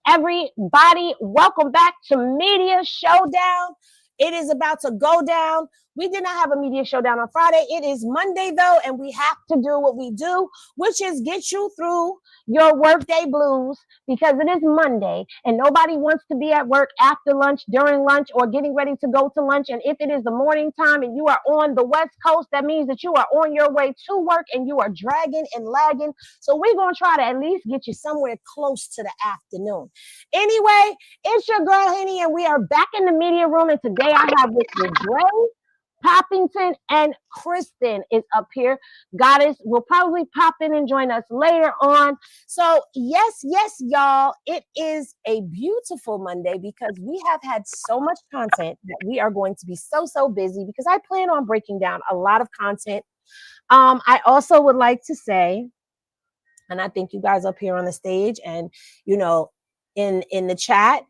everybody. Welcome back to Media Showdown. It is about to go down. We did not have a media showdown on Friday. It is Monday, though, and we have to do what we do, which is get you through your workday blues because it is Monday and nobody wants to be at work after lunch, during lunch, or getting ready to go to lunch. And if it is the morning time and you are on the West Coast, that means that you are on your way to work and you are dragging and lagging. So we're going to try to at least get you somewhere close to the afternoon. Anyway, it's your girl, Henny, and we are back in the media room. And today I have with me Gray, Poppington, and Kristen is up here. Goddess will probably pop in and join us later on. So yes, y'all, it is a beautiful Monday because we have had so much content that we are going to be so busy because I plan on breaking down a lot of content. I also would like to say, and I think you guys up here on the stage and, you know, in the chat,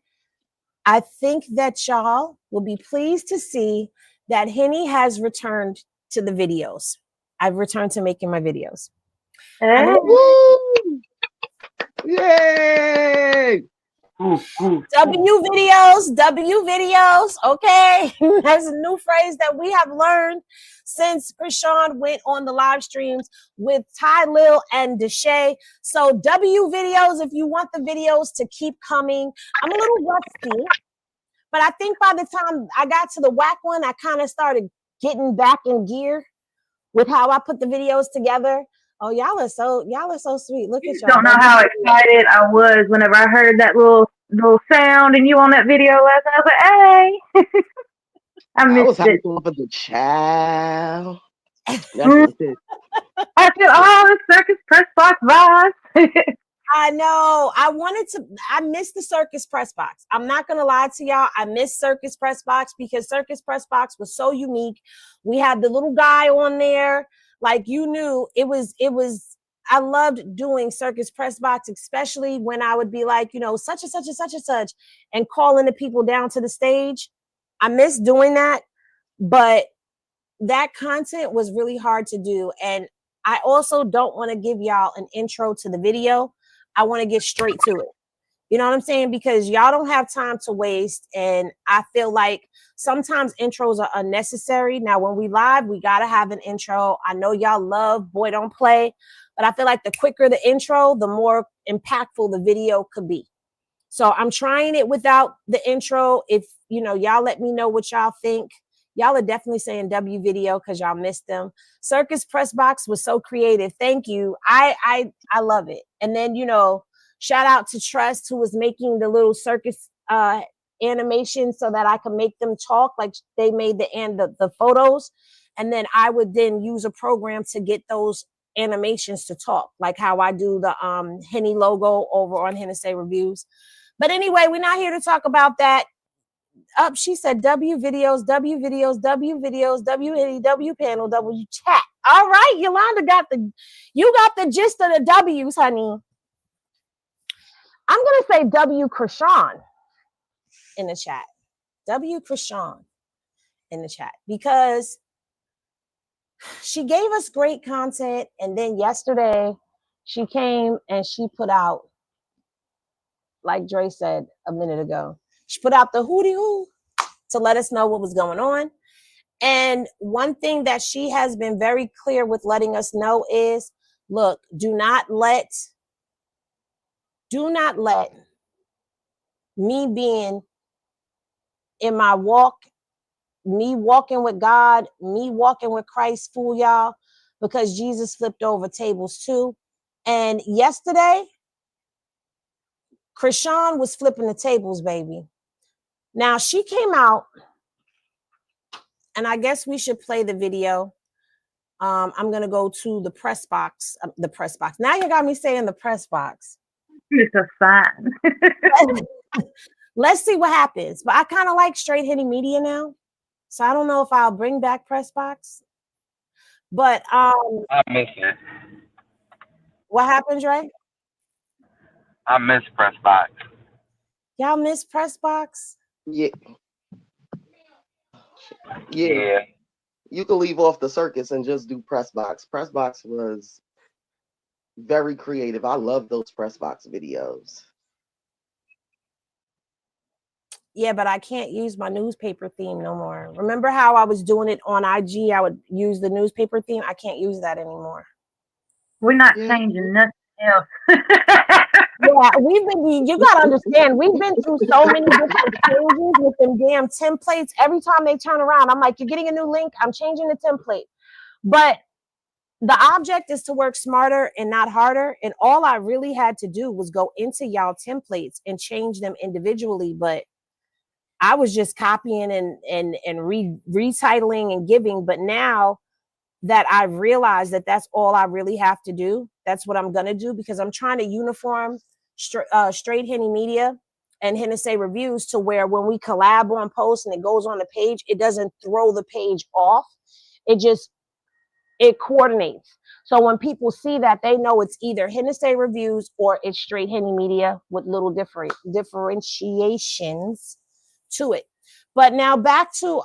I think that y'all will be pleased to see that Henny has returned to the videos. I've returned to making my videos. Hey. Yay! W videos, okay? That's a new phrase that we have learned since Chrisean went on the live streams with Ty Lil and Deshay. So W videos, if you want the videos to keep coming. I'm a little rusty, but I think by the time I got to the Wack one, I kind of started getting back in gear with how I put the videos together. Oh, y'all are so sweet. Look at y'all. Don't know how excited I was whenever I heard that little sound and you on that video last night. I was like, hey. I missed it. Fun for the child. I said, oh, the circus press box vibes. I know. I missed the circus press box. I'm not going to lie to y'all. I missed circus press box because circus press box was so unique. We had the little guy on there. Like you knew it was, I loved doing circus press box, especially when I would be like, you know, such and such and such and such and calling the people down to the stage. I miss doing that, but that content was really hard to do. And I also don't want to give y'all an intro to the video. I want to get straight to it. You know what I'm saying? Because y'all don't have time to waste. And I feel like sometimes intros are unnecessary. Now, when we live, we got to have an intro. I know y'all love Boy Don't Play, but I feel like the quicker the intro, the more impactful the video could be. So I'm trying it without the intro. If, you know, y'all let me know what y'all think. Y'all are definitely saying W video because y'all missed them. Circus Press Box was so creative. Thank you. I love it. And then, you know, shout out to Trust who was making the little circus animation so that I could make them talk like they made the photos. And then I would then use a program to get those animations to talk, like how I do the Henny logo over on Hennessy Reviews. But anyway, we're not here to talk about that. Up, she said W videos, W videos, W videos, W Henny, W panel, W chat. All right, Yolanda got the gist of the W's, honey. I'm gonna say W Chrisean in the chat. W Chrisean in the chat because she gave us great content, and then yesterday she came and she put out, like Dre said a minute ago, she put out the hootie hoo to let us know what was going on. And one thing that she has been very clear with letting us know is, look, do not let me being in my walk, me walking with God, me walking with Christ fool y'all, because Jesus flipped over tables too. And yesterday, Chrisean was flipping the tables, baby. Now she came out, and I guess we should play the video. I'm gonna go to the press box. Now you got me saying the press box. It's a sign. Let's see what happens. But I kind of like straight hitting media now, so I don't know if I'll bring back press box. But I miss it. What happens, Ray? I miss press box. Y'all miss press box? Yeah. You could leave off the circus and just do press box. Press box was very creative. I love those press box videos. Yeah, but I can't use my newspaper theme no more. Remember how I was doing it on IG? I would use the newspaper theme. I can't use that anymore. We're not Yeah. changing nothing else. Yeah, you gotta understand, we've been through so many different changes with them damn templates. Every time they turn around, I'm like, you're getting a new link, I'm changing the template. But the object is to work smarter and not harder. And all I really had to do was go into y'all templates and change them individually. But I was just copying and retitling and giving. But now that I've realized that that's all I really have to do, that's what I'm gonna do, because I'm trying to uniform straight Henny Media and Hennessy Reviews to where when we collab on posts and it goes on the page, it doesn't throw the page off. It coordinates. So when people see that, they know it's either Hennessy Reviews or it's straight Henny Media with little differentiations to it. But now back to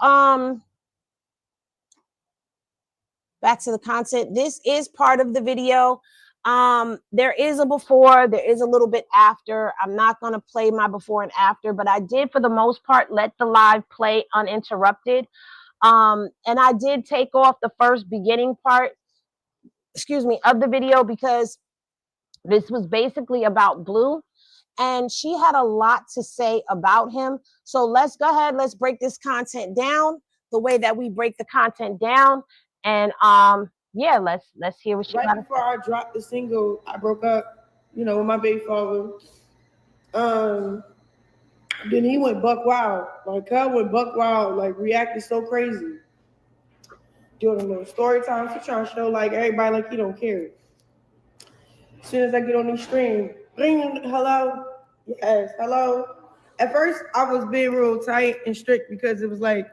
the content. This is part of the video. There is a before, there is a little bit after. I'm not going to play my before and after, but I did for the most part let the live play uninterrupted. And I did take off the first beginning part, of the video, because this was basically about Blue, and she had a lot to say about him. So let's go ahead, let's break this content down the way that we break the content down. And yeah, let's hear what she got. Right before I dropped the single, I broke up, with my baby father. Then he went buck wild. Like, Cub went buck wild, like, reacted so crazy. Doing a little story time. He trying to show, like, everybody, like, he don't care. As soon as I get on the stream, ring, hello? Yes, hello? At first, I was being real tight and strict because it was like,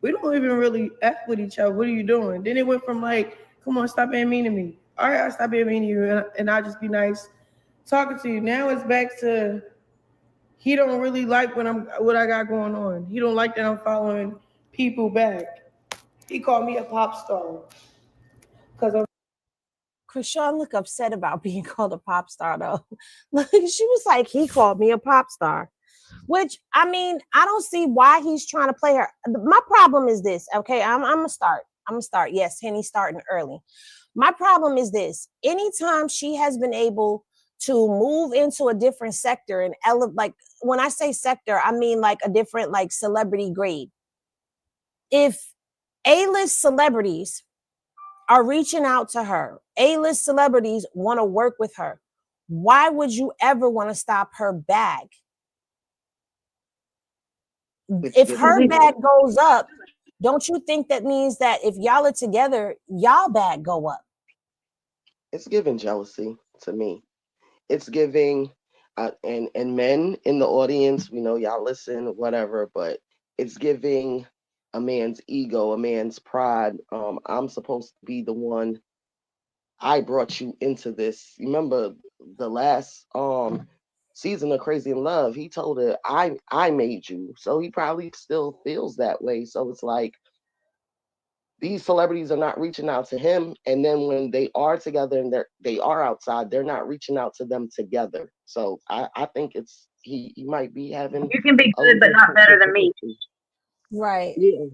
we don't even really F with each other. What are you doing? Then it went from like, come on, stop being mean to me. All right, I'll stop being mean to you, and I'll just be nice talking to you. Now it's back to he don't really like what I got going on. He don't like that I'm following people back. He called me a pop star because I'm. Chrisean look upset about being called a pop star though. She was like, he called me a pop star. Which, I mean, I don't see why he's trying to play her. My problem is this, okay? I'm gonna start. Yes, Henny's starting early. My problem is this. Anytime she has been able to move into a different sector and like when I say sector, I mean like a different like celebrity grade. If A-list celebrities are reaching out to her, A-list celebrities want to work with her, why would you ever want to stop her bag? If her bag goes up, don't you think that means that if y'all are together, y'all bag go up? It's giving jealousy to me. It's giving, and men in the audience, we know y'all listen, whatever, but it's giving a man's ego, a man's pride. I'm supposed to be the one. I brought you into this. Remember the last season of Crazy in Love? He told her, I made you. So he probably still feels that way. So it's like these celebrities are not reaching out to him, and then when they are together and they are outside, they're not reaching out to them together. So I think it's he might be having. You can be good, but not better than me. Right. Yeah.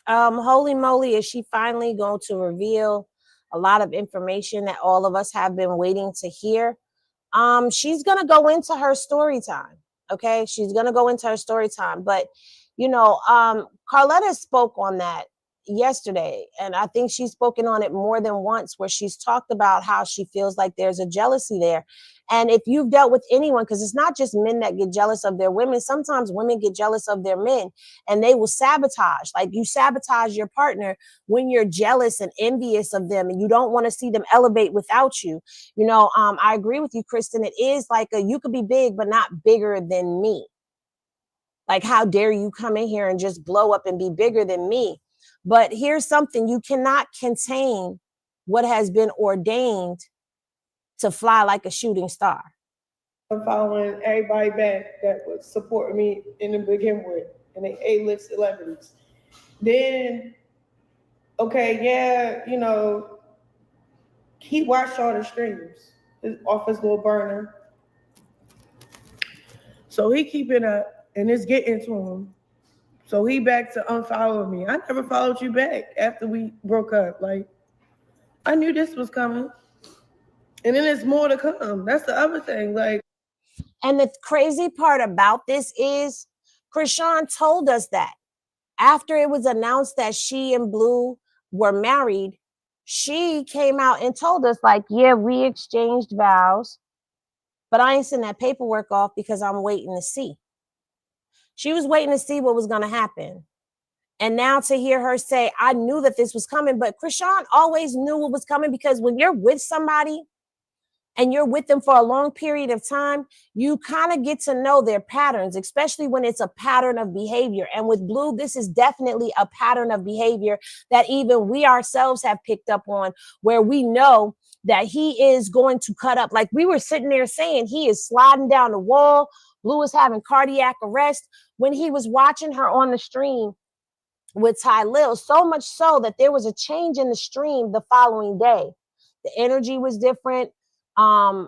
Holy moly, is she finally going to reveal a lot of information that all of us have been waiting to hear? She's gonna go into her story time. Okay, she's gonna go into her story time. But Karlissa spoke on that yesterday, and I think she's spoken on it more than once, where she's talked about how she feels like there's a jealousy there. And if you've dealt with anyone, because it's not just men that get jealous of their women, sometimes women get jealous of their men and they will sabotage. Like, you sabotage your partner when you're jealous and envious of them and you don't want to see them elevate without you. I agree with you, Kristen. It is like you could be big, but not bigger than me. Like, how dare you come in here and just blow up and be bigger than me? But here's something: you cannot contain what has been ordained to fly like a shooting star. I'm following everybody back that was supporting me in the begin with, and they A-list celebrities. Then, okay, yeah, he watched all the streams. off his little burner. So he keeping up, and it's getting to him. So he back to unfollow me. I never followed you back after we broke up. Like, I knew this was coming. And then there's more to come. That's the other thing. Like, and the crazy part about this is Chrisean told us that after it was announced that she and Blue were married, she came out and told us, like, yeah, we exchanged vows, but I ain't send that paperwork off because I'm waiting to see. She was waiting to see what was going to happen. And now to hear her say, I knew that this was coming, but Chrisean always knew what was coming, because when you're with somebody and you're with them for a long period of time, you kind of get to know their patterns, especially when it's a pattern of behavior. And with Blue, this is definitely a pattern of behavior that even we ourselves have picked up on, where we know that he is going to cut up. Like we were sitting there saying, he is sliding down the wall. Blue is having cardiac arrest when he was watching her on the stream with Ty Lil, so much so that there was a change in the stream the following day. The energy was different. I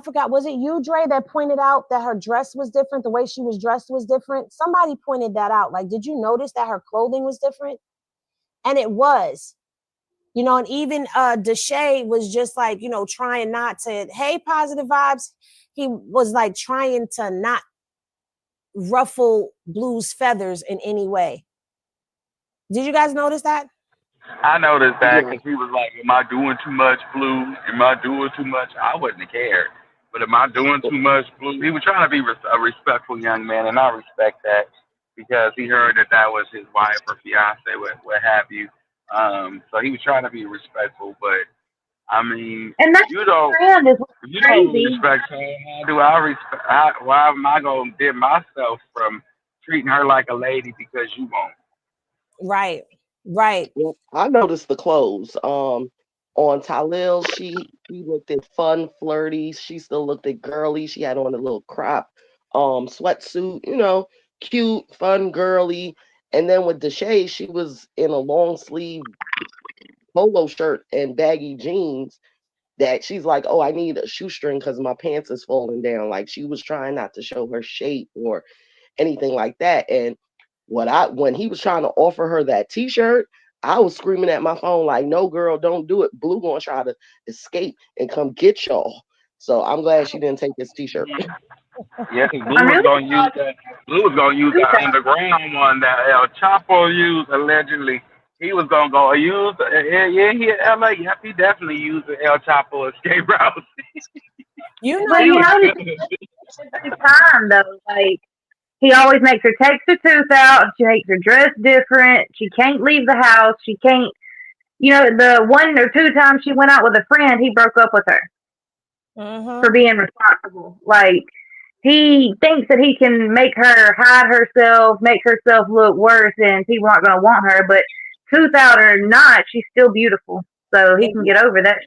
forgot, was it you, Dre, that pointed out that her dress was different? The way she was dressed was different. Somebody pointed that out. Like, did you notice that her clothing was different? And it was, you know, and even Deshae was just like, you know, trying not to, hey, positive vibes. He was like trying to not ruffle Blue's feathers in any way. Did you guys notice that? I noticed that because he was like, am I doing too much, Blue? Am I doing too much? I wouldn't have cared. But am I doing too much, Blue? He was trying to be a respectful young man, and I respect that because he heard that that was his wife or fiance, what have you. So he was trying to be respectful, but I mean, And that's you don't, friend is if you don't crazy. respect her, how do I respect? Why am I going to dim myself from treating her like a lady because you won't? Right, right. Well, I noticed the clothes. On Talil, she looked at fun, flirty. She still looked at girly. She had on a little crop sweatsuit, you know, cute, fun, girly. And then with Deshae, she was in a long sleeve polo shirt and baggy jeans that she's like, oh, I need a shoestring because my pants is falling down. Like she was trying not to show her shape or anything like that. And when he was trying to offer her that t-shirt, I was screaming at my phone like, no, girl, don't do it. Blue gonna try to escape and come get y'all. So I'm glad she didn't take this t-shirt. Yeah, because Blue was gonna use that. Blue was gonna use that underground one that El Chapo used allegedly. He was gonna go use. Yeah, he in LA. Yep, he definitely used the El Chapo escape route. You know, But you notice every time though, like he always makes her take her tooth out. She makes her dress different. She can't leave the house. She can't. You know, the one or two times she went out with a friend, he broke up with her for being responsible. Like he thinks that he can make her hide herself, make herself look worse, and people aren't going to want her. But tooth out or not, she's still beautiful. So he can get over that.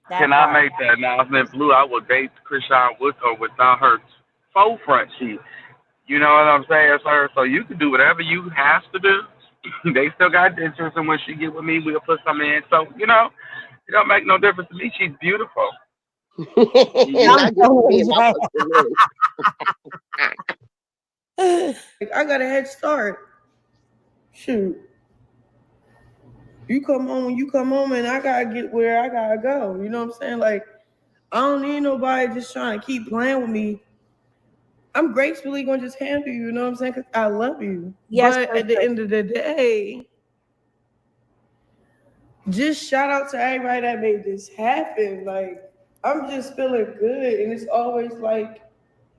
Can I make that announcement, Blue? I will date Chrisean with or without her faux front teeth. You know what I'm saying, sir? So you can do whatever you have to do. They still got dentures, and when she get with me, we'll put some in. So, you know, it don't make no difference to me. She's beautiful. I got a head start. Shoot. You come home when you come home, and I gotta get where I gotta go. You know what I'm saying? Like, I don't need nobody just trying to keep playing with me. I'm gracefully gonna just handle you, you know what I'm saying? Because I love you. Yes, but at the end of the day, just shout out to everybody that made this happen. Like, I'm just feeling good, and it's always like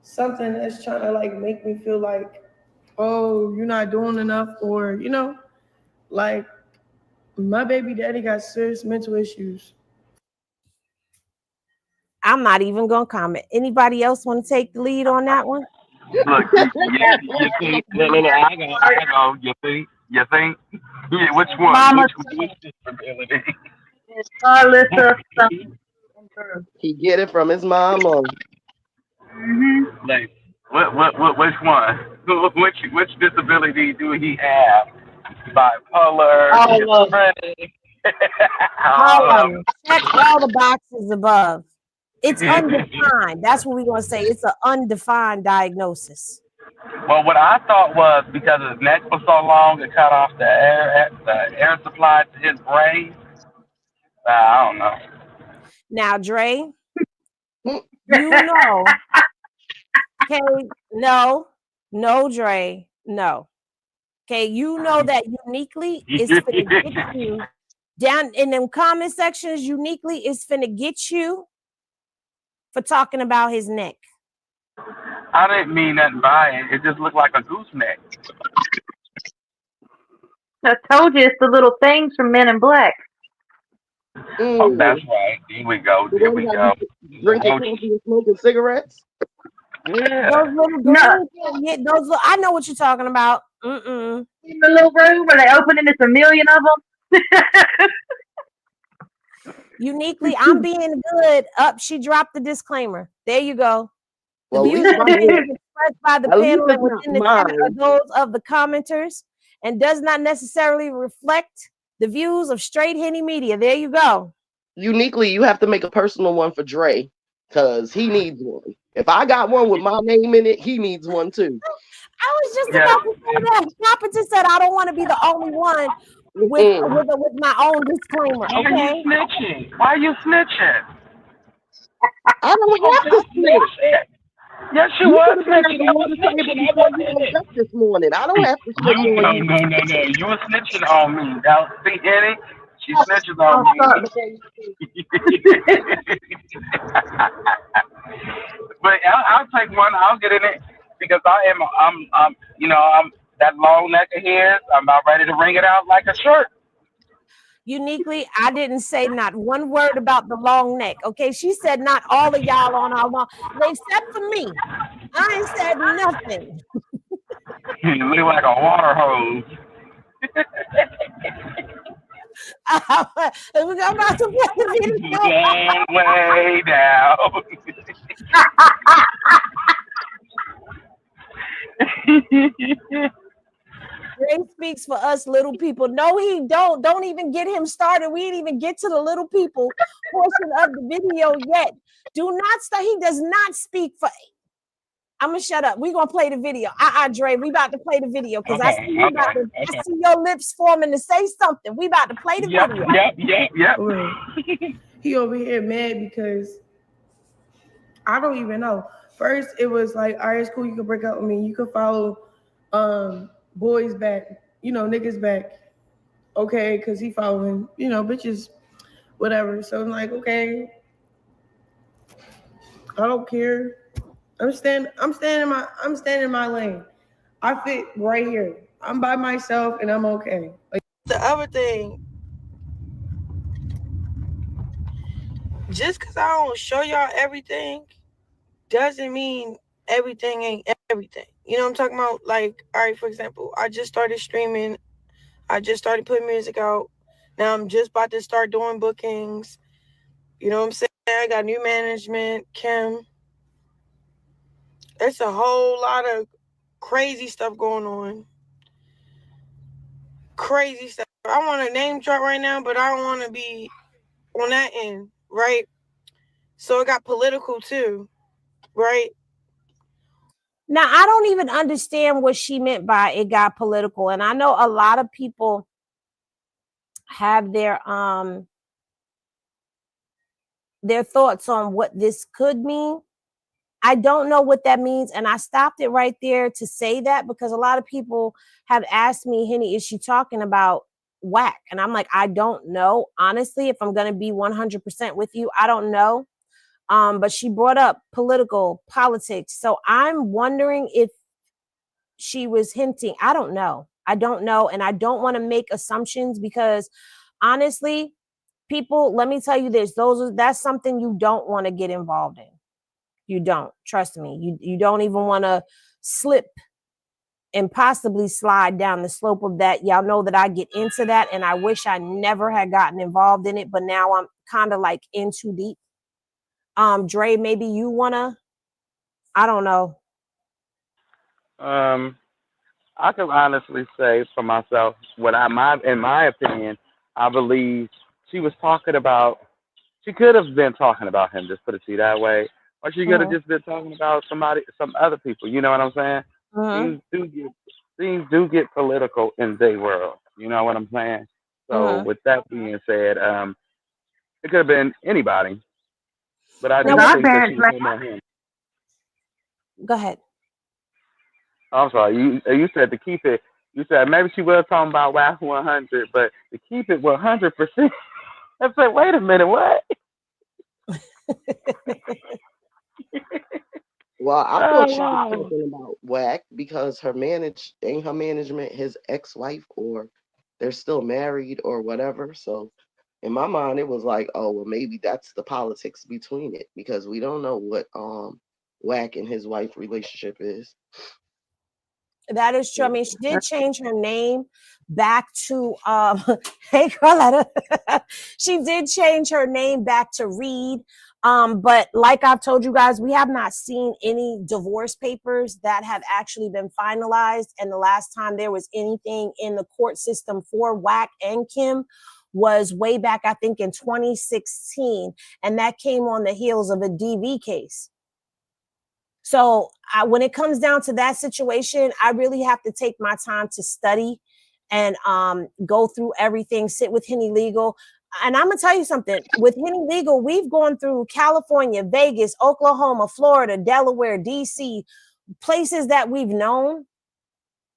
something that's trying to like make me feel like, oh, you're not doing enough, or you know, like my baby daddy got serious mental issues. I'm not even gonna comment. Anybody else want to take the lead on that one? Look, you think? I go. You think? Yeah, which one? Mama, which disability? Karlissa. He get it from his mama. Mm-hmm. Like, which one? Which disability do he have? Bipolar. Check all the boxes above. It's undefined. That's what we're gonna say. It's an undefined diagnosis. Well, what I thought was because his neck was so long, it cut off the air supply to his brain. I don't know. Now, Dre, you know, okay, no, Dre, no. Okay, you know that uniquely is finna get you down in them comment sections. Uniquely is finna get you for talking about his neck. I didn't mean nothing by it. It just looked like a gooseneck. I told you it's the little things from Men in Black. Oh, that's right. Here we go. Here we go. Drinking coffee and smoking cigarettes. Yeah. Those little No. yeah, those little, I know what you're talking about. In the little room where they open and it's a million of them. Uniquely, I'm being good. Up, she dropped the disclaimer. There you go. The Well, views expressed by the at least panel and it's not within the chat are mine. those of the commenters and does not necessarily reflect the views of Straight Henny Media. There you go. Uniquely, you have to make a personal one for Dre because he needs one. If I got one with my name in it, he needs one too. I was just about to say that. Papa just said I don't want to be the only one with my own disclaimer. Why are Okay. you snitching? Why are you snitching? I don't have to snitch. Yes, you You was could have been snitching. at I the was water table snitching. I before wasn't you in woke it. up this morning. I don't have to No, shit on you. no. You were snitching on me. Now, see, Henny, she snitches on I'll start me. before you speak. But I'll take one. I'll get in it because I'm that long neck of his. I'm about ready to wring it out like a shirt. Uniquely, I didn't say not one word about the long neck. Okay, she said not all of y'all on our long, except for me. I ain't said nothing. You look like a water hose. We're about to play the video. Long way down. Ray speaks for us little people. No, he don't. Don't even get him started. We didn't even get to the little people portion of the video yet. Do not start. He does not speak for. I'm gonna shut up. We're gonna play the video. Dre, we about to play the video because I see I see your lips forming to say something. We about to play the video. Yep. He over here mad because I don't even know. First, it was like, all right, it's cool. You can break up with me. You can follow boys back, niggas back. Okay, because he following, bitches, whatever. So I'm like, okay, I don't care. I'm standing in my lane. I fit right here. I'm by myself and I'm okay. Like the other thing, just because I don't show y'all everything doesn't mean everything ain't everything. You know what I'm talking about? Like, all right, for example, I just started streaming. I just started putting music out. Now I'm just about to start doing bookings. You know what I'm saying? I got new management, Kim. It's a whole lot of crazy stuff going on. Crazy stuff. I want to name drop right now, but I don't want to be on that end, right? So it got political too, right? Now, I don't even understand what she meant by it got political. And I know a lot of people have their thoughts on what this could mean. I don't know what that means. And I stopped it right there to say that because a lot of people have asked me, Henny, is she talking about Wack? And I'm like, I don't know. Honestly, if I'm going to be 100% with you, I don't know. But she brought up politics. So I'm wondering if she was hinting. I don't know. And I don't want to make assumptions because honestly, people, let me tell you this, that's something you don't want to get involved in. You don't. Trust me. You don't even want to slip and possibly slide down the slope of that. Y'all know that I get into that and I wish I never had gotten involved in it, but now I'm kind of like in too deep. Dre, maybe you wanna, I don't know. I can honestly say for myself, in my opinion, I believe she was talking about she could have been talking about him, just put it to you that way. Or she could have Mhm. just been talking about some other people. You know what I'm saying? Mhm. Things do get political in their world. You know what I'm saying? So Mhm. with that being said, it could have been anybody, but I Because Now, do with our think that she parents was made talking about him. go ahead. I'm sorry, you said to keep it. You said maybe she was talking about WAC 100, but to keep it 100%. I said, wait a minute, what? Well, I Oh thought she was wow. talking about Wack because her management his ex-wife, or they're still married or whatever. So in my mind, it was like, oh well, maybe that's the politics between it because we don't know what Wack and his wife relationship is. That is true. I Yeah. mean, she did change her name back to hey Carletta. She did change her name back to Reed. But like I've told you guys, we have not seen any divorce papers that have actually been finalized. And the last time there was anything in the court system for Wack and Kim was way back, I think, in 2016. And that came on the heels of a DV case. So when it comes down to that situation, I really have to take my time to study and go through everything, sit with Henny Legal. And I'm going to tell you something. With Henny Legal, we've gone through California, Vegas, Oklahoma, Florida, Delaware, DC, places that we've known.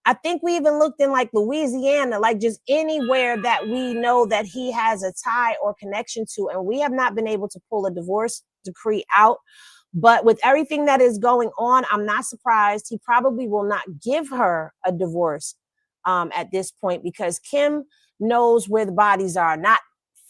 I think we even looked in like Louisiana, like just anywhere that we know that he has a tie or connection to. And we have not been able to pull a divorce decree out. But with everything that is going on, I'm not surprised. He probably will not give her a divorce at this point because Kim knows where the bodies are, not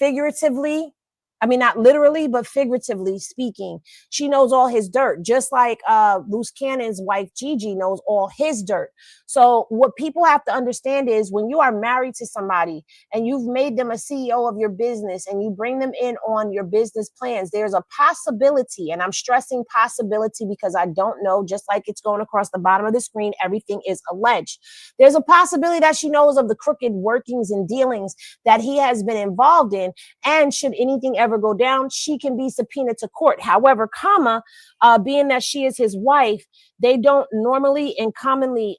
figuratively. I mean, not literally, but figuratively speaking. She knows all his dirt, just like Loose Cannon's wife, Gigi, knows all his dirt. So what people have to understand is when you are married to somebody and you've made them a CEO of your business and you bring them in on your business plans, there's a possibility, and I'm stressing possibility because I don't know, just like it's going across the bottom of the screen, everything is alleged. There's a possibility that she knows of the crooked workings and dealings that he has been involved in. And should anything ever go down, she can be subpoenaed to court. However, being that she is his wife, they don't normally and commonly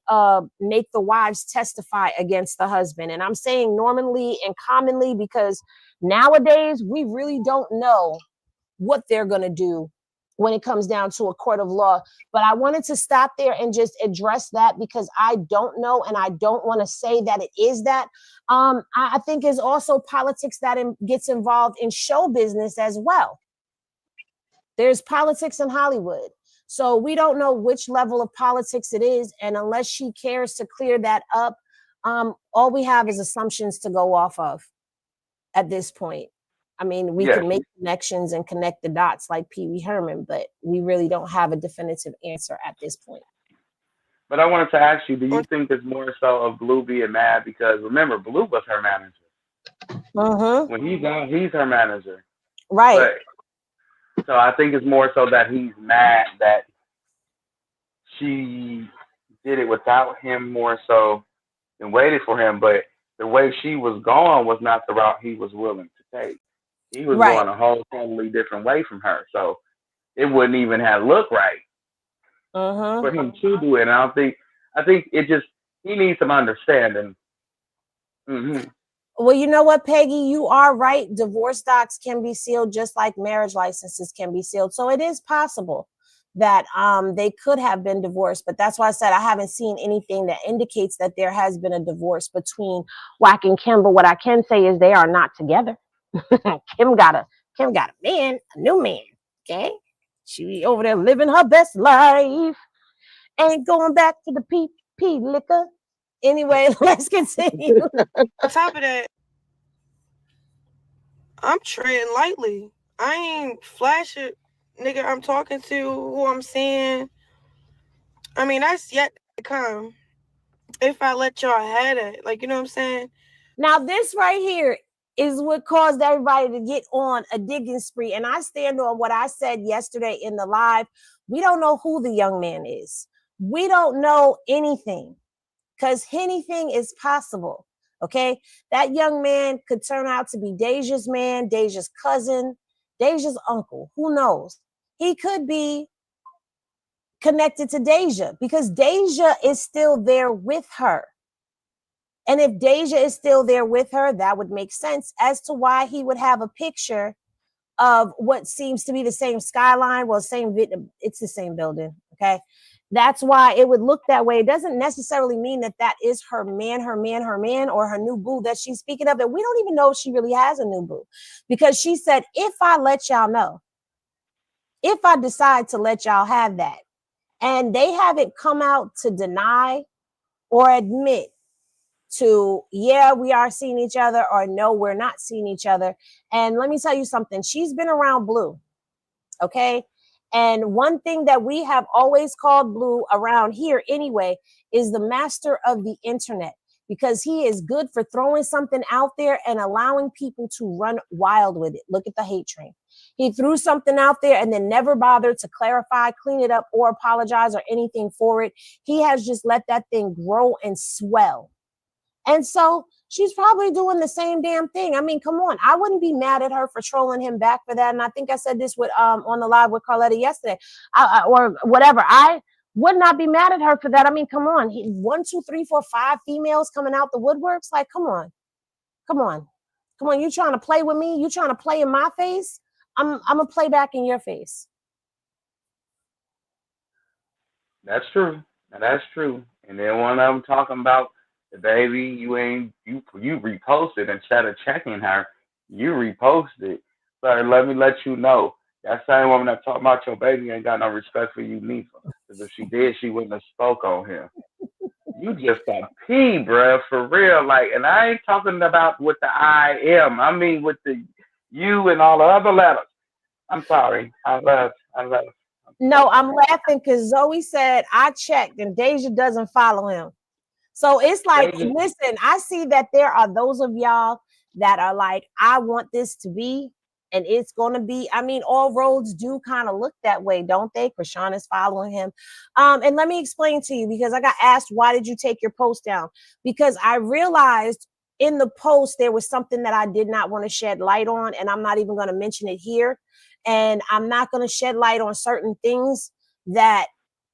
make the wives testify against the husband. And I'm saying normally and commonly because nowadays we really don't know what they're going to do when it comes down to a court of law. But I wanted to stop there and just address that because I don't know and I don't want to say that it is that. I think is also politics that gets involved in show business as well. There's politics in Hollywood. So we don't know which level of politics it is. And unless she cares to clear that up, all we have is assumptions to go off of at this point. I mean, we Yes, can make connections and connect the dots like Pee Wee Herman, but we really don't have a definitive answer at this point. but I wanted to ask you: do you think it's more so of Blue being mad because remember, Blue was her manager Mm-hmm. when he's out, he's her manager. Right. But so I think it's more so that he's mad that she did it without him more so than waited for him. But the way she was going was not the route he was willing to take. He was Right. going a whole totally different way from her. So it wouldn't even have looked right Mm-hmm. for him to do it. And I think it just, he needs some understanding. Hmm. Well, you know what, Peggy? You are right. Divorce docs can be sealed just like marriage licenses can be sealed. So it is possible that they could have been divorced. But that's why I said I haven't seen anything that indicates that there has been a divorce between Wack and Kim. But what I can say is they are not together. Kim got a man, a new man. Okay. She over there living her best life. Ain't going back to the PP liquor. Anyway, let's continue. On top of that, I'm treading lightly. I ain't flashing, nigga. I'm talking to who I'm seeing. I mean, that's yet to come. If I let y'all have it, like, you know what I'm saying? Now, this right here is what caused everybody to get on a digging spree. And I stand on what I said yesterday in the live. We don't know who the young man is. We don't know anything because anything is possible. Okay. That young man could turn out to be Deja's man, Deja's cousin, Deja's uncle. Who knows? He could be connected to Deja because Deja is still there with her. And if Deja is still there with her, that would make sense as to why he would have a picture of what seems to be the same skyline. Well, it's the same building. Okay. That's why it would look that way. It doesn't necessarily mean that that is her man, or her new boo that she's speaking of. And we don't even know if she really has a new boo because she said, if I let y'all know, if I decide to let y'all have that, and they haven't come out to deny or admit to, yeah, we are seeing each other, or no, we're not seeing each other. And let me tell you something. She's been around Blue. Okay. And one thing that we have always called Blue around here anyway is the master of the internet, because he is good for throwing something out there and allowing people to run wild with it. Look at the hate train. He threw something out there and then never bothered to clarify, clean it up, or apologize or anything for it. He has just let that thing grow and swell. And so she's probably doing the same damn thing. I mean, come on. I wouldn't be mad at her for trolling him back for that. And I think I said this with on the live with Karlissa yesterday, or whatever. I would not be mad at her for that. I mean, come on. 1, 2, 3, 4, 5 females coming out the woodworks. Like, come on. You trying to play with me? You trying to play in my face? I'm gonna play back in your face. That's true. That's true. And then one of them talking about the baby, you reposted instead of checking her, you reposted. So let me let you know. That same woman that talking about your baby ain't got no respect for you neither. Because if she did, she wouldn't have spoke on him. You just a pee, bruh, for real. Like, and I ain't talking about with the I am. I mean with the you and all the other letters. I'm sorry. I love. No, I'm laughing because Zoe said I checked and Deja doesn't follow him. So it's like, listen, I see that there are those of y'all that are like, I want this to be, and it's going to be. I mean, all roads do kind of look that way, don't they? Chrisean is following him. And let me explain to you, because I got asked, why did you take your post down? Because I realized in the post, there was something that I did not want to shed light on, and I'm not even going to mention it here. And I'm not going to shed light on certain things that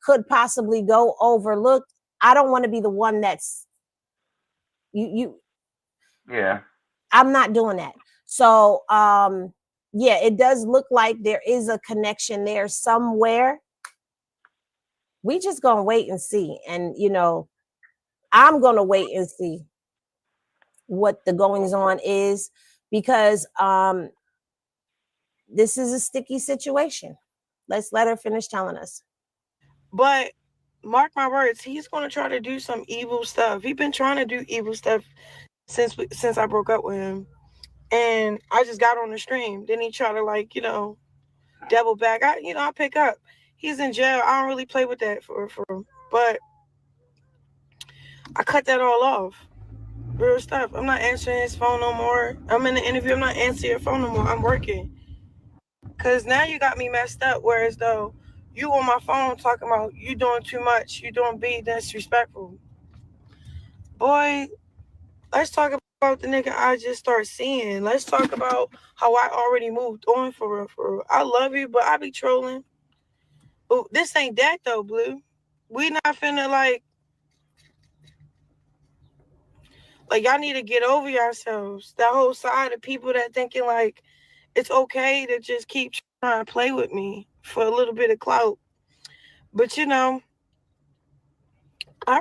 could possibly go overlooked. I don't want to be the one that's you. Yeah. I'm not doing that. So, yeah, it does look like there is a connection there somewhere. We just gonna wait and see. And, I'm gonna wait and see what the goings on is, because this is a sticky situation. Let's let her finish telling us. But mark my words, he's going to try to do some evil stuff. He's been trying to do evil stuff since I broke up with him. And I just got on the stream. Then he tried to double back. I pick up. He's in jail. I don't really play with that for him. But I cut that all off. Real stuff. I'm not answering his phone no more. I'm in the interview. I'm not answering your phone no more. I'm working. Because now you got me messed up. Whereas though you on my phone talking about you doing too much. You doing being disrespectful. Boy, let's talk about the nigga I just started seeing. Let's talk about how I already moved on for real. I love you, but I be trolling. But this ain't that though, Blue. We not finna like y'all need to get over yourselves. That whole side of people that thinking like it's okay to just keep trying to play with me for a little bit of clout. But I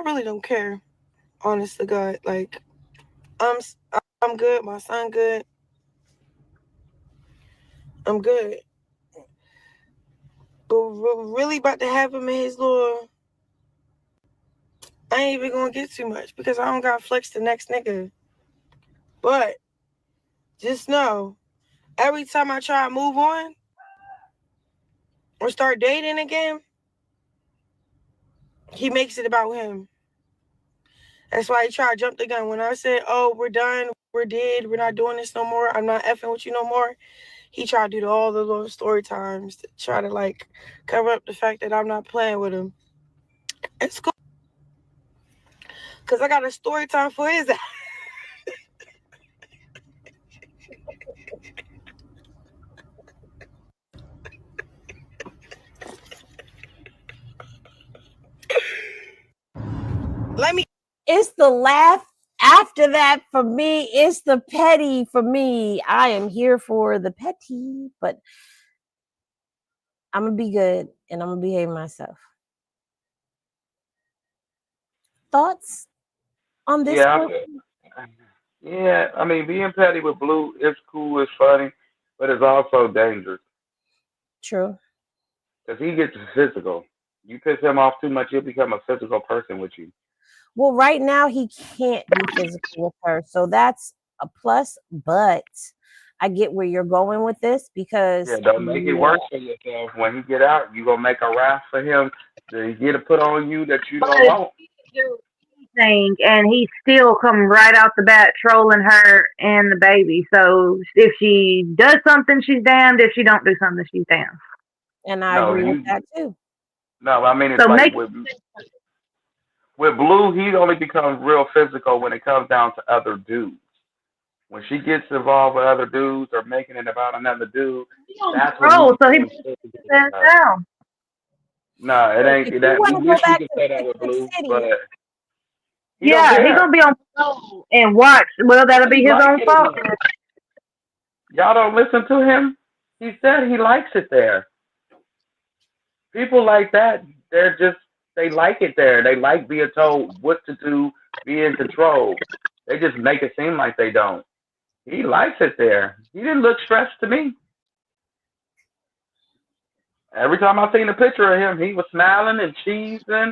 really don't care. Honest to God, like I'm good. My son good. I'm good. But really about to have him in his little. I ain't even gonna get too much because I don't got flex the next nigga. But just know, every time I try to move on or start dating again, he makes it about him. That's why he tried to jump the gun. When I said, oh, we're done, we're dead, we're not doing this no more, I'm not effing with you no more, he tried to do all the little story times to try to cover up the fact that I'm not playing with him. It's cool. Because I got a story time for his ass. It's the laugh after that for me. It's the petty for me. I am here for the petty, but I'm gonna be good and I'm gonna behave myself. Thoughts on this? Yeah, yeah. I mean, being petty with Blue is cool, it's funny, but it's also dangerous True. because he gets physical. You piss him off too much, he'll become a physical person with you. Well, right now he can't be physical with her, so that's a plus. But I get where you're going with this because Yeah, don't make it worse for yourself. When he get out, you gonna make a wrath for him to get to put on you that you But don't want. he can do anything, and he's still coming right out the bat trolling her and the baby. So if she does something, she's damned. If she don't do something, she's damned. and I No, agree with that too. no. I mean, it's So like make with Blue, he only becomes real physical when it comes down to other dudes. When she gets involved with other dudes or making it about another dude, that's when he roll. So he becomes puts physical his with ass her. down. No, it So if ain't you that. want We to go wish we back could to say that Sex with and the Blue, City, but he don't Yeah, he care. gonna be on patrol and watch. Well, that'll be He his like own it in fault. there. Y'all don't listen to him. He said he likes it there. People like that, they like it there. They like being told what to do, be in control. They just make it seem like they don't. He likes it there. He didn't look stressed to me. Every time I seen a picture of him, he was smiling and cheesing,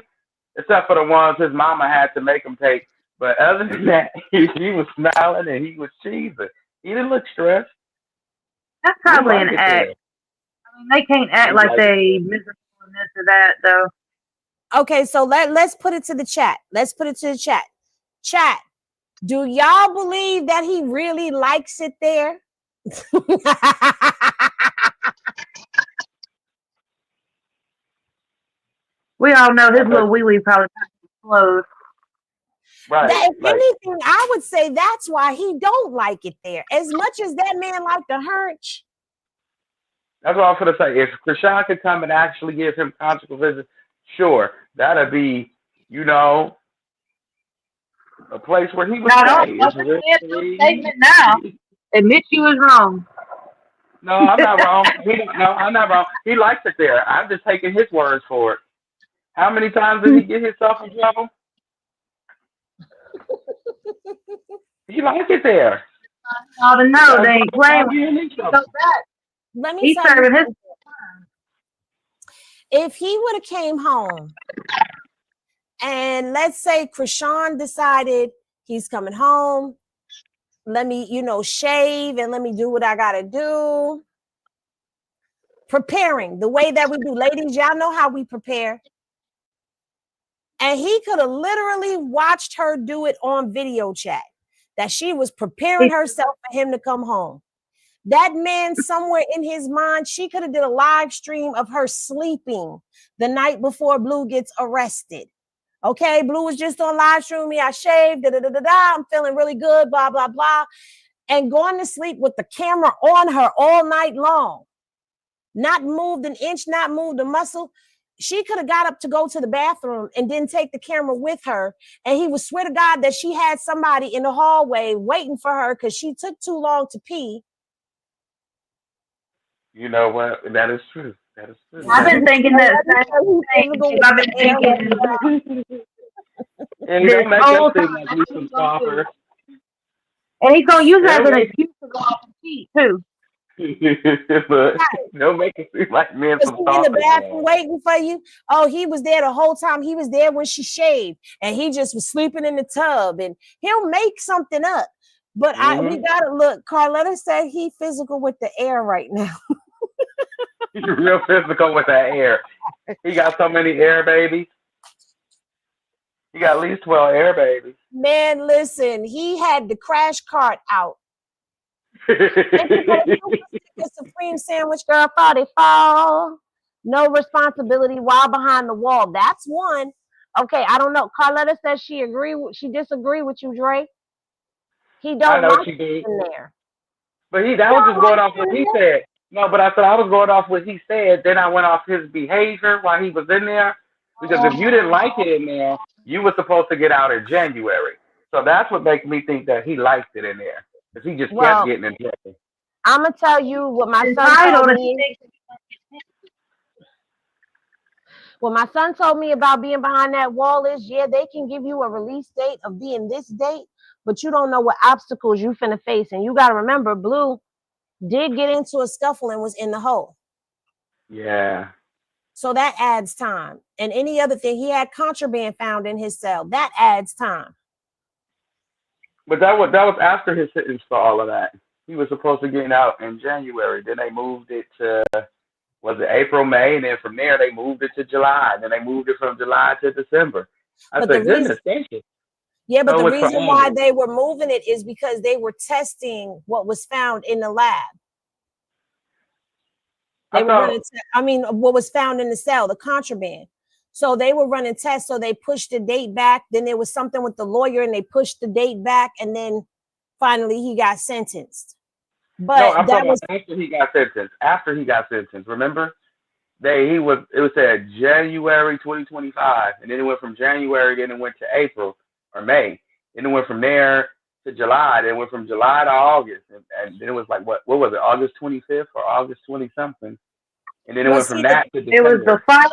except for the ones his mama had to make him take. But other than that, he was smiling and he was cheesing. He didn't look stressed. That's We probably like an it act. there. I mean, they can't act We like like it they there. miserable and this or that though. okay. So let's put it to the chat. Let's put it to the chat. Chat. Do y'all believe that he really likes it there? We all know I his bet little you. wee wee probably closed. Right. That if Like, anything, I would say that's why he don't like it there. As much as that man like the hunch, that's what I'm going to say. If Chrisean could come and actually give him conjugal visits, sure, that'd be, you know, a place where he would Now stay. don't It's make rent no free. statement now. Admit you was wrong. No, I'm not wrong. No, I'm not wrong. He likes it there. I'm just taking his words for it. How many times did he get himself in trouble? He likes it there. Ought to He know got in they ain't trouble playing for with being in him. He go trouble. back. let me He's tell you serving his something. If he would have came home and let's say Krishan decided he's coming home, let me, shave and let me do what I gotta do. Preparing the way that we do, ladies, y'all know how we prepare. And he could have literally watched her do it on video chat, that she was preparing herself for him to come home. That man, somewhere in his mind, she could have did a live stream of her sleeping the night before Blue gets arrested. Okay, Blue was just on live stream. Me, I shaved. Da, da, da, da, da. I'm feeling really good. Blah blah blah, and going to sleep with the camera on her all night long. Not moved an inch, not moved a muscle. She could have got up to go to the bathroom and didn't take the camera with her. And he would swear to God that she had somebody in the hallway waiting for her because she took too long to pee. You know what? That is true. That is true. I've been thinking that same thing. Physical with I've the been air right thinking And he this don't make us whole seem time. like That's we what some he's gonna do. scoffers. And he's gonna use that as It'll an make excuse to go off and cheat too. but don't make it seem like men Was some he in the stalkers. bathroom waiting for you? Oh, he was there the whole time. He was there when she shaved, and he just was sleeping in the tub. And he'll make something up. But we gotta look. Karlissa said he physical with the air right now. He's real physical with that air. He got so many air babies. He got at least 12 air babies. Man, listen, he had the crash cart out. Thank you for the super supreme sandwich, girl. Thought it fall. No responsibility while behind the wall. That's one. Okay, I don't know. Karlissa says she disagree with you, Dre. He I don't know like she did. in there. But He that was don't just going like off what in he there. said. No, but I said I was going off what he said. Then I went off his behavior while he was in there. Because if you didn't like it in there, you were supposed to get out in January. So that's what makes me think that he liked it in there. Because he just kept Well, getting in trouble. I'm gonna tell you what my son told Entitled, and he me. thinks What my son told me about being behind that wall is, yeah, they can give you a release date of being this date, but you don't know what obstacles you finna face. And you gotta remember, Blue did get into a scuffle and was in the hole. Yeah. So that adds time. And any other thing, he had contraband found in his cell. That adds time. But that was after his sentence for all of that. He was supposed to get out in January. Then they moved it to, was it April, May, and then from there they moved it to July. And then they moved it from July to December. I But the said, reason, goodness gracious. yeah, but So it the was reason why forever. they were moving it is because they were testing what was found in the lab. They I were running, thought, what was found in the cell, the contraband. So they were running tests. So they pushed the date back. Then there was something with the lawyer and they pushed the date back. And then finally he got sentenced. no, But I'm that talking was, about after he got sentenced. After he got sentenced, remember? It was said January 2025, and then it went from January, then it went to April or May, then it went from there to July, then it went from July to August, and then it was like what was it, August 25th or August 20 something, and then it well, went from see, that to it was the December. fight,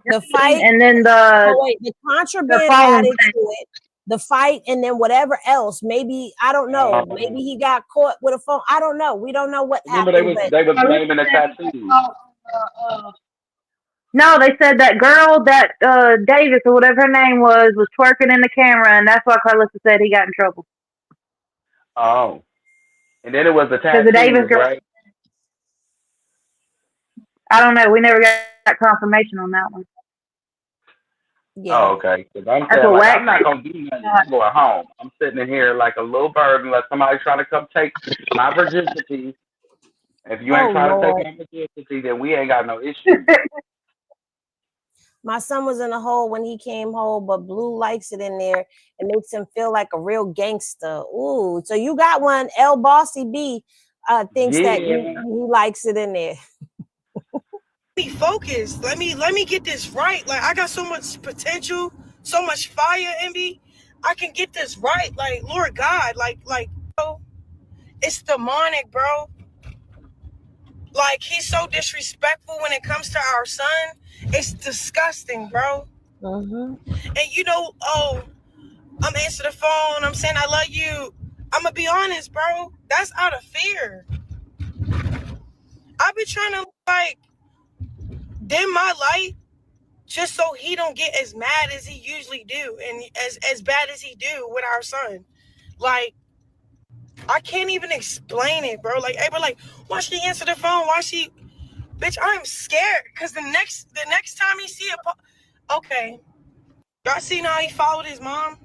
the fight, and then oh wait, the the contraband phone added thing. to it, the fight, and then whatever else. Maybe, I don't know. Maybe he got caught with a phone. I don't know. We don't know what Remember they happened, was but they was Karlissa blaming the said he tattoos. no, they said that girl that Davis or whatever her name was twerking in the camera, and that's why Karlissa said he got in trouble. Oh, and then it was the Because the Davis tattoos, girl, right? I don't know. We never got confirmation on that one. yeah. Oh, okay. Because I'm That's saying, what like, Wack I'm not gonna do nothing. I'm going home. I'm sitting in here like a little bird unless somebody try to come take my virginity. If you Oh ain't trying to take Lord. my virginity, then we ain't got no issue. My son was in a hole when he came home, but Blue likes it in there. It makes him feel like a real gangster. Ooh, so you got one. L Bossy B thinks that Yeah. he likes it in there. Be focused. Let me get this right. Like I got so much potential, so much fire in me. I can get this right. Like Lord God, bro, it's demonic, bro. Like he's so disrespectful when it comes to our son. It's disgusting, bro. Mm-hmm. And I'm answering the phone. I'm saying I love you. I'm gonna be honest, bro. That's out of fear. I've been trying to dim my light just so he don't get as mad as he usually do and as bad as he do with our son. Like I can't even explain it, bro. Like, hey, bro, like, why she answer the phone? Why she, bitch? I'm scared because the next time he see okay, y'all see how he followed his mom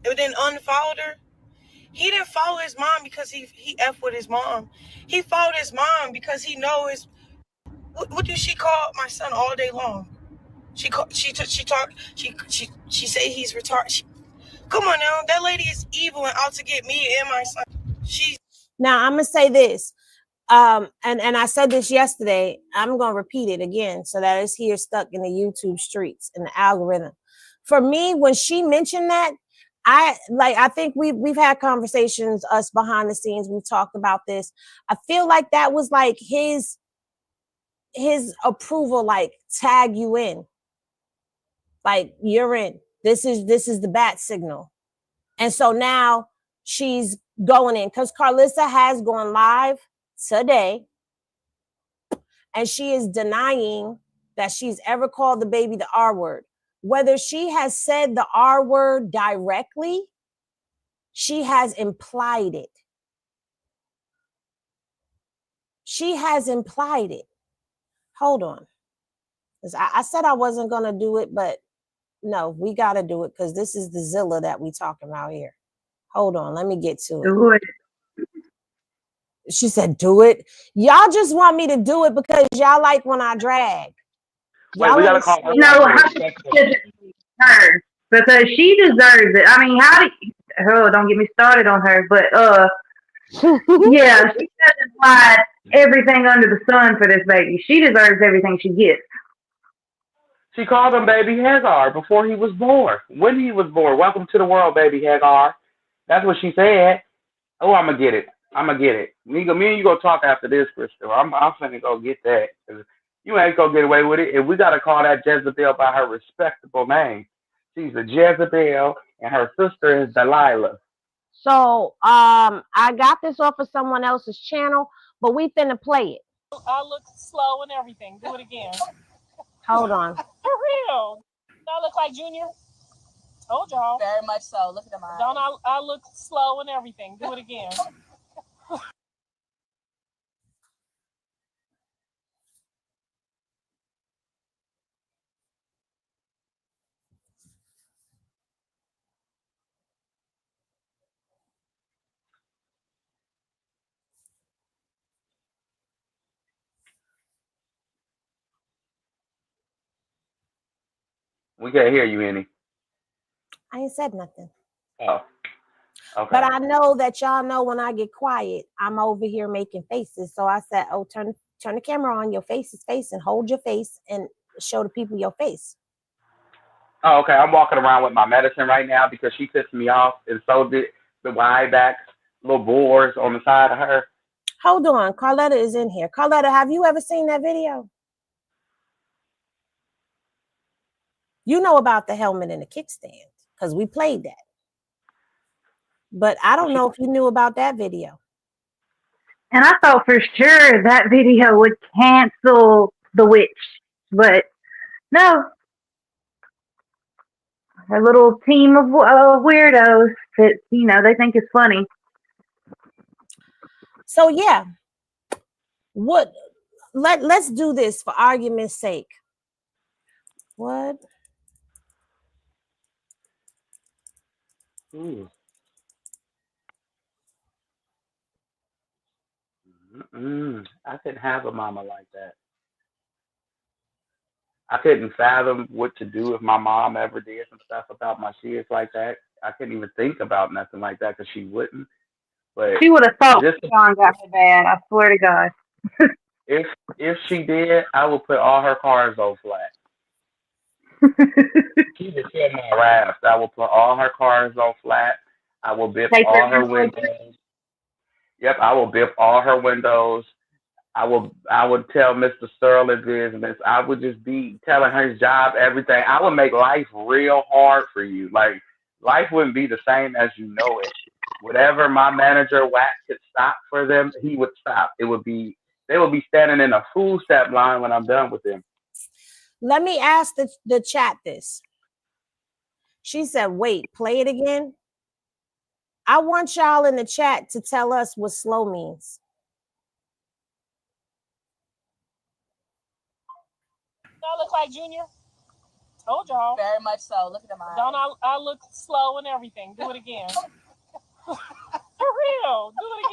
and then unfollowed her. He didn't follow his mom because he f with his mom. He followed his mom because he know his. What do she call my son all day long? She say he's retarded. Come on now, that lady is evil and out to get me and my son. Now I'm gonna say this, and I said this yesterday. I'm gonna repeat it again so that it's here stuck in the YouTube streets and the algorithm. For me, when she mentioned that, I think we've had conversations us behind the scenes. We've talked about this. I feel like that was like his approval, like tag you in, like you're in. This is the bat signal, and so now she's going in because Karlissa has gone live today, and she is denying that she's ever called the baby the R word. Whether she has said the R word directly, she has implied it. She has implied it. Hold on. I said I wasn't going to do it, but no, we got to do it because this is the Zilla that we talking about here. Hold on. Let me get to it. Do it. She said, do it. Y'all just want me to do it because y'all like when I drag. Wait, Y'all we gotta ain't call her. No, how did her? Because she deserves it. I mean, don't get me started on her, but yeah, she has implied everything under the sun for this baby. She deserves everything she gets. She called him baby Hagar before he was born. When he was born, welcome to the world, baby Hagar. That's what she said. Oh, I'm gonna get it. I'm gonna get it. Me and you go talk after this, Crystal. I'm finna go get that. You ain't gonna get away with it. And we gotta call that Jezebel by her respectable name. She's a Jezebel, and her sister is Delilah. So I got this off of someone else's channel, but we finna play it. I look slow and everything. Do it again. Hold on. For real. Do I look like Junior? Told y'all. Very much so. Look at them eyes. Don't I look slow and everything. Do it again. We can't hear you, Annie. I ain't said nothing. Oh, okay. But I know that y'all know when I get quiet, I'm over here making faces. So I said, oh, turn the camera on. Your face is facing. Hold your face and show the people your face. Oh, okay. I'm walking around with my medicine right now because she pissed me off, and so did the wide back little boars on the side of her. Hold on. Carletta is in here. Carletta, have you ever seen that video? You know about the helmet and the kickstand because we played that. But I don't know if you knew about that video. And I thought for sure that video would cancel the witch, but no. A little team of weirdos that, they think it's funny. So yeah, let's do this for argument's sake. What? Ooh. I couldn't have a mama like that. I couldn't fathom what to do if my mom ever did some stuff about my kids like that. I couldn't even think about nothing like that because she wouldn't. But she would have thought Sean got her bad. I swear to God. if she did, I would put all her cars on flat. She would feel my wrath. I will put all her cars on flat. I will bip all her windows. Yep, I will bip all her windows. I would tell Mr. Sterling business. I would just be telling her his job, everything. I would make life real hard for you. Like, life wouldn't be the same as you know it. Whatever my manager Wack could stop for them, he would stop. They would be standing in a food step line when I'm done with them. Let me ask the chat this. She said, wait, play it again. I want y'all in the chat to tell us what slow means. I look like Junior? Told y'all. Very much so. Look at them eyes. Don't I look slow and everything. Do it again. For real. Do it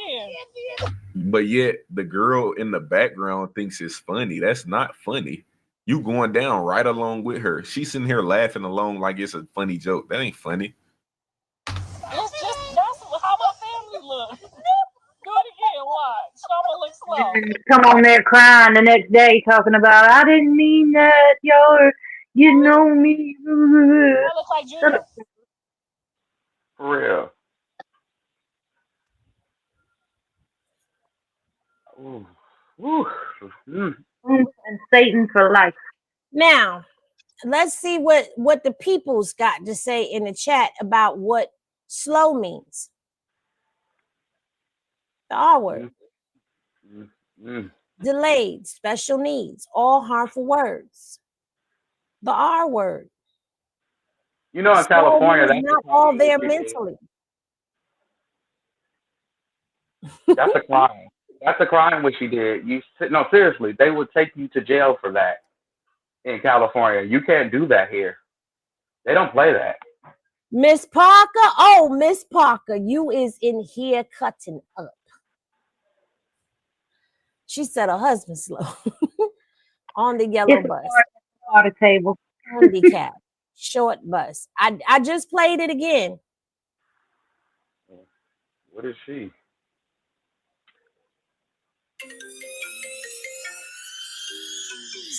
again. But yet the girl in the background thinks it's funny. That's not funny. You going down right along with her. She's sitting here laughing along like it's a funny joke. That ain't funny. It's just, that's how my family looks. Do it again. Watch. Shama looks slow. Come on there crying the next day talking about, I didn't mean that, you know me. I look like Junior. For real. Ooh. Ooh. And Satan for life. Now, let's see what the people's got to say in the chat about what slow means. The R word. Delayed, special needs, all harmful words. The R word. You know, in California, that's not all there mentally. That's a crime. That's a crime what she did. No, seriously, they would take you to jail for that in California. You can't do that here. They don't play that. Miss Parker, Miss Parker, you is in here cutting up. She said her husband slow on the yellow bus. On the table. Handicap, short bus. I just played it again. What is she?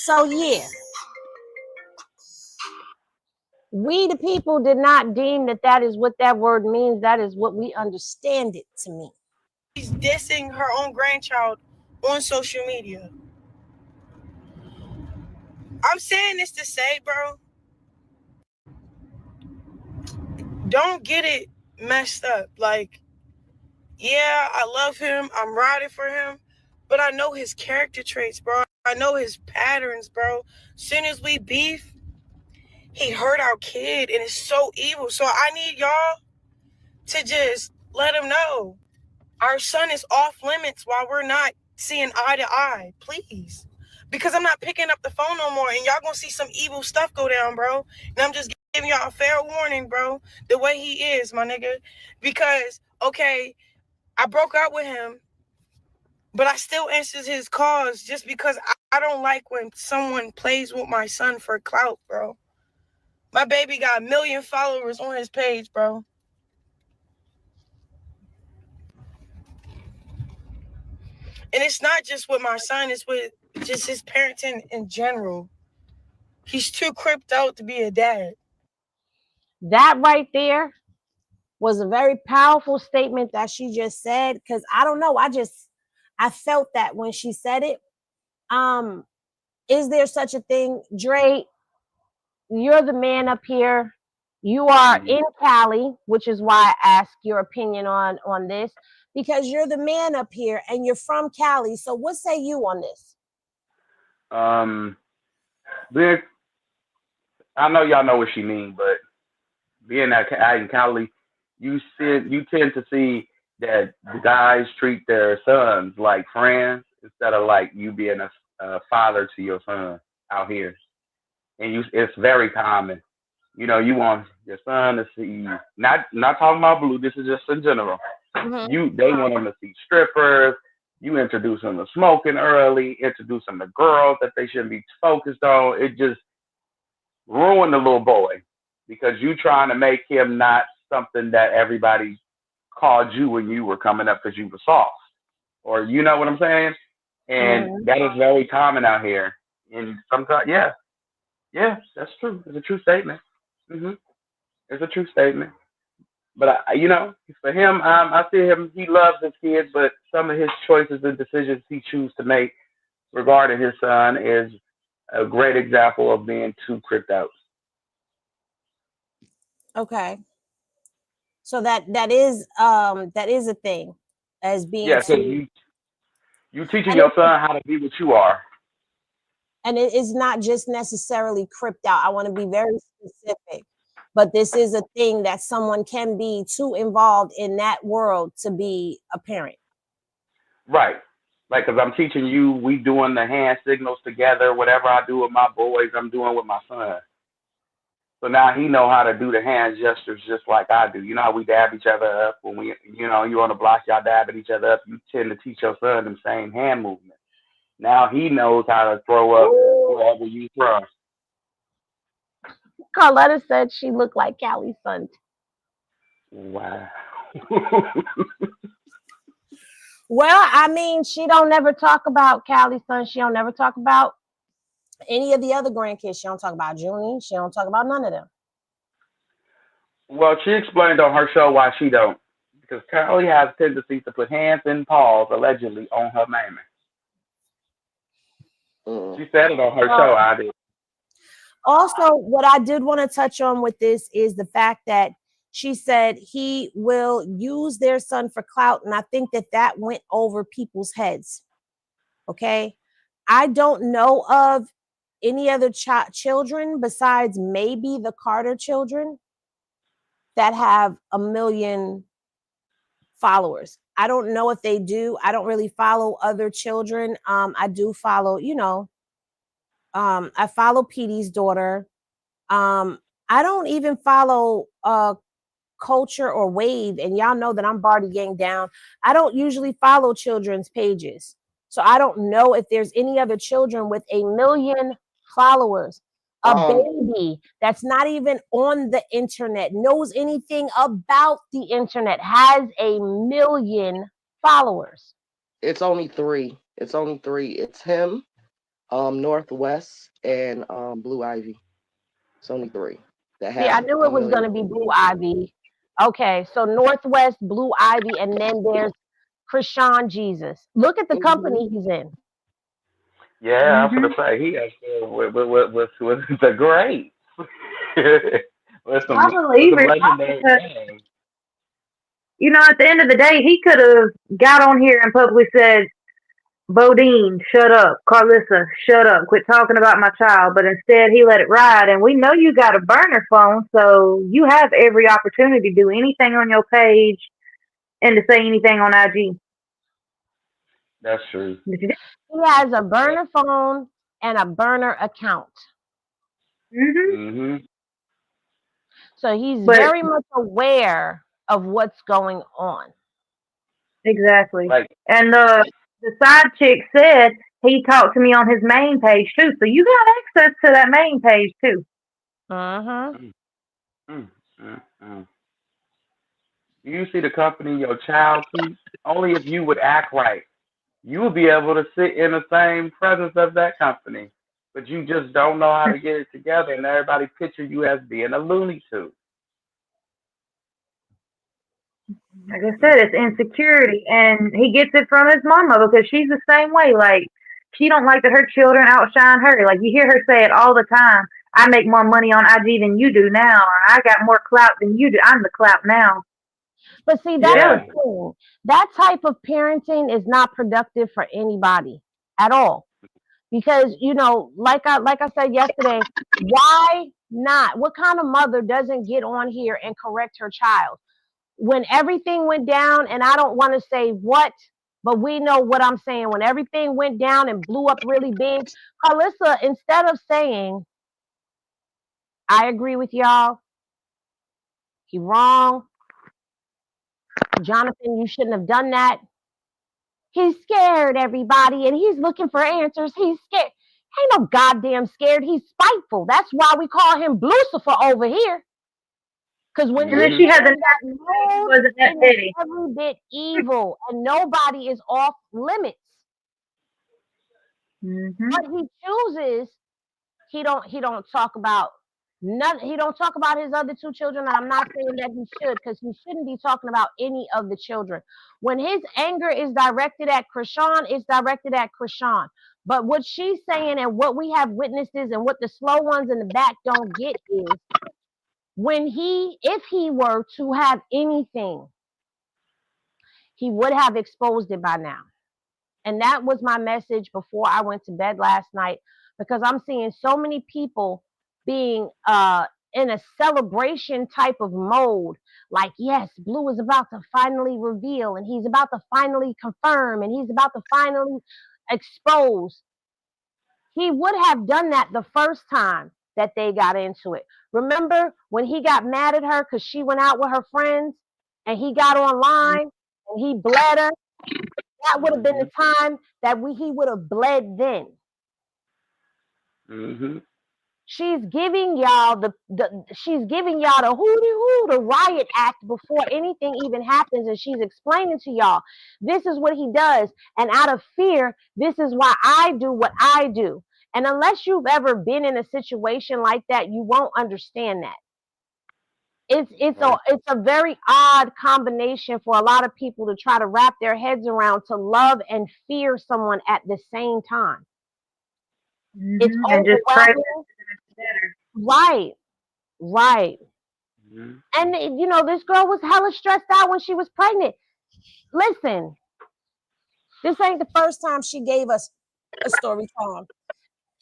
So yeah, We, the people, did not deem that is what that word means. That is what we understand it to mean. She's dissing her own grandchild on social media. I'm saying this to say, bro, don't get it messed up. Like, yeah, I love him. I'm riding for him. But I know his character traits, bro. I know his patterns, bro. Soon as we beef, he hurt our kid, and it's so evil. So I need y'all to just let him know our son is off limits while we're not seeing eye to eye, please. Because I'm not picking up the phone no more, and y'all gonna see some evil stuff go down, bro. And I'm just giving y'all a fair warning, bro, the way he is, my nigga. Because, okay, I broke up with him, but I still answered his calls just because I don't like when someone plays with my son for clout, bro. My baby got 1 million followers on his page, bro. And it's not just with my son, it's with just his parenting in general. He's too cripped out to be a dad. That right there was a very powerful statement that she just said, because I don't know, I felt that when she said it. Is there such a thing, Dre? You're the man up here. You are in Cali, which is why I ask your opinion on this, because you're the man up here and you're from Cali. So what say you on this? Being, I know y'all know what she means, but being out in Cali, you tend to see that the guys treat their sons like friends instead of like you being a father to your son out here, and it's very common. You know, you want your son to see, not talking about Blue. This is just in general. Mm-hmm. They want them to see strippers. You introduce them to smoking early. Introduce them to girls that they shouldn't be focused on. It just ruined the little boy because you trying to make him not something that everybody called you when you were coming up because you were soft, or you know what I'm saying. And that is very common out here. And sometimes, yeah, that's true. It's a true statement. It's a true statement. But for him, I see him. He loves his kids, but some of his choices and decisions he chooses to make regarding his son is a great example of being too cripped out. Okay, so that is a thing as being because you teaching your son how to be what you are. And it is not just necessarily cripped out. I want to be very specific. But this is a thing that someone can be too involved in that world to be a parent. Right. Like, because I'm teaching you, we doing the hand signals together. Whatever I do with my boys, I'm doing with my son. So now he know how to do the hand gestures just like I do. You know how we dab each other up when you on the block, y'all dabbing each other up. You tend to teach your son the same hand movement. Now he knows how to throw up wherever you throw. Karlissa said she looked like Callie's son. Wow. Well, I mean, she don't never talk about Callie's son. She don't never talk about any of the other grandkids. She don't talk about Junie. She don't talk about none of them. Well, she explained on her show why she don't. Because Callie has tendencies to put hands and paws, allegedly, on her mammy. She said it on her show. I did. Also, what I did want to touch on with this is the fact that she said he will use their son for clout. And I think that went over people's heads. Okay. I don't know of any other children besides maybe the Carter children that have 1 million followers. I don't know if they do. I don't really follow other children. I do follow, I follow Petey's daughter. I don't even follow Culture or Wave, and y'all know that I'm Barty Gang down. I don't usually follow children's pages, so I don't know if there's any other children with 1 million followers. A baby that's not even on the internet, knows anything about the internet, has 1 million followers. It's only three. It's him, Northwest, and Blue Ivy. It's only three. that See, I have knew a it was million going to be Blue Ivy. Okay, so Northwest Blue Ivy, and then there's Chrisean Jesus. Look at the Mhm. company he's in. Yeah, I'm Mhm. gonna say he has with the greats. I With believe some it legendary because names. at the end of the day, he could have got on here and publicly said, Bodine, shut up. Karlissa, shut up. Quit talking about my child. But instead, he let it ride. And we know you got a burner phone, so you have every opportunity to do anything on your page and to say anything on IG. That's true. But you He has a burner phone and a burner account. didn't. Mhm. So he's But very much aware of what's going on. exactly. Like, And the side chick said he talked to me on his main page too. So you got access to that main page too. Uh-huh. mm, mm, mm. You see the company your child keeps. Only if you would act right, you will be able to sit in the same presence of that company. But you just don't know how to get it together, and everybody picture you as being a Looney Tune. Like I Mm, said, it's insecurity, and he gets it from his mama because she's the same way. Like she don't like that her children outshine her. Like you hear her say it all the time. I make more money on IG than you do now, or I got more clout than you do. I'm the clout now. But see, It's that's the yeah. jealousy. thing. That type of parenting is not productive for anybody at all. Because, like I said yesterday, why not? What kind of mother doesn't get on here and correct her child? When everything went down, and I don't want to say what, but we know what I'm saying. When everything went down and blew up really big, Karlissa, instead of saying, I agree with y'all, he wrong, Jonathan, you shouldn't have done that. He's scared, everybody, and he's looking for answers. He's scared. Ain't no goddamn scared. He's spiteful. That's why we call him Blucifer over here. Because when And then he she Mhm. get had the in nerve that to say he mode, wasn't that it is petty. every bit evil, and nobody is off limits. Mhm. What he chooses, he don't talk about none. He don't talk about his other two children. And I'm not saying that he should, because he shouldn't be talking about any of the children. When his anger is directed at Chrisean, it's directed at Chrisean. But what she's saying and what we have witnessed is, and what the slow ones in the back don't get is, if he were to have anything, he would have exposed it by now. And that was my message before I went to bed last night, because I'm seeing so many people being in a celebration type of mode. Like, yes, Blue is about to finally reveal, and he's about to finally confirm, and he's about to finally expose. He would have done that the first time that they got into it. Remember when he got mad at her because she went out with her friends and he got online and he bled her? That would have been the Mhm. time that he would have bled then. Mhm. She's giving y'all the hooty hoo, the riot act before anything even happens, and she's explaining to y'all, this is what he does, and out of fear, this is why I do what I do. And unless you've ever been in a situation like that, you won't understand that. Right. It's a very odd combination for a lot of people to try to wrap their heads around, to love and fear someone at the same time. It's Mhm. And just pray that overwhelming. it's better. Right, right. Mhm. And this girl was hella stressed out when she was pregnant. Listen, this ain't the first time she gave us a story time.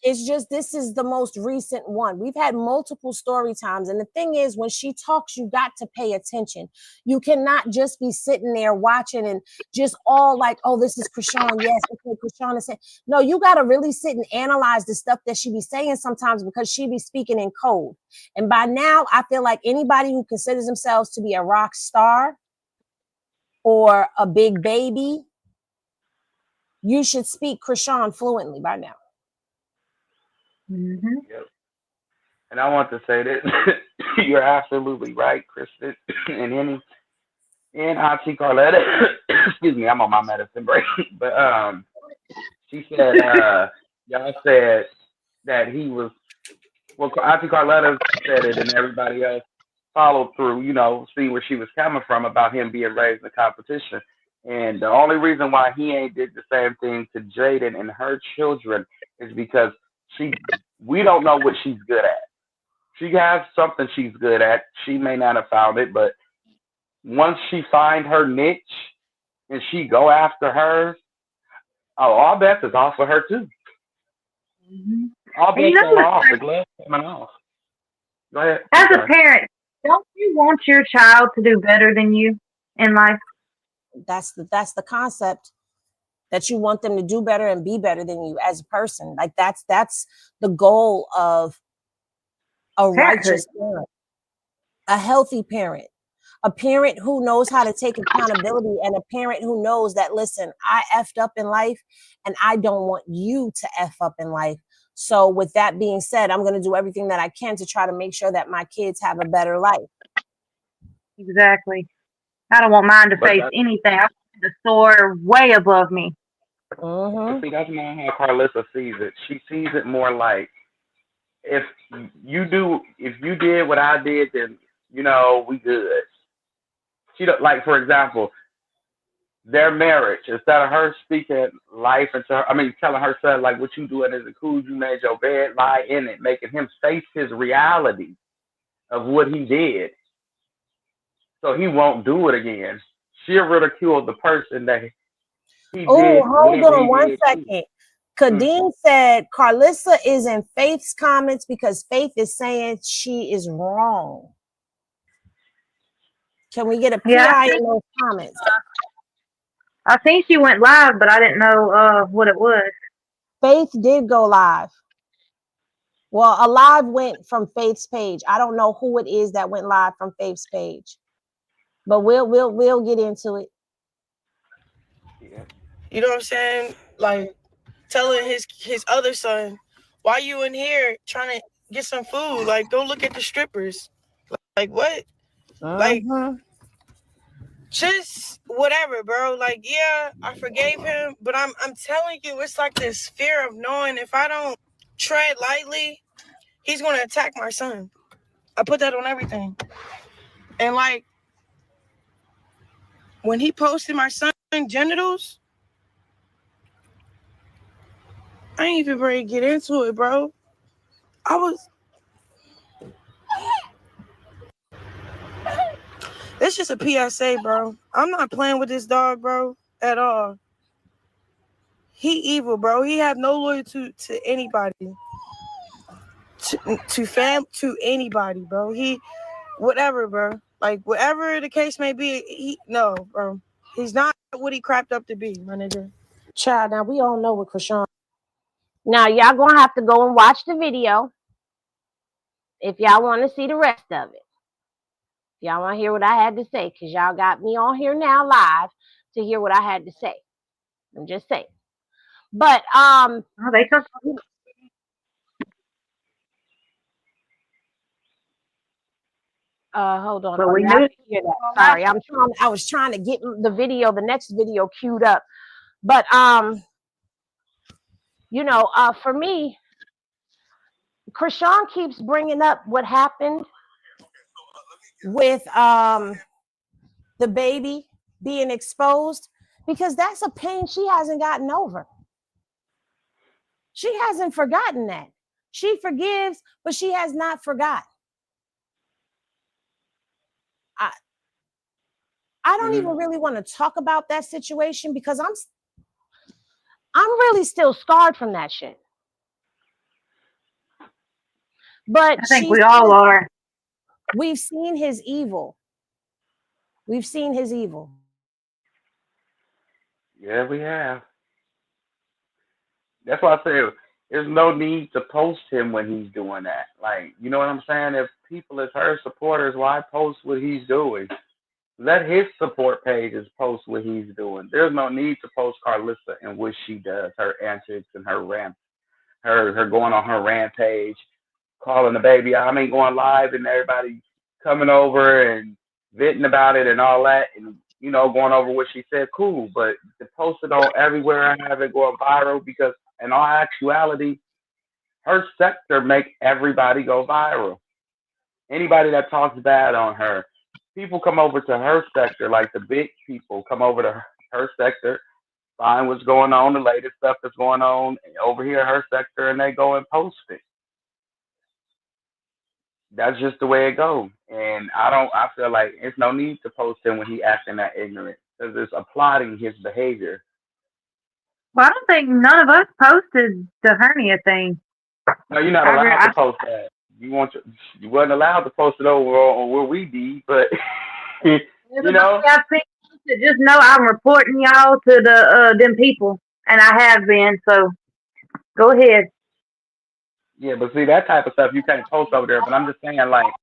It's just, this is the most recent one. We've had multiple story times. And the thing is, when she talks, you got to pay attention. You cannot just be sitting there watching and just all like, oh, this is Chrisean. Yes, okay, Chrisean is saying. No, you got to really sit and analyze the stuff that she be saying sometimes, because she be speaking in code. And by now, I feel like anybody who considers themselves to be a rock star or a big baby, you should speak Chrisean fluently by now. Mhm. Yep. And I want to say that you're absolutely right, Kristen, and Auntie Carletta. Excuse me, I'm on my medicine break. But she said, y'all said that he was Well, Auntie Carletta said it, and everybody else followed through. See where she was coming from about him being raised in competition. And the only reason why he ain't did the same thing to Jaden and her children is because she, we don't know what she's good at. She has something she's good at. She may not have found it, but once she find her niche and she go after hers, oh, all bets is off for her too. Mhm. All And you bets know are what? off. The glove's coming off. Go ahead. As I'm a sorry. parent, don't you want your child to do better than you in life? That's the concept, that you want them to do better and be better than you as a person. Like that's the goal of a Parenthood. righteous parent, a healthy parent, a parent who knows how to take accountability, and a parent who knows that, listen, I effed up in life and I don't want you to F up in life. So with that being said, I'm going to do everything that I can to try to make sure that my kids have a better life. Exactly. I don't want mine to But face anything. I want them to soar way above me. Mm-hmm. see, that's not how Karlissa sees it. She sees it more like if if you did what I did, then we good. She don't like, for example, their marriage. Instead of her speaking life into her, I mean, telling her son like, what you doing isn't cool. You made your bed, lie in it, making him face his reality of what he did, so he won't do it again. She'll ridicule the person that he Oh, did hold whatever he on one did to. second. Kadeem said Karlissa is in Faith's comments because Faith is saying she is wrong. Can we get a Yeah, PI in those comments? I think she went live, but I didn't know what it was. Faith did go live. Well, a live went from Faith's page. I don't know who it is that went live from Faith's page, but we'll get into it. Yeah. You know what I'm saying? Like telling his other son, "Why you in here trying to get some food? Like go look at the strippers." Like what? Like Mm-hmm. just whatever, bro. Like yeah, I forgave him, but I'm telling you, it's like this fear of knowing if I don't tread lightly, he's gonna attack my son. I put that on everything. And like when he posted my son's genitals, I ain't even ready to get into it, bro. I was. It's just a PSA, bro. I'm not playing with this dog, bro, at all. He evil, bro. He have no loyalty to anybody, to anybody, bro. He, whatever, bro. Like whatever the case may be, no, bro. He's not what he crapped up to be, my nigga. Child, now we all know what Chrisean. Now y'all gonna have to go and watch the video if y'all want to see the rest of it. If y'all want to hear what I had to say, because y'all got me on here now live to hear what I had to say. I'm just saying. But Oh, they took. hold on. But Oh we yeah, I knew. didn't hear that. Sorry. I was trying to get the next video queued up. But for me, Chrisean keeps bringing up what happened with the baby being exposed, because that's a pain she hasn't gotten over. She hasn't forgotten that. She forgives, but she has not forgotten. I don't even really want to talk about that situation because I'm really still scarred from that shit. But I think we all are. We've seen his evil. We've seen his evil. Yeah, we have. That's why I say there's no need to post him when he's doing that. Like, you know what I'm saying? If people is her supporters, why post what he's doing? Let his support pages post what he's doing. There's no need to post Karlissa and what she does, her antics and her rant, her going on her rampage, calling the baby. I mean, going live and everybody coming over and venting about it and all that, and going over what she said. Cool, but to post it on everywhere and have it going viral, because in all actuality, Her sector make everybody go viral. Anybody that talks bad on her, people come over to her sector, like the big people come over to her sector, find what's going on, the latest stuff that's going on over here in her sector, and they go and post it. That's just the way it goes. And I feel like it's no need to post him when he acting that ignorant, because it's applauding his behavior. Well, I don't think none of us posted the hernia thing. No, you're not allowed to post that. You wasn't allowed to post it over on where we be, but you know. Just know I'm reporting y'all to the them people, and I have been. So go ahead. Yeah, but see, that type of stuff you can't post over there. But I'm just saying, like,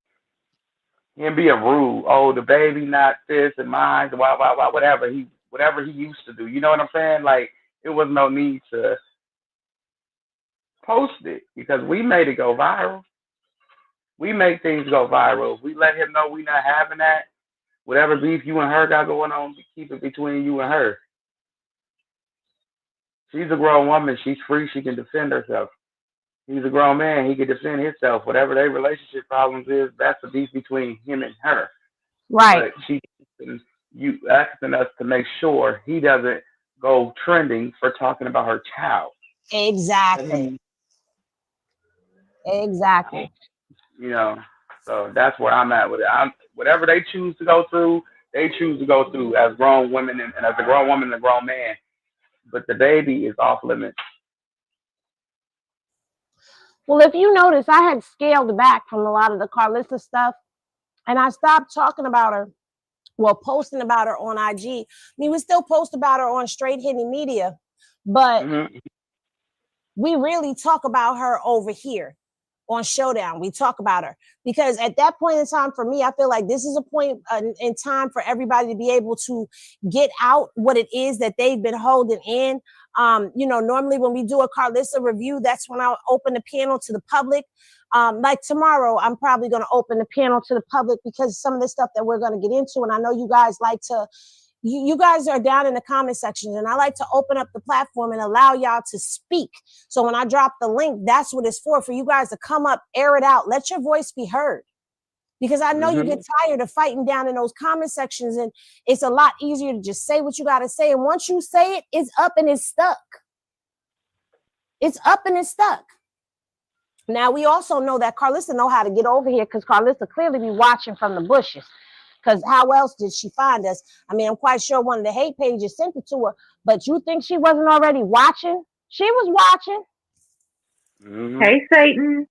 him being rude. Oh, the baby not this and mine. Why, whatever he used to do. You know what I'm saying? Like, it was no need to post it because we made it go viral. We make things go viral. We let him know we not having that. Whatever beef you and her got going on, keep it between you and her. She's a grown woman. She's free. She can defend herself. He's a grown man. He can defend himself. Whatever their relationship problems is, that's the beef between him and her. Right. But you asking us to make sure he doesn't go trending for talking about her child. Exactly. Exactly. You know, so that's where I'm at with it. Whatever they choose to go through, they choose to go through as grown women and as a grown woman and a grown man. But the baby is off limits. Well, if you notice, I had scaled back from a lot of the Karlissa stuff, and I stopped talking about her, well, posting about her on IG. I mean, we still post about her on Straight Hitting Media, but we really talk about her over here on Showdown. We talk about her because at that point in time, for me, I feel like this is a point in time for everybody to be able to get out what it is that they've been holding in. You know, normally when we do a Karlissa review, that's when I'll open the panel to the public. Like tomorrow, I'm probably going to open the panel to the public because some of the stuff that we're going to get into, and I know you guys like to, you guys are down in the comment section, and I like to open up the platform and allow y'all to speak. So when I drop the link, that's what it's for you guys to come up, air it out, let your voice be heard. Because I know you get tired of fighting down in those comment sections, and it's a lot easier to just say what you got to say. And once you say it, it's up and it's stuck. It's up and it's stuck. Now, we also know that Karlissa know how to get over here because Karlissa clearly be watching from the bushes. Because how else did she find us? I mean, I'm quite sure one of the hate pages sent it to her, but you think she wasn't already watching? She was watching. Hey, Satan.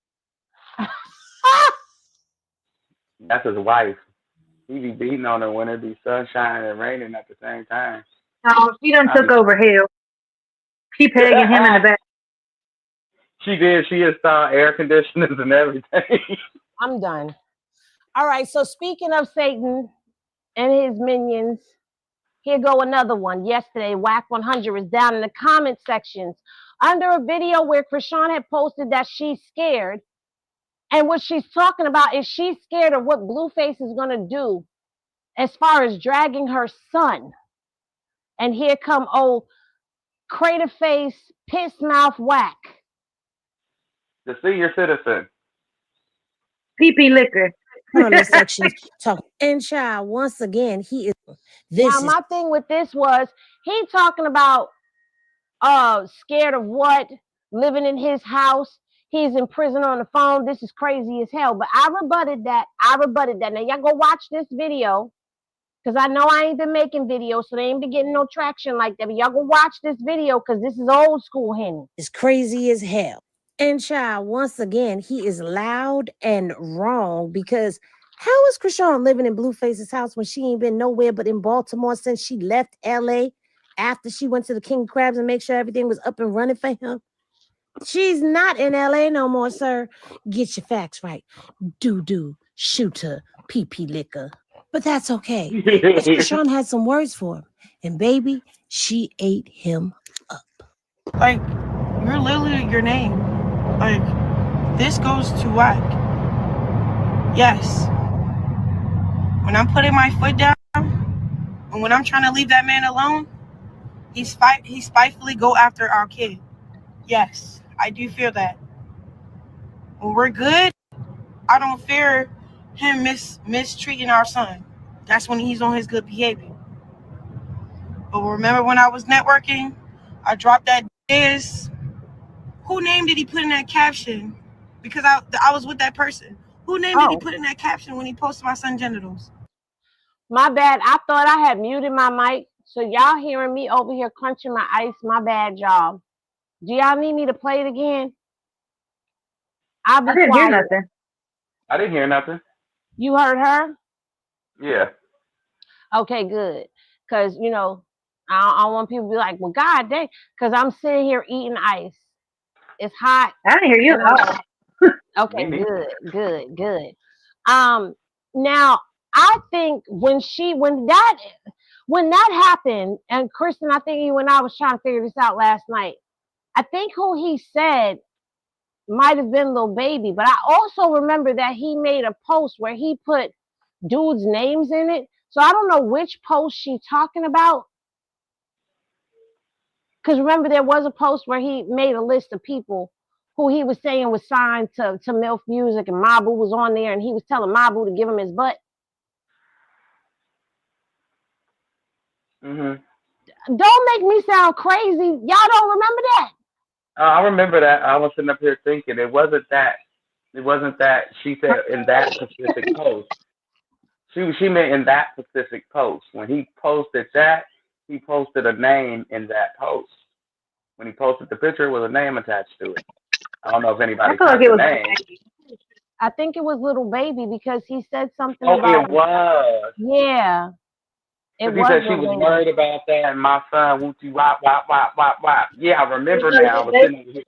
That's his wife. He be beating on her when it be sunshine and raining at the same time. Oh, she done took over hell. She pegging him in the back. She did. She installed air conditioners and everything. I'm done. All right, so speaking of Satan and his minions, here go another one. Yesterday, Wack 100 is down in the comment sections under a video where Chrisean had posted that she's scared. And what she's talking about is she's scared of what Blueface is going to do as far as dragging her son. And here come old crater face, piss mouth Wack. The senior citizen. Pee-pee liquor. Comment sections talk. And child, once again, he is. My thing with this was he talking about scared of what, living in his house. He's in prison on the phone. This is crazy as hell. But I rebutted that. Now y'all go watch this video because I know I ain't been making videos, so they ain't been getting no traction like that. But y'all go watch this video because this is old school Henny. It's crazy as hell. And child, once again, he is loud and wrong because how is Chrisean living in Blueface's house when she ain't been nowhere but in Baltimore since she left LA after she went to the King of Crabs and make sure everything was up and running for him? She's not in LA no more, sir. Get your facts right. Doo-doo, shooter, pee-pee liquor. But that's okay. Because Chrisean had some words for him. And baby, she ate him up. Like, you're literally your name. Like, this goes to Wack. Yes. When I'm putting my foot down, and when I'm trying to leave that man alone, he spitefully go after our kid. Yes, I do feel that. When we're good, I don't fear him mistreating our son. That's when he's on his good behavior. But remember when I was networking, I dropped that is. Who name did he put in that caption? Because I was with that person. Who name did he put in that caption when he posted my son's genitals? My bad. I thought I had muted my mic. So y'all hearing me over here crunching my ice. My bad, y'all. Do y'all need me to play it again? I'll be I didn't hear quiet. nothing. I didn't hear nothing. You heard her? Yeah. Okay, good. Because, you know, I don't want people to be like, well, God dang. Because I'm sitting here eating ice. It's hot. I didn't hear you at all. Okay, good. Now I think when that happened, and Kristen, I think you and I was trying to figure this out last night. I think who he said might have been Lil Baby, but I also remember that he made a post where he put dudes' names in it. So I don't know which post she's talking about. Because remember, there was a post where he made a list of people who he was saying was signed to MILF Music, and Mabu was on there, and he was telling Mabu to give him his butt. Mhm. Don't make me sound crazy. Y'all don't remember that? I remember that. I was sitting up here thinking it wasn't that. It wasn't that she said in that specific post. She meant in that specific post. When he posted that, he posted a name in that post. When he posted the picture with a name attached to it. I don't know if I anybody feel like caught it the was. name. I think it was Little Baby because he said something Oh, about, it was. yeah, it Because he was said she Little was Baby. worried about that, and my son, whoop you, wop, wop, wop, wop, wop. Yeah, I remember now. I was sitting over here.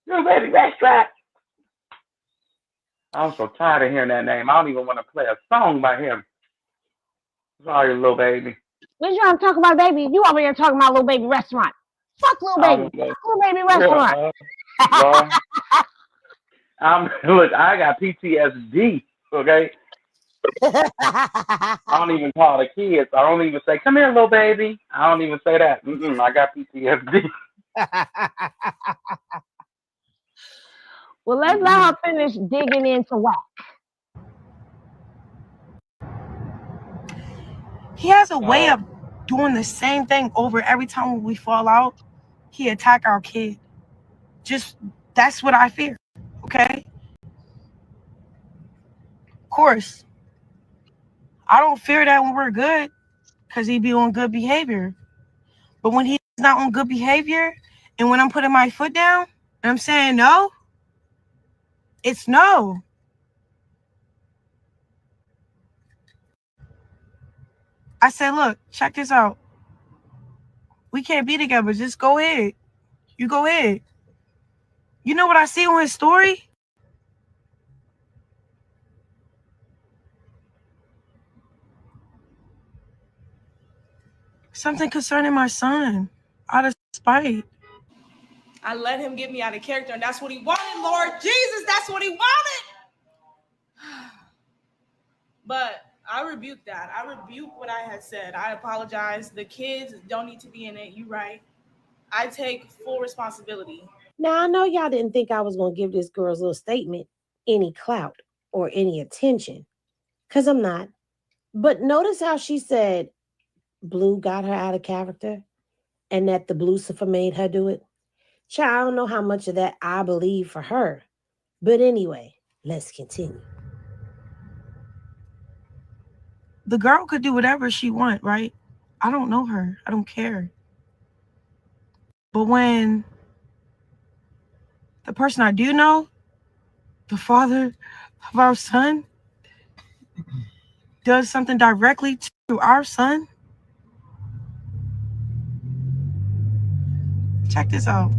Little baby restaurant. I'm so tired of hearing that name. I don't even want to play a song by him. Sorry, little baby. What you trying to talk about, baby? You over here talking about Little Baby restaurant. Fuck Little I Baby. don't know. Fuck Little Baby restaurant. Lord. Look, I got PTSD, okay? I don't even call the kids. I don't even say, come here, little baby. I don't even say that. I got PTSD. Well, let's let her finish digging into Wack. He has a way of doing the same thing over every time we fall out. He attack our kid. Just that's what I fear. Okay. Of course, I don't fear that when we're good, because he be on good behavior. But when he's not on good behavior, and when I'm putting my foot down and I'm saying no, it's no. I said, look, check this out. We can't be together. Just go ahead. You go ahead. You know what I see on his story? Something concerning my son. Out of spite. I let him get me out of character, and that's what he wanted, Lord Jesus. That's what he wanted. But I rebuke that. I rebuke what I had said. I apologize. The kids don't need to be in it. You're right. I take full responsibility. Now, I know y'all didn't think I was going to give this girl's little statement any clout or any attention, because I'm not. But notice how she said Blue got her out of character and that the Blucifer made her do it. Child, I don't know how much of that I believe for her. But anyway, let's continue. The girl could do whatever she want, right? I don't know her. I don't care. But when the person I do know, the father of our son, does something directly to our son, check this out.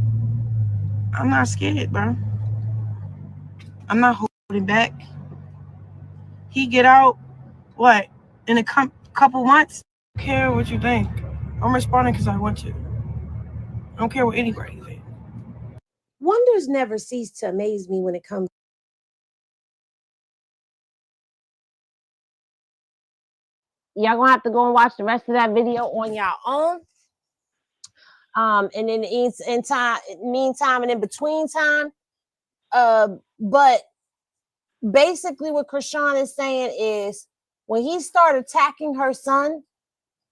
I'm not scared, bro. I'm not holding back. He get out, what, in a couple months? I don't care what you think. I'm responding because I want to. I don't care what anybody thinks. Wonders never cease to amaze me when it comes. Y'all gonna have to go and watch the rest of that video on your own. And then it's in time, meantime, and in between time. But basically, what Chrisean is saying is, when he started attacking her son,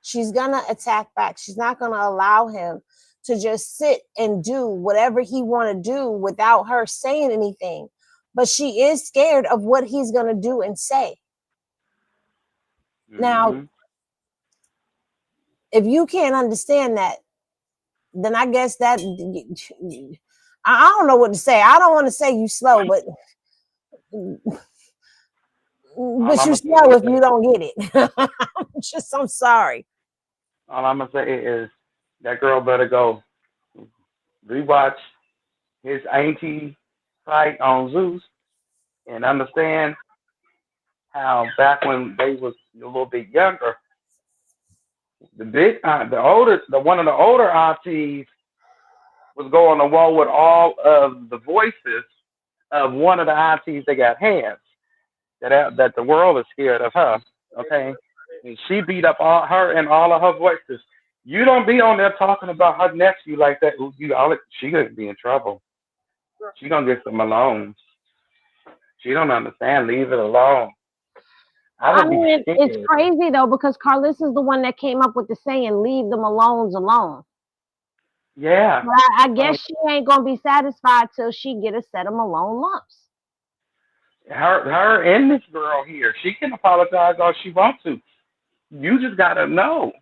she's gonna attack back. She's not gonna allow him to just sit and do whatever he want to do without her saying anything. But she is scared of what he's gonna do and say. Now, if you can't understand that, then I guess that I don't know what to say. I don't want to say you slow, but you're slow if you don't get it. I'm sorry. All I'm gonna say is that girl better go rewatch his auntie fight on Zeus and understand how back when they was a little bit younger, one of the older aunties was going to war with all of the voices of one of the aunties that got hands. That the world is scared of her. Okay, and she beat up all her and all of her voices. You don't be on there talking about her nephew like that. She gonna be in trouble. She gonna get some alone. She don't understand. Leave it alone. I mean, it's crazy though, because Karlissa is the one that came up with the saying, "Leave them alone." Yeah. But I guess she ain't gonna be satisfied till she get a set of Malone lumps. Her and this girl here, she can apologize all she wants to. You just gotta know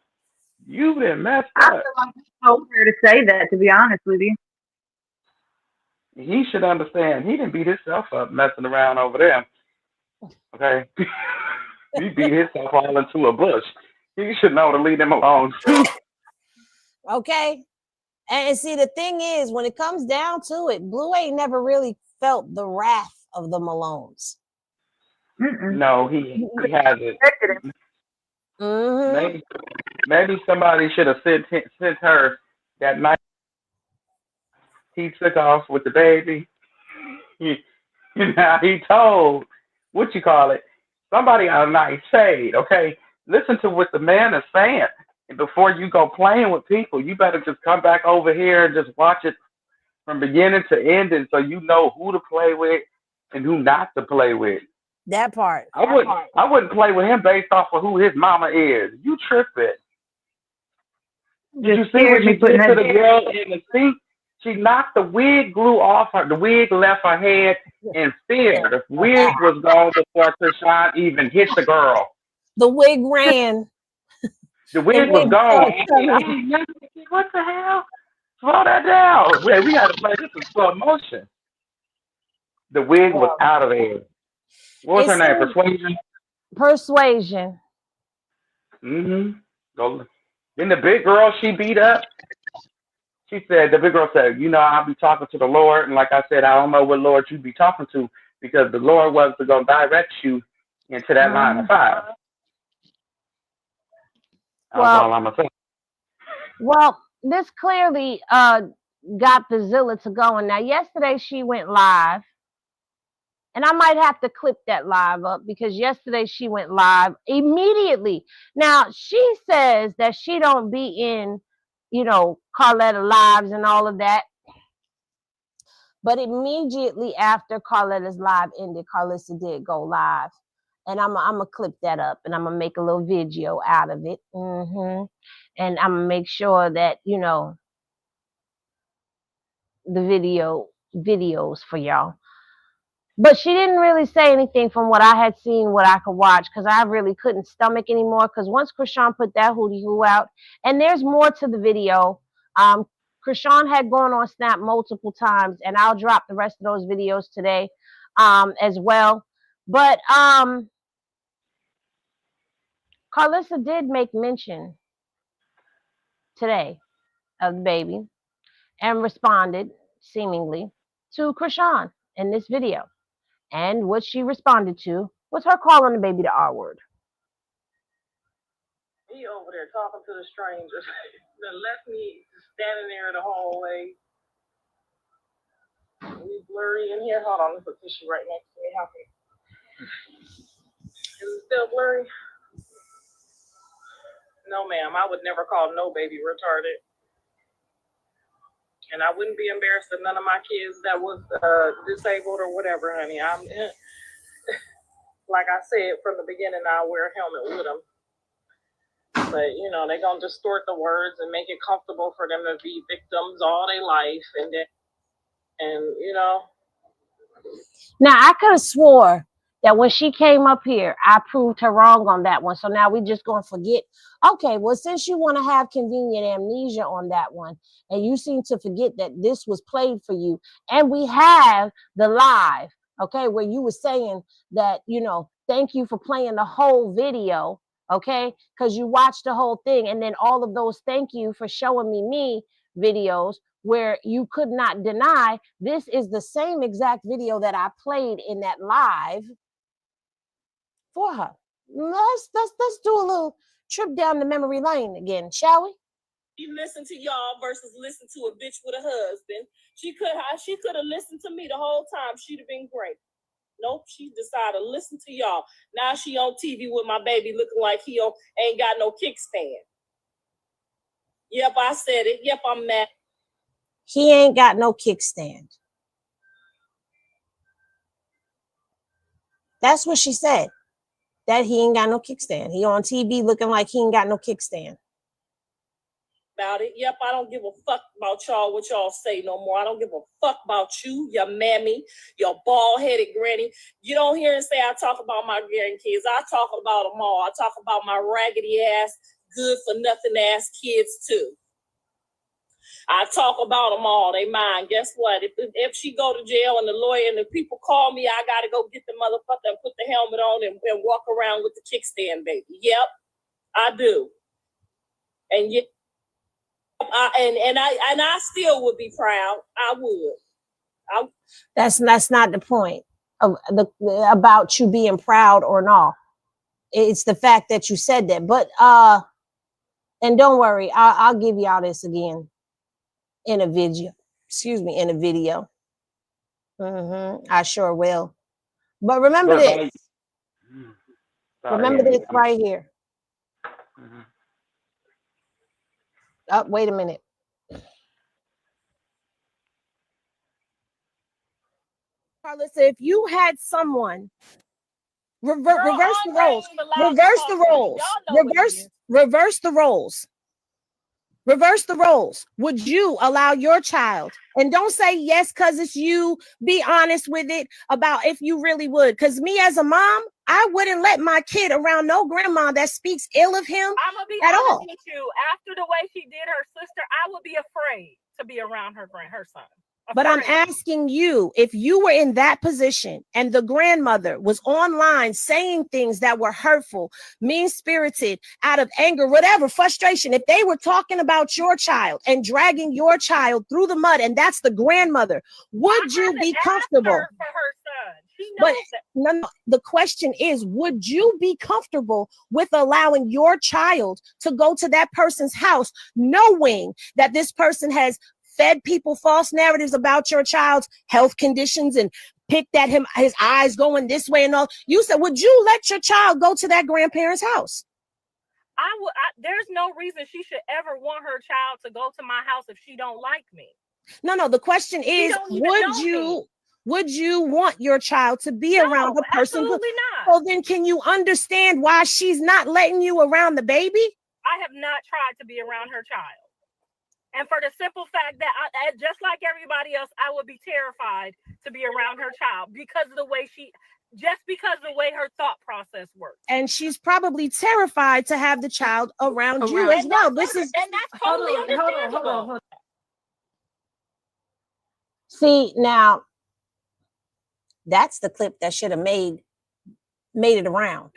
you've been messed up. I feel like I told her to say that, to be honest with you. He should understand. He didn't beat himself up messing around over there. Okay. He beat himself all into a bush. He should know to leave him alone too. Okay. And see, the thing is, when it comes down to it, Blue ain't never really felt the wrath of the Malones. No, he hasn't. Maybe somebody should have sent her that night. He took off with the baby. He told, what you call it, somebody a nice shade, okay? Listen to what the man is saying. And before you go playing with people, you better just come back over here and just watch it from beginning to ending so you know who to play with and who not to play with. That part. I wouldn't play with him based off of who his mama is. You tripping. Did you see what she did to the girl in the sink? She knocked the wig glue off her. The wig left her head in fear. The wig was gone before Chrisean even hit the girl. The wig ran. The wig was gone. What the hell? Slow that down. We got to play this in slow motion. The wig was out of there. What was her name? Persuasion. Then the big girl she beat up, the big girl said, I'll be talking to the Lord. And like I said, I don't know what Lord you be talking to because the Lord was going to direct you into that line of fire. That's all I'm going to say. Well, this clearly got the Zilla to going. Now, yesterday she went live. And I might have to clip that live up because yesterday she went live immediately. Now, she says that she don't be in, Carletta lives and all of that. But immediately after Carletta's live ended, Karlissa did go live. And I'm going to clip that up and I'm going to make a little video out of it. And I'm going to make sure that, the videos for y'all. But she didn't really say anything from what I had seen, what I could watch, because I really couldn't stomach anymore. Because once Chrisean put that hootie hoo out, and there's more to the video. Chrisean had gone on Snap multiple times, and I'll drop the rest of those videos today as well. But Karlissa did make mention today of the baby and responded, seemingly, to Chrisean in this video. And what she responded to was her calling the baby the R word. He over there talking to the strangers. Then left me standing there in the hallway. We blurry in here. Hold on, let's put tissue right next to me. How can is it still blurry? No, ma'am. I would never call no baby retarded. And I wouldn't be embarrassed if none of my kids that was disabled or whatever, honey. I'm like I said from the beginning, I'll wear a helmet with them. But you know, they're gonna distort the words and make it comfortable for them to be victims all their life, and you know. Now I could have swore that when she came up here, I proved her wrong on that one. So now we just gonna forget. Okay, well, since you want to have convenient amnesia on that one, and you seem to forget that this was played for you, and we have the live, okay, where you were saying that, you know, thank you for playing the whole video, okay, because you watched the whole thing, and then all of those thank you for showing me videos where you could not deny this is the same exact video that I played in that live for her. Let's do a little trip down the memory lane again, shall we? She listened to y'all versus listen to a bitch with a husband. She could have listened to me the whole time. She'd have been great. Nope, she decided to listen to y'all. Now she on TV with my baby looking like he ain't got no kickstand. Yep, I said it. Yep, I'm mad. He ain't got no kickstand. That's what she said. That he ain't got no kickstand. He on TV looking like he ain't got no kickstand. About it. Yep, I don't give a fuck about y'all, what y'all say no more. I don't give a fuck about you, your mammy, your bald-headed granny. You don't hear and say I talk about my grandkids. I talk about them all. I talk about my raggedy ass, good-for-nothing ass kids too. I talk about them all. They mine. Guess what? If she go to jail and the lawyer and the people call me, I got to go get the motherfucker and put the helmet on and walk around with the kickstand, baby. Yep, I do. And yet, I still would be proud. I would. That's not the point of about you being proud or not. It's the fact that you said that. But and don't worry, I'll give y'all this again in a video. Excuse me, in a video. I sure will. But remember this. Remember this right here. Oh, wait a minute. Karlissa, if you had someone reverse the roles. Reverse the roles. Reverse the roles. Reverse the roles. Would you allow your child? And don't say yes because it's you. Be honest with it about if you really would. Because me as a mom, I wouldn't let my kid around no grandma that speaks ill of him I'm gonna be at honest all. with you. After the way she did her sister, I would be afraid to be around her son. But I'm asking you, if you were in that position and the grandmother was online saying things that were hurtful, mean-spirited, out of anger, whatever, frustration, if they were talking about your child and dragging your child through the mud, and that's the grandmother, would you be comfortable? For her son. She knows But that. no, the question is, would you be comfortable with allowing your child to go to that person's house knowing that this person has fed people false narratives about your child's health conditions and picked at him, his eyes going this way and all? You said, would you let your child go to that grandparent's house? There's no reason she should ever want her child to go to my house if she don't like me. No, the question is, would you want your child to be around the person? Absolutely not. So then can you understand why she's not letting you around the baby? I have not tried to be around her child. And for the simple fact that, just like everybody else, I would be terrified to be around her child because of the way her thought process works. And she's probably terrified to have the child around you as well. That's totally understandable. Hold on. See, now that's the clip that should have made it around.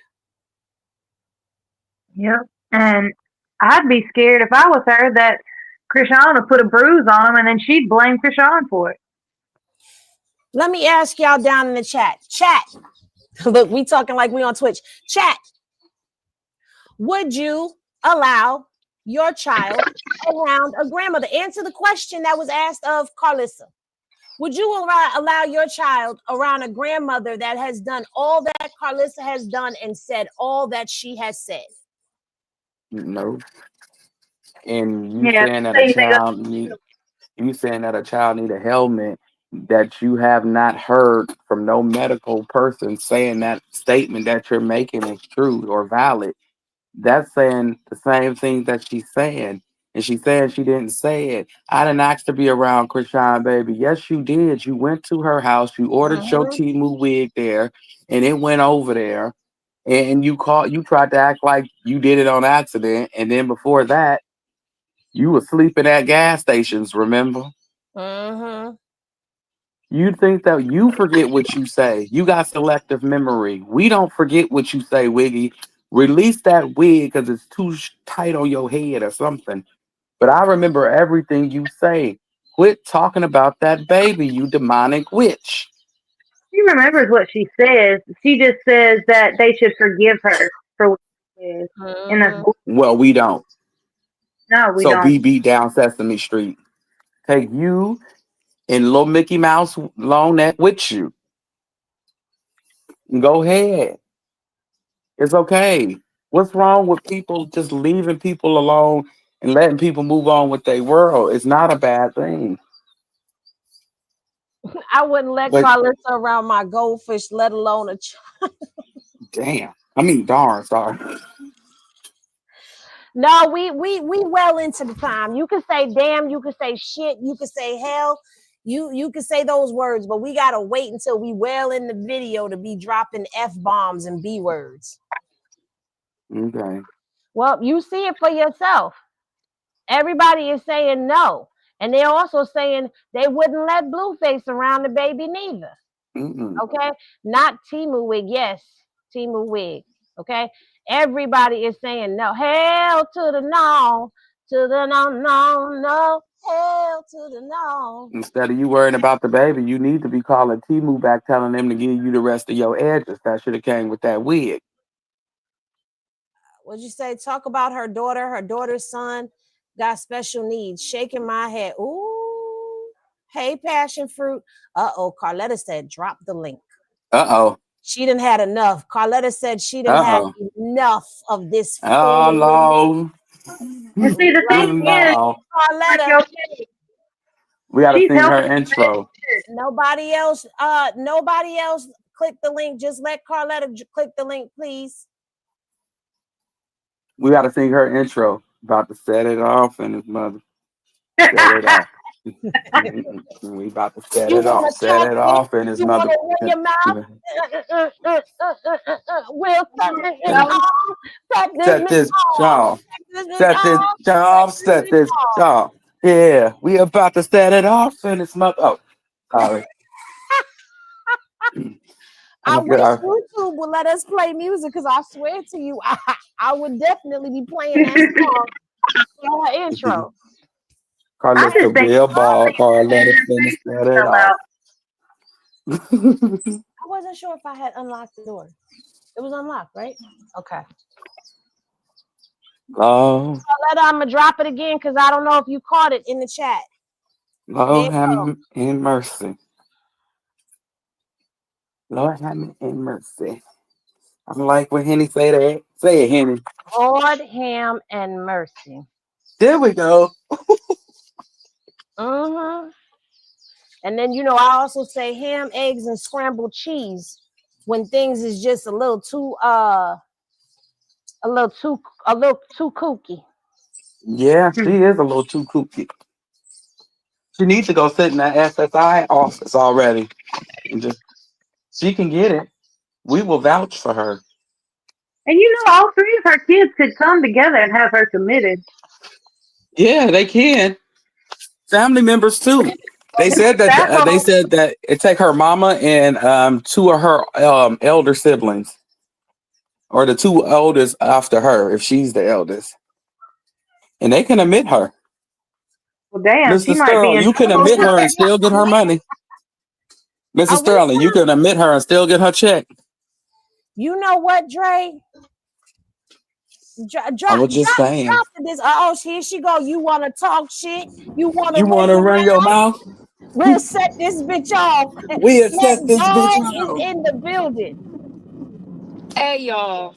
Yep. And I'd be scared if I was her that Chrisean would put a bruise on him and then she'd blame Chrisean for it. Let me ask y'all down in the chat. Look, we talking like we on Twitch. Chat. Would you allow your child around a grandmother? Answer the question that was asked of Karlissa. Would you allow your child around a grandmother that has done all that Karlissa has done and said all that she has said? No. And you saying that a child You saying that a child need a helmet that you have not heard from no medical person saying that statement that you're making is true or valid. That's saying the same thing that she's saying. And she's saying she didn't say it. I didn't ask to be around Chrisean, baby. Yes, you did. You went to her house. You ordered your Timu wig there, and it went over there. And you tried to act like you did it on accident. And then before that, you were sleeping at gas stations, remember? Mm-hmm. You think that you forget what you say. You got selective memory. We don't forget what you say, Wiggy. Release that wig because it's too tight on your head or something. But I remember everything you say. Quit talking about that baby, you demonic witch. She remembers what she says. She just says that they should forgive her for what she says. And that's Well, we don't. no, we So don't. be beat down Sesame Street. Take you and little Mickey Mouse long neck with you. Go ahead. It's okay. What's wrong with people just leaving people alone and letting people move on with their world? It's not a bad thing. I wouldn't let But Karlissa around my goldfish, let alone a child. damn. I mean, darn, sorry. No, we well into the time. You can say damn, you can say shit, you can say hell, you can say those words, but we gotta wait until we well in the video to be dropping F-bombs and B words. Okay. Well, you see it for yourself. Everybody is saying no. And they're also saying they wouldn't let Blueface around the baby neither. Okay? Not Timu wig. Yes, Timu wig. Okay? Everybody is saying no. Hell to the no. To the no, no, no. Hell to the no. Instead of you worrying about the baby, you need to be calling Timu back, telling them to give you the rest of your edges. That should have came with that wig. What'd you say? Talk about her daughter. Her daughter's son got special needs. Shaking my head. Ooh. Hey, passion fruit. Uh-oh. Carletta said, drop the link. Uh-oh. She didn't had enough. Carletta said she didn't have enough of this. Oh, no. And see, the thing is, Carletta, we got to sing her intro. Nobody else click the link. Just let Carletta click the link, please. We got to sing her intro. About to set it off and his mother. Set it off. We about to set it off. Set it off and his mother. Run your mouth. We'll set this off. Set this off. Set this off. Yeah, we about to set it off and his mother. Oh, sorry. I wish YouTube would let us play music because I swear to you, I would definitely be playing that song for her intro. Karlissa real ball. Karlissa finished it off. I wasn't sure if I had unlocked the door. It was unlocked, right? Okay. Oh. I'm gonna drop it again because I don't know if you caught it in the chat. Lord have me in mercy. Lord have me in mercy. I'm like when Henny say that. Say it, Henny. Lord, ham, and mercy. There we go. And then I also say ham, eggs, and scrambled cheese when things is just a little too kooky. Yeah, she is a little too kooky. She needs to go sit in that SSI office already. And she can get it. We will vouch for her. And all three of her kids could come together and have her committed. Yeah, they can. Family members too. They said that it take her mama and two of her elder siblings, or the two eldest after her, if she's the eldest, and they can admit her. Well, damn, Mr. Sterling, you can admit her and still get her money. Mrs. Sterling, you can admit her and still get her check. You know what, Dre? I was just saying. Oh, here she go. You want to talk shit? You want to run your mouth? We'll set this bitch off. We'll set this bitch off. Is in the building. Hey, y'all.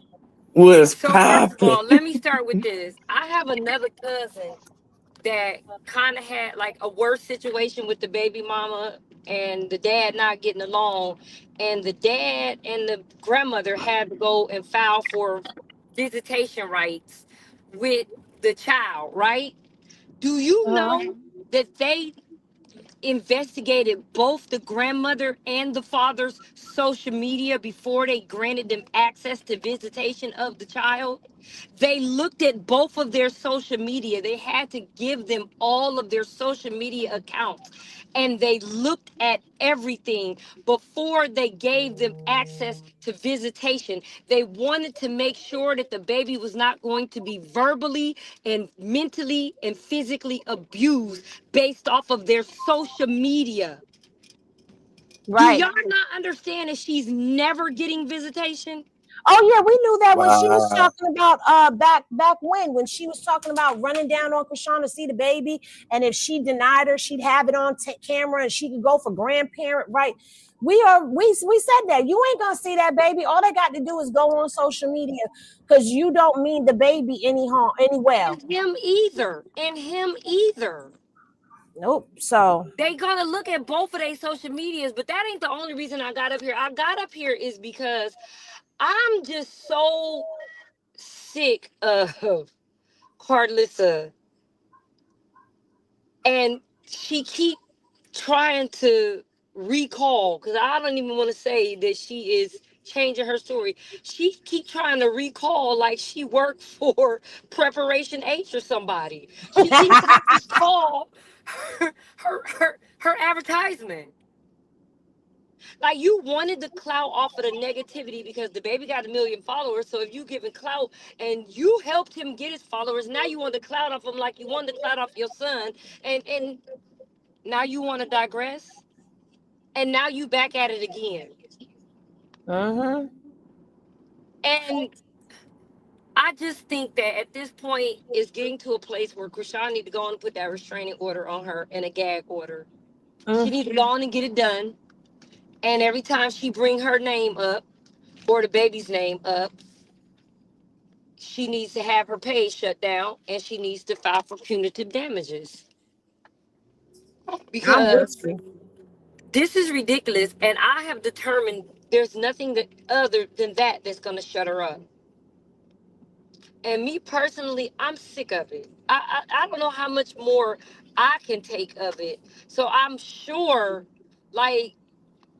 What's so first of all, let me start with this. I have another cousin that kind of had like a worse situation with the baby mama and the dad not getting along, and the dad and the grandmother had to go and file for visitation rights with the child, right? Do you know that they investigated both the grandmother and the father's social media before they granted them access to visitation of the child? They looked at both of their social media. They had to give them all of their social media accounts. And they looked at everything before they gave them access to visitation. They wanted to make sure that the baby was not going to be verbally and mentally and physically abused based off of their social media. Do Right. y'all not understand that she's never getting visitation? Oh yeah, we knew that when she was Wow. talking about back when she was talking about running down on Chrisean to see the baby, and if she denied her, she'd have it on camera and she could go for grandparent right. We said that you ain't gonna see that baby. All they got to do is go on social media because you don't mean the baby any harm any well. And him either. And him either. Nope. So They gonna look at both of their social medias, but that ain't the only reason I got up here. I got up here is because I'm just so sick of Karlissa, and she keep trying to recall, because I don't even want to say that she is changing her story. She keep trying to recall like she worked for Preparation H or somebody. She keeps trying to recall her advertisement. Like, you wanted the clout off of the negativity because the baby got 1 million followers. So if you giving clout and you helped him get his followers, now you want the clout off him like you wanted the clout off your son. And now you want to digress. And now you back at it again. And I just think that at this point it's getting to a place where Chrisean need to go on and put that restraining order on her and a gag order. She need to go on and get it done. And every time she bring her name up or the baby's name up, she needs to have her page shut down and she needs to file for punitive damages. Because this is ridiculous, and I have determined there's nothing that other than that that's going to shut her up. And me personally, I'm sick of it. I don't know how much more I can take of it. So I'm sure, like,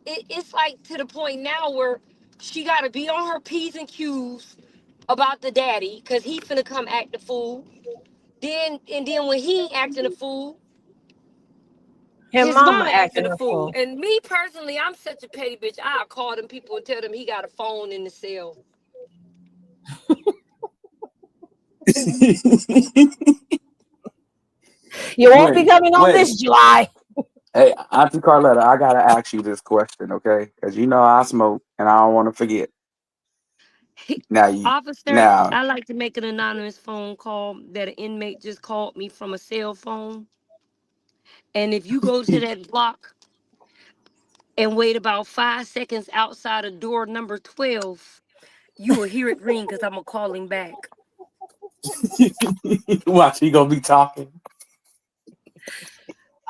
it's like to the point now where she got to be on her P's and Q's about the daddy, because he finna come act the fool. Then when he ain't acting a fool, his mama acting a fool. And me personally, I'm such a petty bitch. I'll call them people and tell them he got a phone in the cell. You won't be coming on this July. Hey, Auntie Carletta, I gotta ask you this question, okay? Because you know I smoke and I don't want to forget. Officer, I like to make an anonymous phone call that an inmate just called me from a cell phone. And if you go to that block and wait about 5 seconds outside of door number 12, you will hear it ring because I'm going to call him back. Watch, he gonna be talking.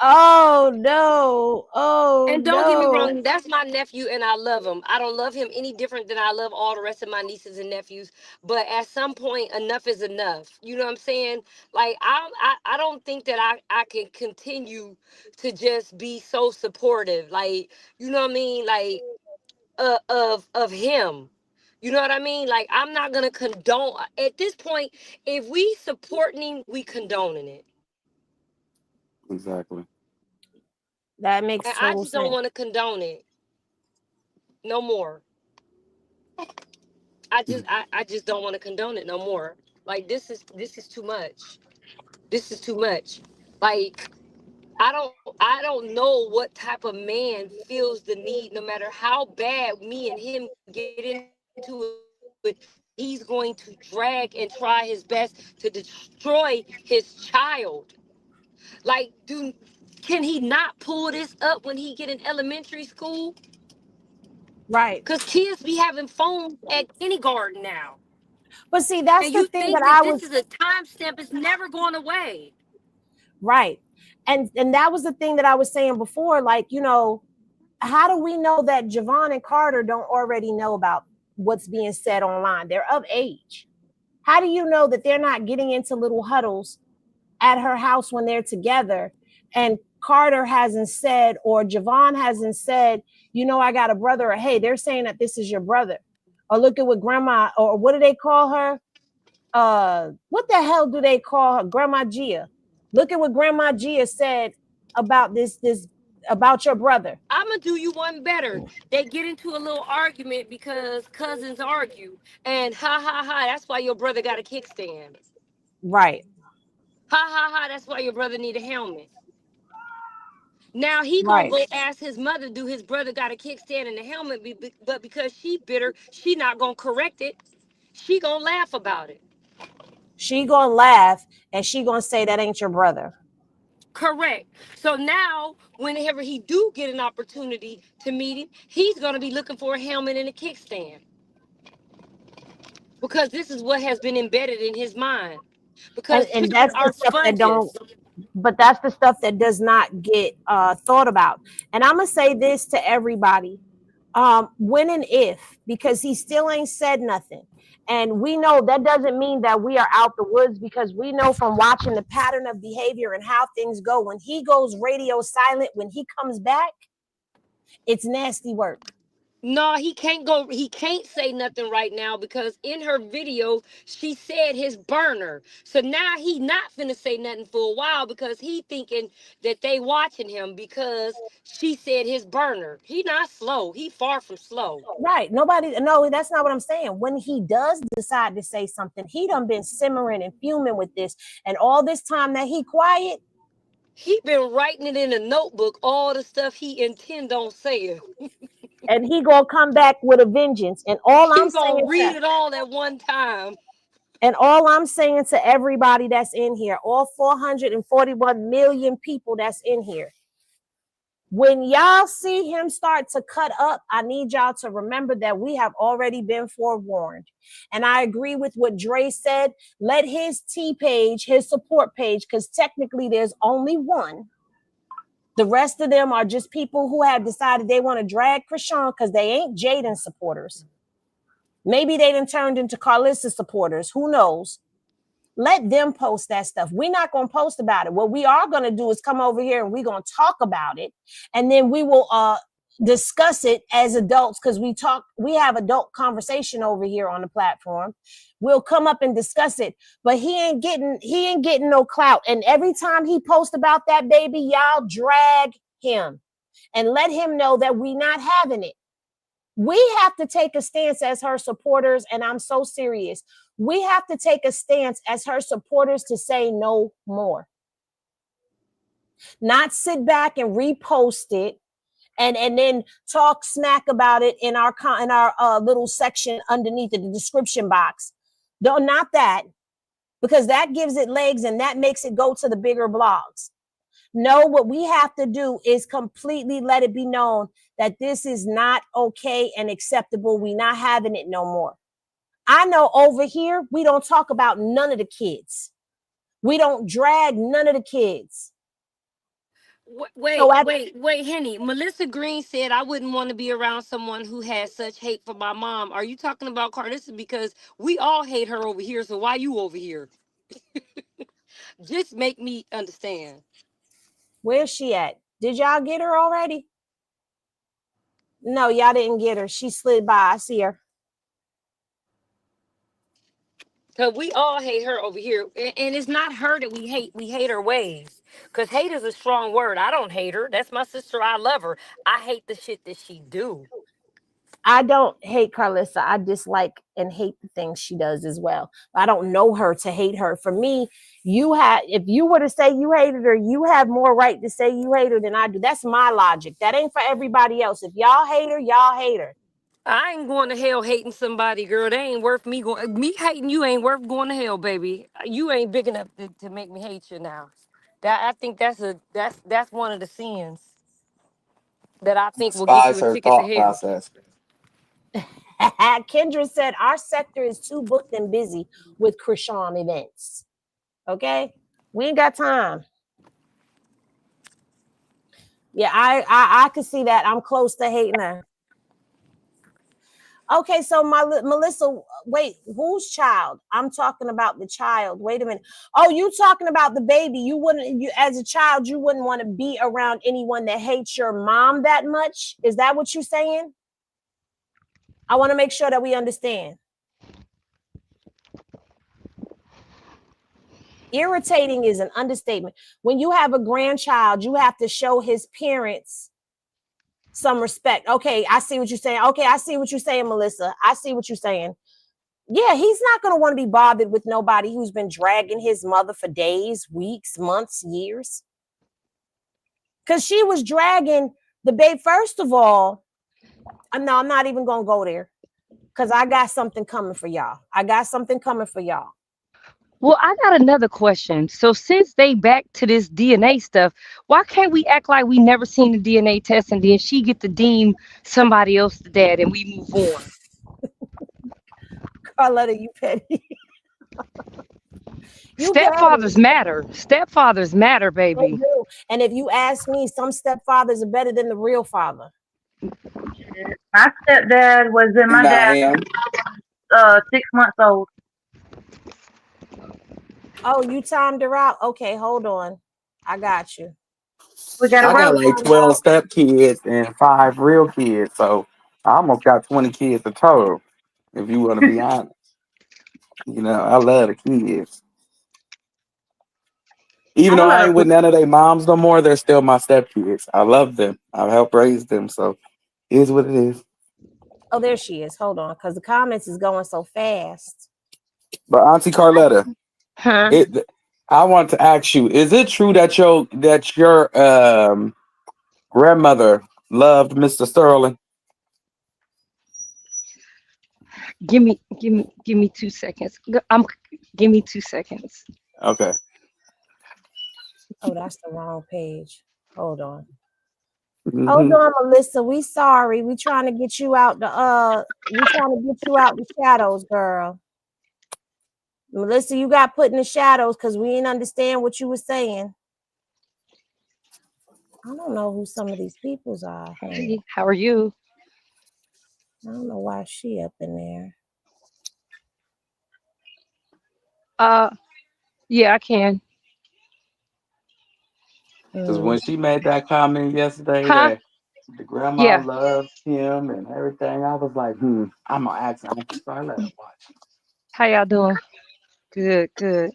Oh no! Oh, and don't get me wrong, that's my nephew, and I love him. I don't love him any different than I love all the rest of my nieces and nephews. But at some point, enough is enough. You know what I'm saying? Like, I don't think that I can continue to just be so supportive. Like, you know what I mean? Like, of him. You know what I mean? Like, I'm not gonna condone at this point. If we supporting him, we condoning it. Exactly. That makes and total I just don't sense. want to condone it no more. I just don't want to condone it no more. Like, this is too much. This is too much. Like, I don't know what type of man feels the need, no matter how bad me and him get into it, he's going to drag and try his best to destroy his child. Like, can he not pull this up when he get in elementary school? Right. Because kids be having phones at kindergarten now. But see, that's and the you thing think that I this was. is a timestamp, it's never going away. Right. And that was the thing that I was saying before. Like, you know, how do we know that Javon and Carter don't already know about what's being said online? They're of age. How do you know that they're not getting into little huddles at her house when they're together and Carter hasn't said, or Javon hasn't said, you know, I got a brother, or hey, they're saying that this is your brother. Or look at what grandma, or what do they call her? What the hell do they call her? Grandma Gia. Look at what Grandma Gia said about this about your brother. I'm gonna do you one better. They get into a little argument because cousins argue, and ha ha ha. That's why your brother got a kickstand. Right. Ha ha ha. That's why your brother need a helmet. Now he gonna Right. go ask his mother, do his brother got a kickstand and a helmet? But because she bitter, she not gonna correct it. She gonna laugh about it. She gonna laugh and she gonna say that ain't your brother. Correct. So now, whenever he do get an opportunity to meet him, he's gonna be looking for a helmet and a kickstand because this is what has been embedded in his mind. Because And children that's the are stuff that don't, sponges. but that's the stuff that does not get thought about. And I'm gonna say this to everybody. When and if, because he still ain't said nothing. And we know that doesn't mean that we are out the woods, because we know from watching the pattern of behavior and how things go. When he goes radio silent, when he comes back, it's nasty work. No, he can't go. He can't say nothing right now because in her video she said his burner. So now he not finna say nothing for a while because he thinking that they watching him because she said his burner. He not slow. He far from slow. Right. Nobody, no, that's not what I'm saying. When he does decide to say something, he done been simmering and fuming with this. And all this time that he quiet, He been writing it in a notebook, all the stuff he intend on saying. and he gonna come back with a vengeance. And all I'm He saying gonna read to, it all at one time. and all I'm saying to everybody that's in here, all 441 million people that's in here, when y'all see him start to cut up, I need y'all to remember that we have already been forewarned. And I agree with what Dre said. Let his T page, his support page, because technically there's only one. The rest of them are just people who have decided they want to drag Chrisean because they ain't Jaden supporters. Maybe they done turned into Karlissa supporters. Who knows? Let them post that stuff. We're not going to post about it. What we are going to do is come over here and we're going to talk about it. And then we will discuss it as adults, because we have adult conversation over here on the platform. We'll come up and discuss it. But he ain't getting no clout. And every time he posts about that baby, y'all drag him and let him know that we not having it. We have to take a stance as her supporters, and I'm so serious. We have to take a stance as her supporters to say no more. Not sit back and repost it and then talk smack about it in our little section underneath the description box. No, not that, because that gives it legs and that makes it go to the bigger blogs. No, what we have to do is completely let it be known that this is not okay and acceptable. We're not having it no more. I know over here, we don't talk about none of the kids. We don't drag none of the kids. Wait, Henny. Melissa Green said I wouldn't want to be around someone who has such hate for my mom. Are you talking about Karlissa? Because we all hate her over here, so why you over here? Just make me understand. Where's she at? Did y'all get her already? No, y'all didn't get her. She slid by. I see her. Because we all hate her over here. And it's not her that we hate. We hate her ways. Because hate is a strong word. I don't hate her. That's my sister. I love her. I hate the shit that she do. I don't hate Karlissa. I dislike and hate the things she does as well. I don't know her to hate her. For me, if you were to say you hated her, you have more right to say you hate her than I do. That's my logic. That ain't for everybody else. If y'all hate her, y'all hate her. I ain't going to hell hating somebody, girl. They ain't worth me going. Me hating you ain't worth going to hell, baby. You ain't big enough to make me hate you now. I think that's one of the sins that I think will get you Despise a her ticket to thought hell. process. Kendra said our sector is too booked and busy with Chrisean events. Okay, we ain't got time. Yeah, I could see that. I'm close to hating her. Okay, so Melissa, wait, whose child? I'm talking about the child. Wait a minute. Oh, you talking about the baby? You as a child, you wouldn't want to be around anyone that hates your mom that much? Is that what you're saying? I want to make sure that we understand. Irritating is an understatement. When you have a grandchild, you have to show his parents some respect. Okay, I see what you're saying. Okay, I see what you're saying, Melissa. I see what you're saying. Yeah, he's not going to want to be bothered with nobody who's been dragging his mother for days, weeks, months, years. Because she was dragging the babe. First of all, no, I'm not even going to go there. Because I got something coming for y'all. Well, I got another question. So since they back to this DNA stuff, why can't we act like we never seen the DNA test and then she get to deem somebody else the dad and we move on? Carletta, you petty. Stepfathers matter. Stepfathers matter, baby. And if you ask me, some stepfathers are better than the real father. My stepdad was in my dad 6 months old. Oh, you timed her out? Okay, hold on. I got you. I got like 12 step kids and 5 real kids, so I almost got 20 kids in total, if you want to be honest. You know, I love the kids. Even though I ain't with none of their moms no more, they're still my step kids. I love them. I've helped raise them, so it is what it is. Oh, there she is. Hold on, because the comments is going so fast. But Auntie Carletta, huh? I want to ask you: is it true that your grandmother loved Mr. Sterling? Give me 2 seconds. Give me 2 seconds. Okay. Oh, that's the wrong page. Hold on. Hold on, Melissa. We sorry. We trying to get you out the shadows, girl. Melissa, you got put in the shadows because we didn't understand what you were saying. I don't know who some of these peoples are. Hey, how are you? I don't know why she up in there. Yeah, I can. Because when she made that comment yesterday that the grandma loved him and everything, I was like, I'm gonna ask Auntie Carletta watch. How y'all doing? Good.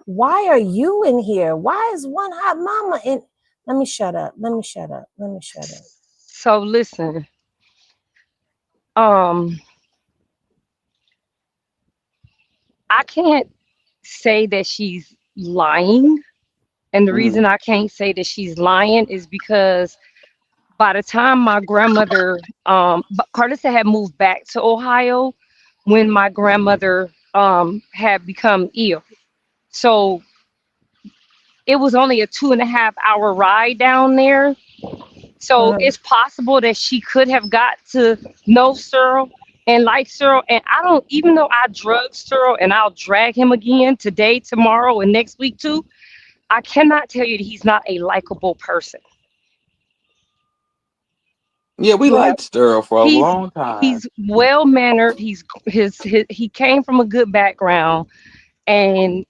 Why are you in here? Why is one hot mama in? Let me shut up. So listen, I can't say that she's lying. And the reason I can't say that she's lying is because by the time my grandmother, Karlissa had moved back to Ohio when my grandmother had become ill. So it was only a 2.5-hour ride down there. So it's possible that she could have got to know Cyril and like Cyril. And I don't, even though I drug Cyril and I'll drag him again today, tomorrow, and next week too, I cannot tell you that he's not a likable person. Yeah, we liked Sterling for a long time. He's well mannered. He came from a good background, and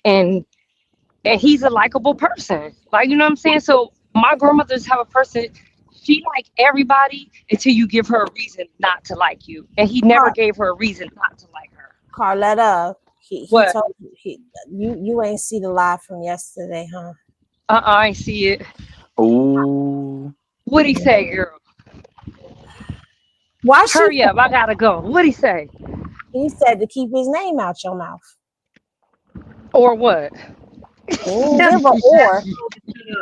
he's a likable person. Like, you know what I'm saying? So my grandmother's have a person. She like everybody until you give her a reason not to like you, and he never gave her a reason not to like her. Carletta, he told you you ain't see the live from yesterday, huh? I ain't see it. Ooh. What'd he say, girl? Why hurry up? I gotta go. What'd he say? He said to keep his name out your mouth. Or what? He ain't give a or.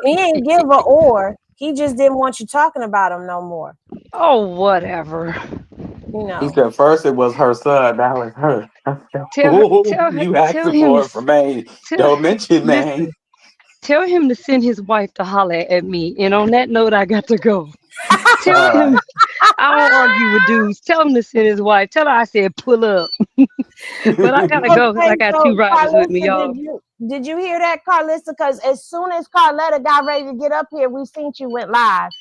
He ain't give a or. He just didn't want you talking about him no more. Oh, whatever. You know. He said first it was her son, now it's her. You asking for it for me. Don't mention me. Tell him to send his wife to holler at me. And on that note, I got to go. Tell him I don't argue with dudes. Tell him to send his wife. Tell her I said pull up. But I gotta go because I Okay, got so two riders with me, Karlissa, y'all. did you hear that, Karlissa? Because as soon as Carletta got ready to get up here, we seen you went live.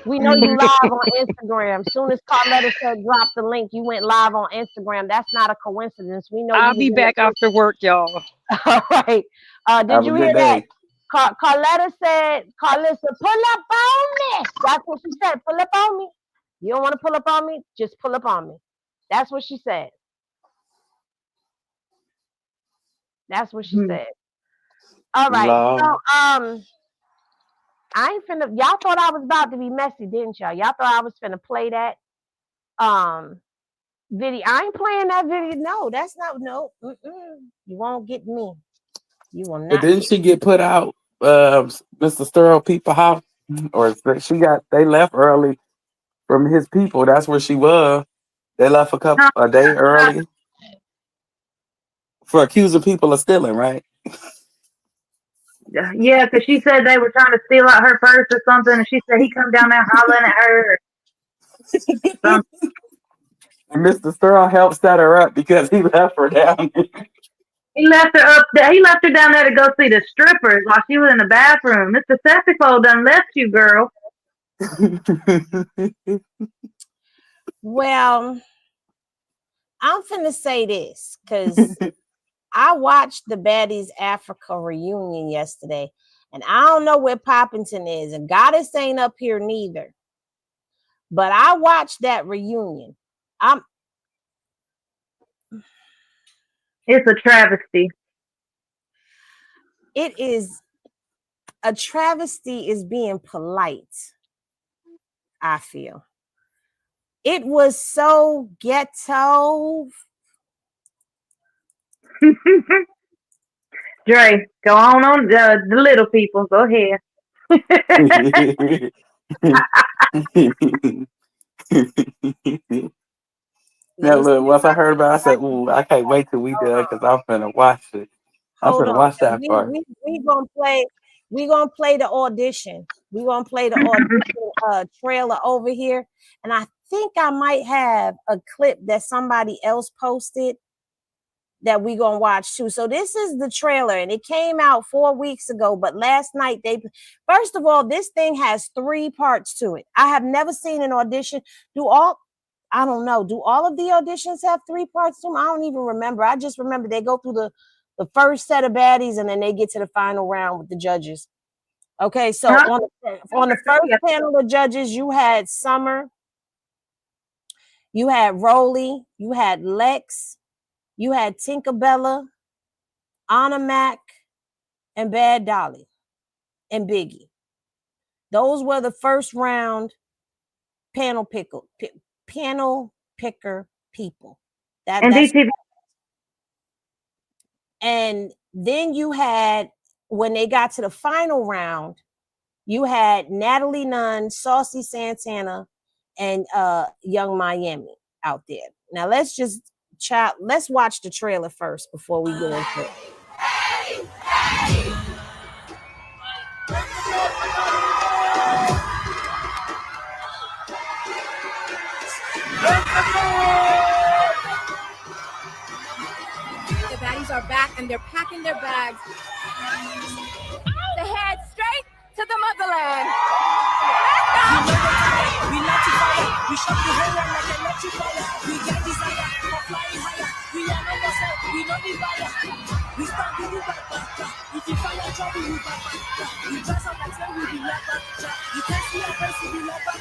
We know you live on Instagram. Soon as Carletta said drop the link, you went live on Instagram. That's not a coincidence. We know I'll you was be in the back after work, y'all. All right. Did Have a you good hear that? day. Carletta said, Karlissa, pull up on me. That's what she said. Pull up on me. You don't want to pull up on me? Just pull up on me. That's what she said. That's what she said. All right. So Lord. I ain't finna, y'all thought I was about to be messy, didn't y'all? Y'all thought I was finna play that video. I ain't playing that video. No, that's not, no. You won't get me. You will But not didn't get she get put out, Mr. Sterl people house? Or they left early from his people. That's where she was. They left a day early for accusing people of stealing, right? Yeah, because she said they were trying to steal out her purse or something, and she said he come down there hollering at her. Or And Mr. Sterl helped set her up because he left her down there. he left her up there. He left her down there to go see the strippers while she was in the bathroom. Mr. Sexypole done left you, girl. Well, I'm finna say this because I watched the Baddies Africa reunion yesterday, and I don't know where Poppington is, and Goddess ain't up here neither. But I watched that reunion. It's a travesty. It is a travesty is being polite, I feel. It was so ghetto. Dre, go on the little people. Go ahead. Now, Let me look, see if once I I heard about it, I said, can. ooh, I can't wait till we done because I'm finna watch it. I'm Hold finna on. watch that We part. we we gonna play. We gonna play the audition. We gonna play the audition trailer over here, and I think I might have a clip that somebody else posted that we gonna watch too. So this is the trailer, and it came out 4 weeks ago. But last night first of all, this thing has 3 parts to it. I have never seen an audition I don't know. Do all of the auditions have 3 parts to them? I don't even remember. I just remember they go through the first set of baddies, and then they get to the final round with the judges. Okay, so on the first panel of judges, you had Summer, you had Rolly, you had Lex, you had Tinkerbella, Anna Mac, and Bad Dolly, and Biggie. Those were the first round panel picker people. And That's DTV. And then you had, when they got to the final round, you had Natalie Nunn, Saucy Santana, and Young Miami out there. Now let's watch the trailer first before we get into it. The baddies are back and they're packing their bags. They head straight to the motherland. We let you fire. We shock the whole world like electrifier. We get desire for flying higher. We are not yourself. We not the fire. We stand with you back. If you fire trouble, we back. We dress up like say we be love back. You can't see our face, we be love back.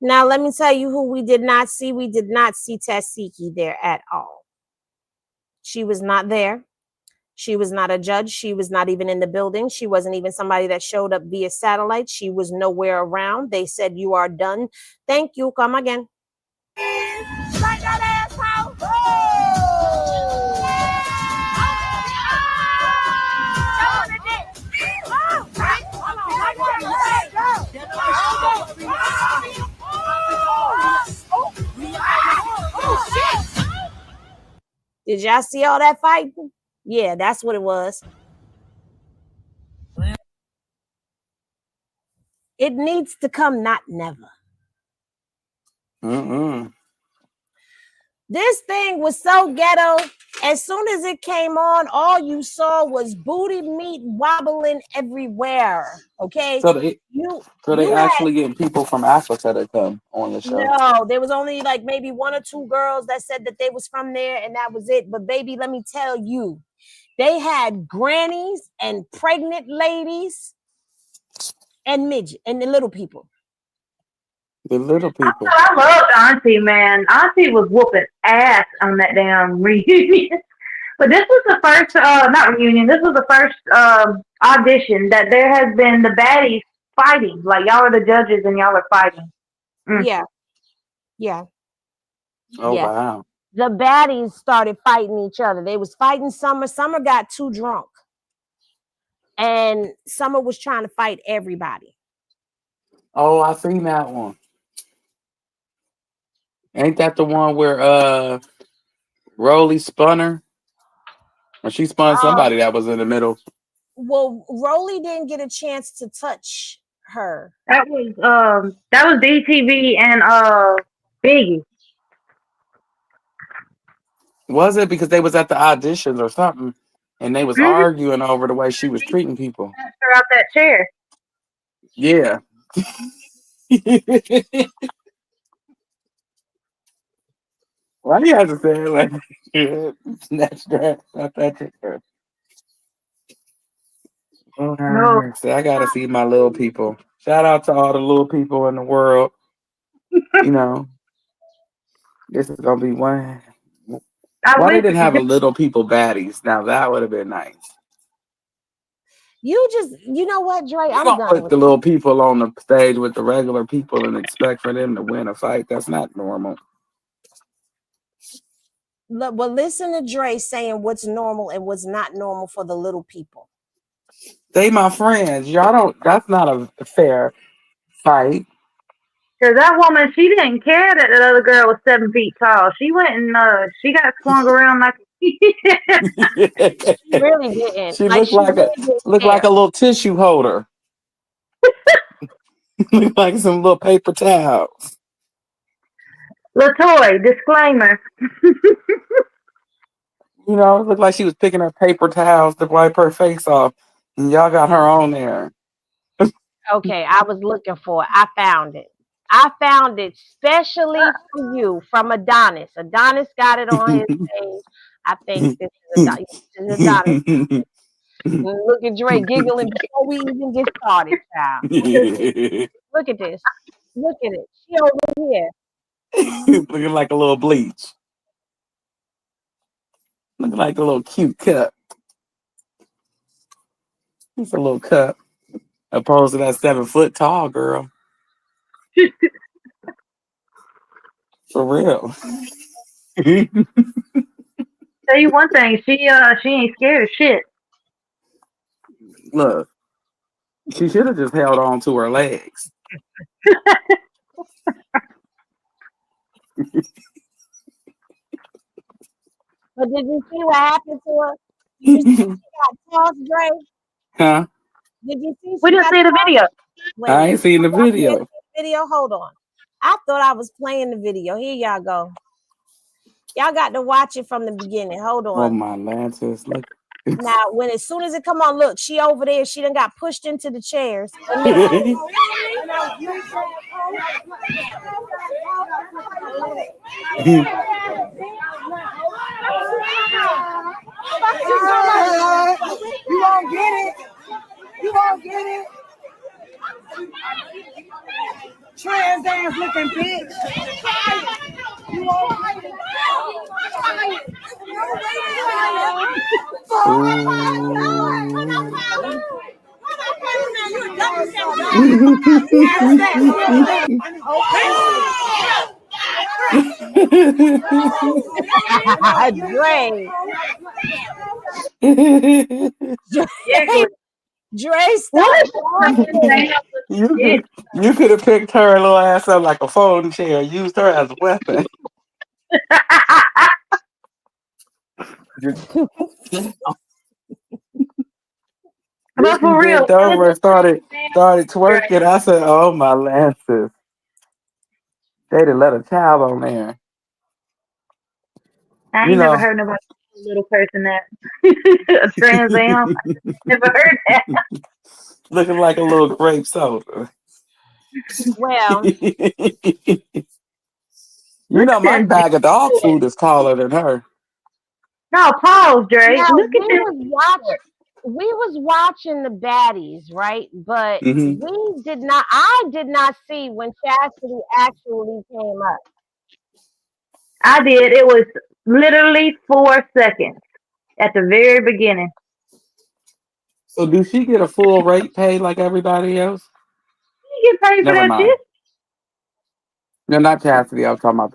Now let me tell you who we did not see. We did not see Tasiki there at all. She was not there. She was not a judge. She was not even in the building. She wasn't even somebody that showed up via satellite. She was nowhere around. They said, "You are done. Thank you. Come again." Like that asshole. Did y'all see all that fighting? Yeah, that's what it was. It needs to come, not never. Mm-mm. This thing was so ghetto. As soon as it came on, all you saw was booty meat wobbling everywhere. Okay, So they you had actually getting people from Africa to come on the show. no. There was only like maybe one or two girls that said that they was from there, and that was it. But baby, let me tell you, they had grannies and pregnant ladies and midget and the little people. The little people. I loved Auntie, man. Auntie was whooping ass on that damn reunion. But this was the first, not reunion, this was the first audition that there has been the baddies fighting. Like, y'all are the judges and y'all are fighting. Yeah, yeah, Oh yeah. wow. The baddies started fighting each other. They was fighting Summer. Summer got too drunk. And Summer was trying to fight everybody. Oh, I seen that one. Ain't that the one where Rolly spun her? Or she spun somebody that was in the middle. Well, Rolly didn't get a chance to touch her. That was DTV and Biggie. Was it because they was at the auditions or something and they was Mm-hmm. arguing over the way she was treating people? Her out that chair. Yeah. Why you have to say it like snatch that out that chair? Oh, No. mercy. I gotta see my little people. Shout out to all the little people in the world. You know, this is gonna be one. Why they didn't have a little people baddies? Now that would have been nice. You know what, Dre? You I'm don't done put with the it. little people on the stage with the regular people and expect for them to win a fight. That's not normal. Look, well, listen to Dre saying what's normal and what's not normal for the little people. They my friends. Y'all don't. That's not a fair fight. Because that woman, she didn't care that the other girl was 7 feet tall. She went and she got swung around like. She really didn't. She Like, looked like a little tissue holder. Look like some little paper towels. Latoy, disclaimer. You know, it looked like she was picking her paper towels to wipe her face off, and y'all got her on there. Okay, I was looking for it. I found it. I found it specially for you from Adonis. Adonis got it on his page. I think this is Adonis. Look at Dre giggling before we even get started, child. Look at this. Look at it. She over here. Looking like a little bleach. Looking like a little cute cup. It's a little cup. Opposed to that 7 foot tall girl. For real. Tell you one thing, she ain't scared of shit. Look, she should have just held on to her legs. But did you see what happened to her? Did you see she got tossed, Dre? Huh? Did you see? We didn't see the video. I ain't seen the video. Video, hold on. I thought I was playing the video. Here y'all go. Y'all got to watch it from the beginning. Hold on. Oh my lances! Look. Now, as soon as it come on, look, she over there. She done got pushed into the chairs. You won't get it. You won't get it. Trans ass looking bitch. You won't get it. Dre, stop. You could have picked her little ass up like a folding chair, used her as a weapon. But for real, over started twerking. I said, "Oh my lances!" They'd have let a child on there. I You ain't never know. heard nobody call a little person that a Trans Am. Never heard that. Looking like a little grape soda. Well, You know, my That's bag of dog good. food is taller than her. No, pause, Dre. now Look at this. we was watching the baddies, right? But Hmm. I did not see when Chastity actually came up. I did. It was literally 4 seconds at the very beginning. So, do she get a full rate pay like everybody else? You get paid for Never that mind. shit? No, not Chastity. I was talking about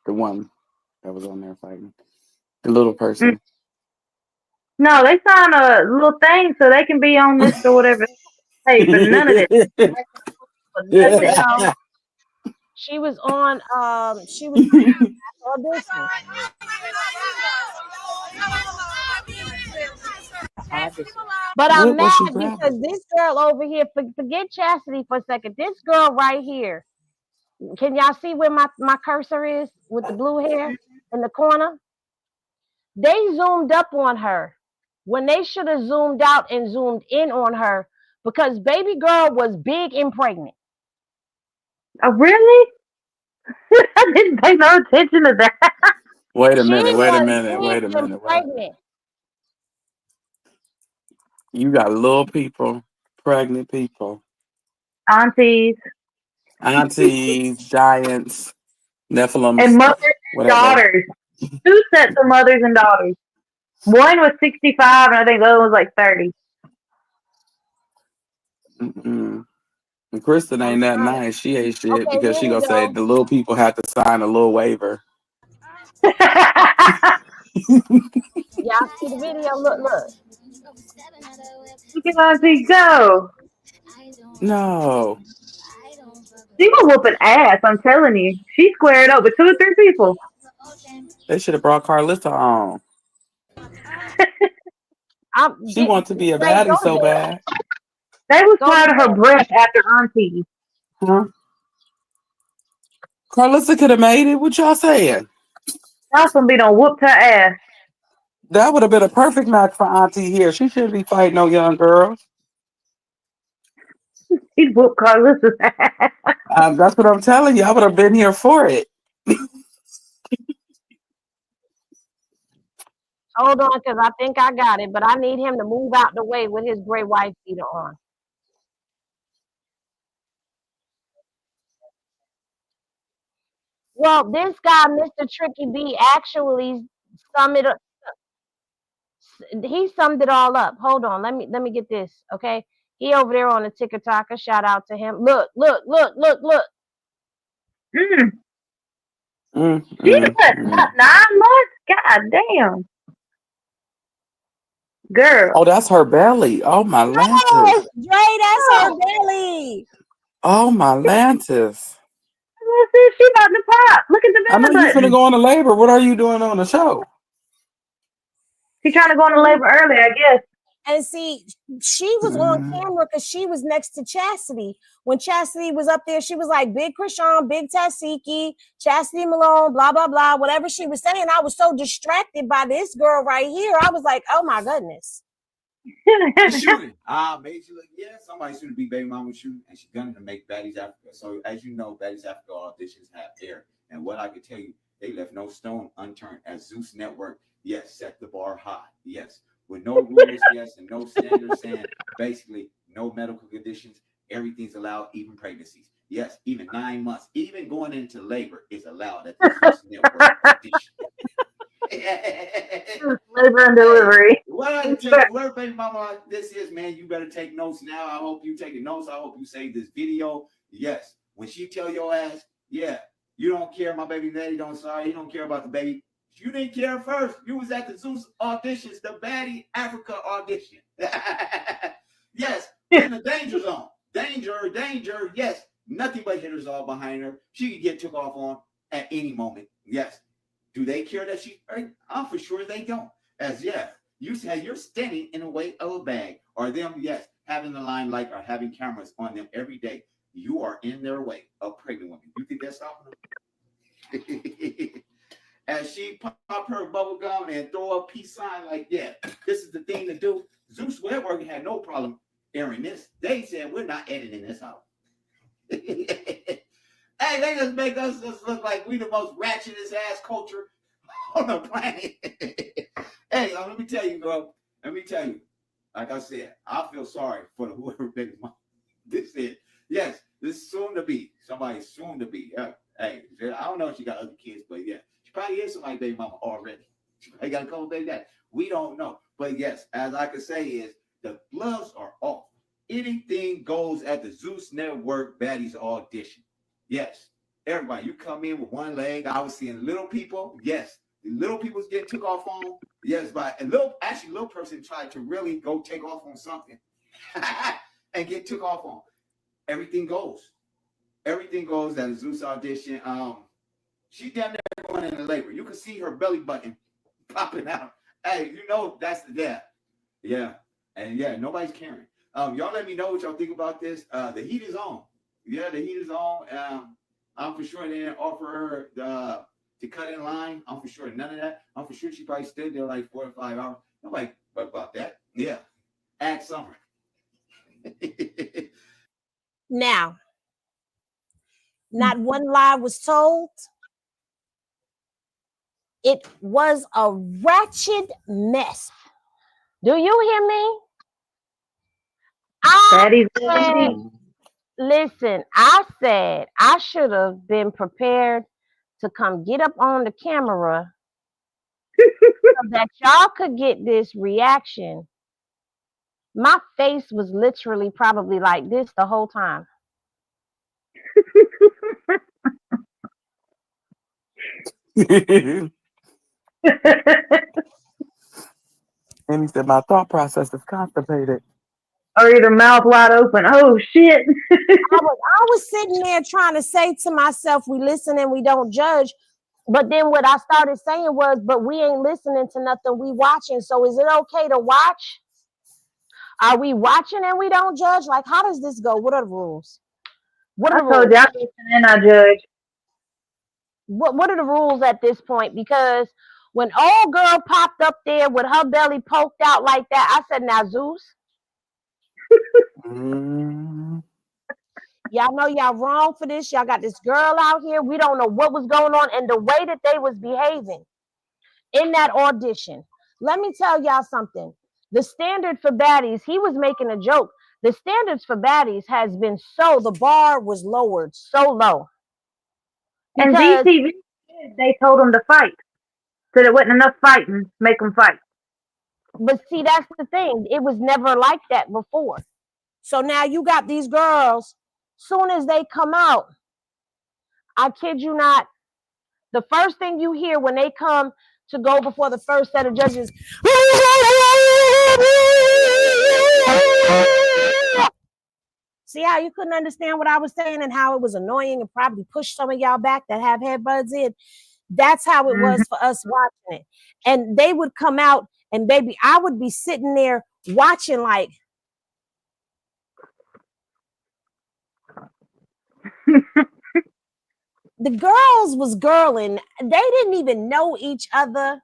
the one that was on there fighting the little Mm. person. No, they sign a little thing so they can be on this or whatever. Pay for none of this. For nothing. Well, she was on audition. But I'm What mad she because grabbing? this girl over here, forget Chastity for a second. This girl right here, can y'all see where my cursor is with the blue hair in the corner? They zoomed up on her when they should have zoomed out and zoomed in on her because baby girl was big and pregnant. Oh, really? I didn't pay no attention to that. Wait a She minute. Wait a was minute. Wait a big and minute. Wait a minute. pregnant. You got little people, pregnant people, Aunties aunties, giants, and Nephilims, mothers and whatever. daughters. 2 sets of mothers and daughters. One was 65 and I think the other was like 30. Mm-mm. And Kristen I'm ain't that trying to. nice. She ain't shit Okay, because here she we gonna say go. the little people have to sign a little waiver. Look Y'all see the video? Look. at Auntie go. No, She was whooping ass, I'm telling you. She squared up with 2 or 3 people. they should have brought Karlissa on. She Get wants to be a Ray, baddie go so there. bad. They was Go proud of her there. breath after Auntie. Huh? Karlissa could have made it. What y'all saying? That's gonna be done whooped her ass. That would have been a perfect match for Auntie here. She shouldn't be fighting no young girls. He'd whoop Karlissa's ass. That's what I'm telling you. I would have been here for it. Hold on, because I think I got it, but I need him to move out the way with his gray wife beater on. Well, this guy, Mr. Tricky B, actually summed it up. He summed it all up. Hold on, let me get this. Okay, he over there on the TikTok. Shout out to him. Look. Mm. Mm, She mm, was mm. 9 months? God damn. Girl. Oh, that's her belly. Oh my lantis. Yes, Dre, that's her Oh, belly. Oh my lantis. she about to pop. Look at the I know belly you finna button. go into labor. What are you doing on the show? She trying to go into labor early, I guess. And see, she was on Mm. camera because she was next to Chastity. When Chastity was up there, she was like, Big Chrisean, Big Tasiki, Chastity Malone, blah, blah, blah. Whatever she was saying, I was so distracted by this girl right here. I was like, oh my goodness. Shooting. Made you look, yeah, somebody shooting Big Baby Mama shooting, and she's gonna make Baddies Africa. So as you know, Baddies Africa auditions have aired. And what I can tell you, they left no stone unturned as Zeus Network, yes, set the bar high. Yes. With no rules, yes, and no standards, saying basically no medical conditions, everything's allowed, even pregnancies. Yes, even 9 months, even going into labor is allowed at the Zeus Network audition. Labor and delivery. What I tell you, whatever baby mama this is, man, you better take notes now. I hope you taking notes. I hope you save this video. Yes, when she tell your ass, yeah, you don't care, my baby daddy don't sorry, he don't care about the baby. You didn't care first. You was at the Zeus auditions, the Baddie Africa audition. Yes, in the danger zone. Danger. Yes, nothing but hitters all behind her. She could get took off on at any moment. Yes. Do they care that she's pregnant? I'm for sure they don't. As you say you're standing in the way of a bag, or them, yes, having the limelight or having cameras on them every day. You are in their way of pregnant women. You think that's stopping them? As she pop her bubble gum and throw a peace sign, like, yeah, this is the thing to do. Zeus Network had no problem airing this. They said, we're not editing this out. Hey, they just make us just look like we the most ratchetest ass culture on the planet. Hey, let me tell you, bro. Let me tell you. Like I said, I feel sorry for the whoever baby mom. This is, yes, this is soon to be. Somebody soon to be. Yeah. Hey, I don't know if she got other kids, but yeah, she probably is somebody's baby mama already. She probably got a couple baby dads. We don't know. But yes, as I can say is the gloves are off. Anything goes at the Zeus Network Baddies audition. Yes. Everybody, you come in with one leg. I was seeing little people. Yes. The little people's getting took off on. Yes, but a little person tried to really go take off on something and get took off on. Everything goes. Everything goes at a Zeus audition. She damn near going into labor. You can see her belly button popping out. Hey, you know that's the dad. Yeah. And yeah, nobody's caring. Y'all let me know what y'all think about this. The heat is on. Yeah, the heat is on. I'm for sure they didn't offer her to cut in line. I'm for sure none of that. I'm for sure she probably stood there like 4 or 5 hours. Nobody but about that. Yeah. Add Summer. Now, not one lie was told. It was a wretched mess. Do you hear me? I said, listen, I said I should have been prepared to come get up on the camera so that y'all could get this reaction. My face was literally probably like this the whole time. And he said, my thought process is constipated. Or either mouth wide open. Oh shit. I was sitting there trying to say to myself, we listen and we don't judge. But then what I started saying was, but we ain't listening to nothing, we watching. So is it okay to watch? Are we watching and we don't judge? Like, how does this go? What are the rules? What are the rules? I told you I listen and I judge. What are the rules at this point? Because when old girl popped up there with her belly poked out like that, I said, now Zeus, y'all know y'all wrong for this. Y'all got this girl out here. We don't know what was going on. And the way that they was behaving in that audition. Let me tell y'all something. The standard for Baddies, he was making a joke. The standards for Baddies has been the bar was lowered so low. And DTV, they told them to fight. So there wasn't enough fighting, make them fight. But see, that's the thing. It was never like that before. So now you got these girls, soon as they come out, I kid you not, the first thing you hear when they come to go before the first set of judges, see how you couldn't understand what I was saying and how it was annoying and probably pushed some of y'all back that have headbuds in. That's how it was for us watching it. And they would come out and baby, I would be sitting there watching like, the girls was girling. They didn't even know each other.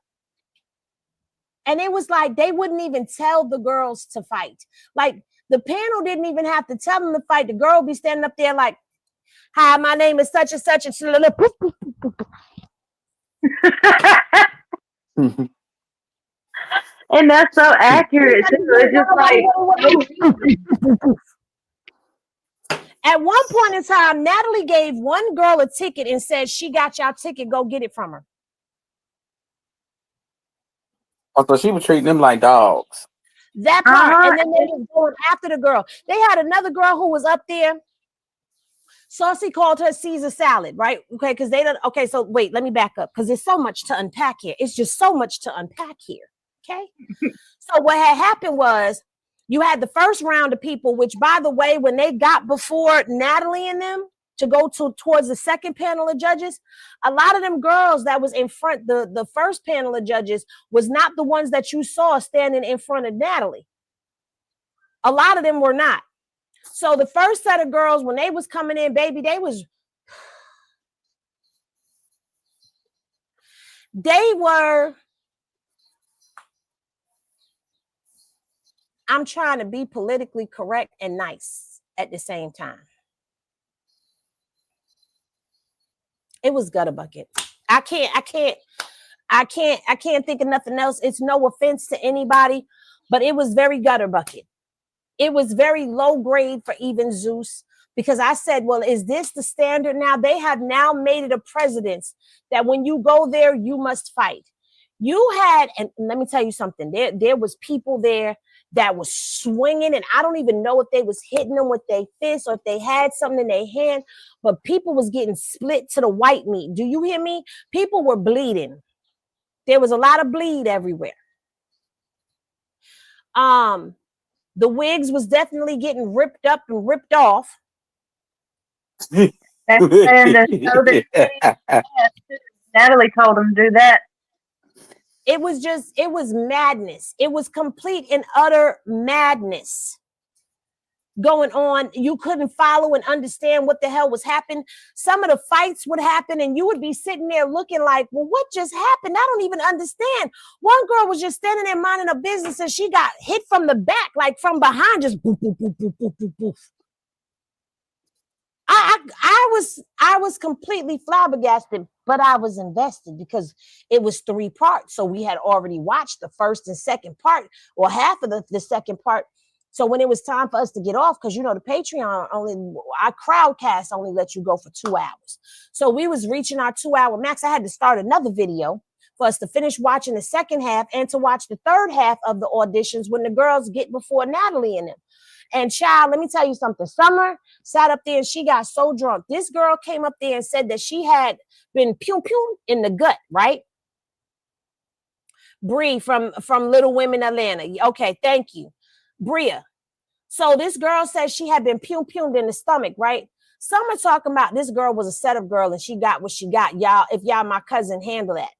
And it was like, they wouldn't even tell the girls to fight. Like the panel didn't even have to tell them to fight. The girl would be standing up there like, hi, my name is such and such. And that's so accurate too. It's just like at one point in time, Natalie gave one girl a ticket and said, she got y'all ticket, go get it from her. Oh, so she was treating them like dogs. That part. And then they was going after the girl. They had another girl who was up there. Saucy called her Caesar salad, right? Okay, because they don't. Okay, so wait, let me back up because there's so much to unpack here. It's just so much to unpack here. Okay. So what had happened was you had the first round of people, which by the way, when they got before Natalie and them to go towards the second panel of judges, a lot of them girls that was in front, the first panel of judges was not the ones that you saw standing in front of Natalie. A lot of them were not. So the first set of girls, when they was coming in, baby, they was They were, I'm trying to be politically correct and nice at the same time. It was gutter bucket. I can't think of nothing else. It's no offense to anybody, but it was very gutter bucket. It was very low grade for even Zeus, because I said, well, is this the standard now? They have now made it a precedence that when you go there, you must fight. You had, and let me tell you something, there was people there that was swinging, and I don't even know if they was hitting them with their fists or if they had something in their hand, but people was getting split to the white meat. Do you hear me? People were bleeding. There was a lot of bleed everywhere. The wigs was definitely getting ripped up and ripped off. That's saying the show that Natalie told him to do that. It was madness. It was complete and utter madness going on. You couldn't follow and understand what the hell was happening. Some of the fights would happen and you would be sitting there looking like, well, what just happened? I don't even understand. One girl was just standing there minding her business and she got hit from the back, like from behind, just boof, boof, boof, boof, boof, boof, boof. I was completely flabbergasted, but I was invested because it was 3 parts. So we had already watched the first and second part, or half of the second part. So when it was time for us to get off, because you know the Patreon our crowdcast only let you go for 2 hours. So we was reaching our 2-hour max. I had to start another video for us to finish watching the second half and to watch the third half of the auditions when the girls get before Natalie and them. And child, let me tell you something. Summer sat up there and she got so drunk. This girl came up there and said that she had been pew pew in the gut, right? Bree from Little Women Atlanta. Okay, thank you. Bria. So this girl says she had been pew pewed in the stomach, right? Summer talking about this girl was a setup girl and she got what she got. Y'all, if y'all my cousin, handle that.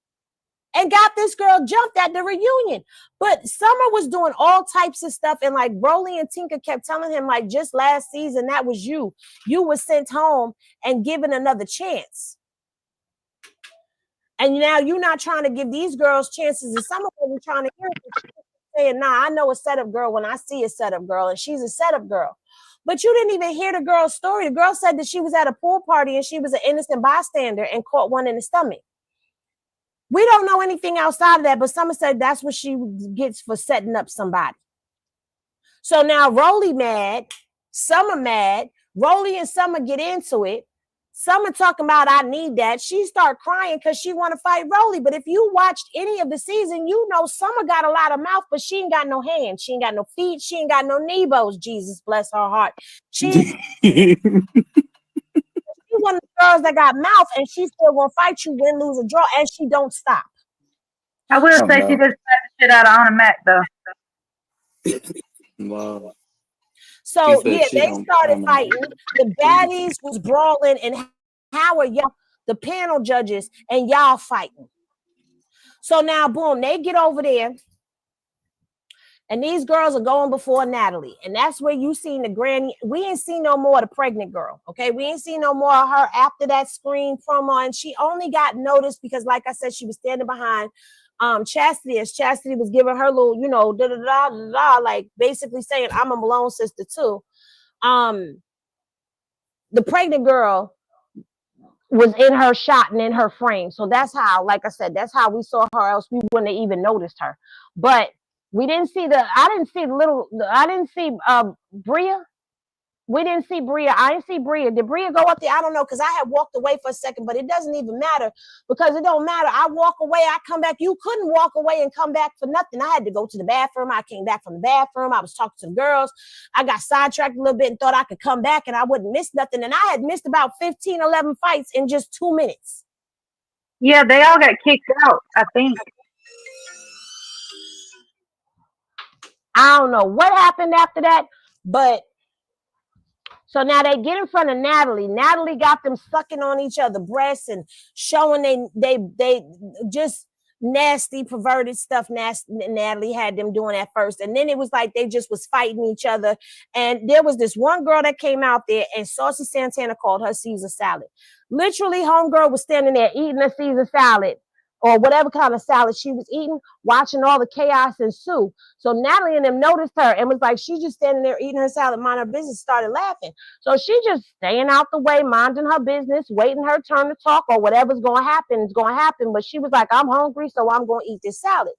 And got this girl jumped at the reunion. But Summer was doing all types of stuff. And like Broly and Tinker kept telling him, like, just last season, that was you. You were sent home and given another chance. And now you're not trying to give these girls chances. And Summer wasn't trying to hear it. Saying, nah, I know a setup girl when I see a setup girl. And she's a setup girl. But you didn't even hear the girl's story. The girl said that she was at a pool party and she was an innocent bystander and caught one in the stomach. We don't know anything outside of that, but Summer said that's what she gets for setting up somebody. So now Rolly mad, Summer mad, Rolly and Summer get into it. Summer talking about, I need that. She start crying because she want to fight Rolly. But if you watched any of the season, you know Summer got a lot of mouth, but she ain't got no hands. She ain't got no feet. She ain't got no knee bows. Jesus bless her heart. She one of the girls that got mouth and she's still gonna fight you, win, lose, or draw, and she don't stop. I will say she just slapped the shit out of Anna Mac though. Wow. So yeah, they started fighting. The baddies was brawling, and how are y'all, the panel judges, and y'all fighting? So now, boom, they get over there. And these girls are going before Natalie. And that's where you seen the granny. We ain't seen no more of the pregnant girl. Okay. We ain't seen no more of her after that screen promo. And she only got noticed because, like I said, she was standing behind Chastity. As Chastity was giving her little, you know, like basically saying, I'm a Malone sister too. The pregnant girl was in her shot and in her frame. So that's how, like I said, that's how we saw her, else we wouldn't have even noticed her. But we didn't see I didn't see Bria. We didn't see Bria. I didn't see Bria. Did Bria go up there? I don't know, because I had walked away for a second, but it doesn't even matter because it don't matter. I walk away, I come back. You couldn't walk away and come back for nothing. I had to go to the bathroom. I came back from the bathroom. I was talking to the girls. I got sidetracked a little bit and thought I could come back and I wouldn't miss nothing. And I had missed about 15, 11 fights in just 2 minutes. Yeah, they all got kicked out, I think. I don't know what happened after that, but so now they get in front of Natalie. Natalie got them sucking on each other's breasts and showing they just nasty, perverted stuff. Natalie had them doing at first. And then it was like they just was fighting each other. And there was this one girl that came out there and Saucy Santana called her Caesar salad. Literally, homegirl was standing there eating a Caesar salad or whatever kind of salad she was eating, watching all the chaos ensue. So Natalie and them noticed her and was like, she's just standing there eating her salad, mind her business, started laughing. So she just staying out the way, minding her business, waiting her turn to talk, or whatever's going to happen is going to happen. But she was like, I'm hungry, so I'm going to eat this salad.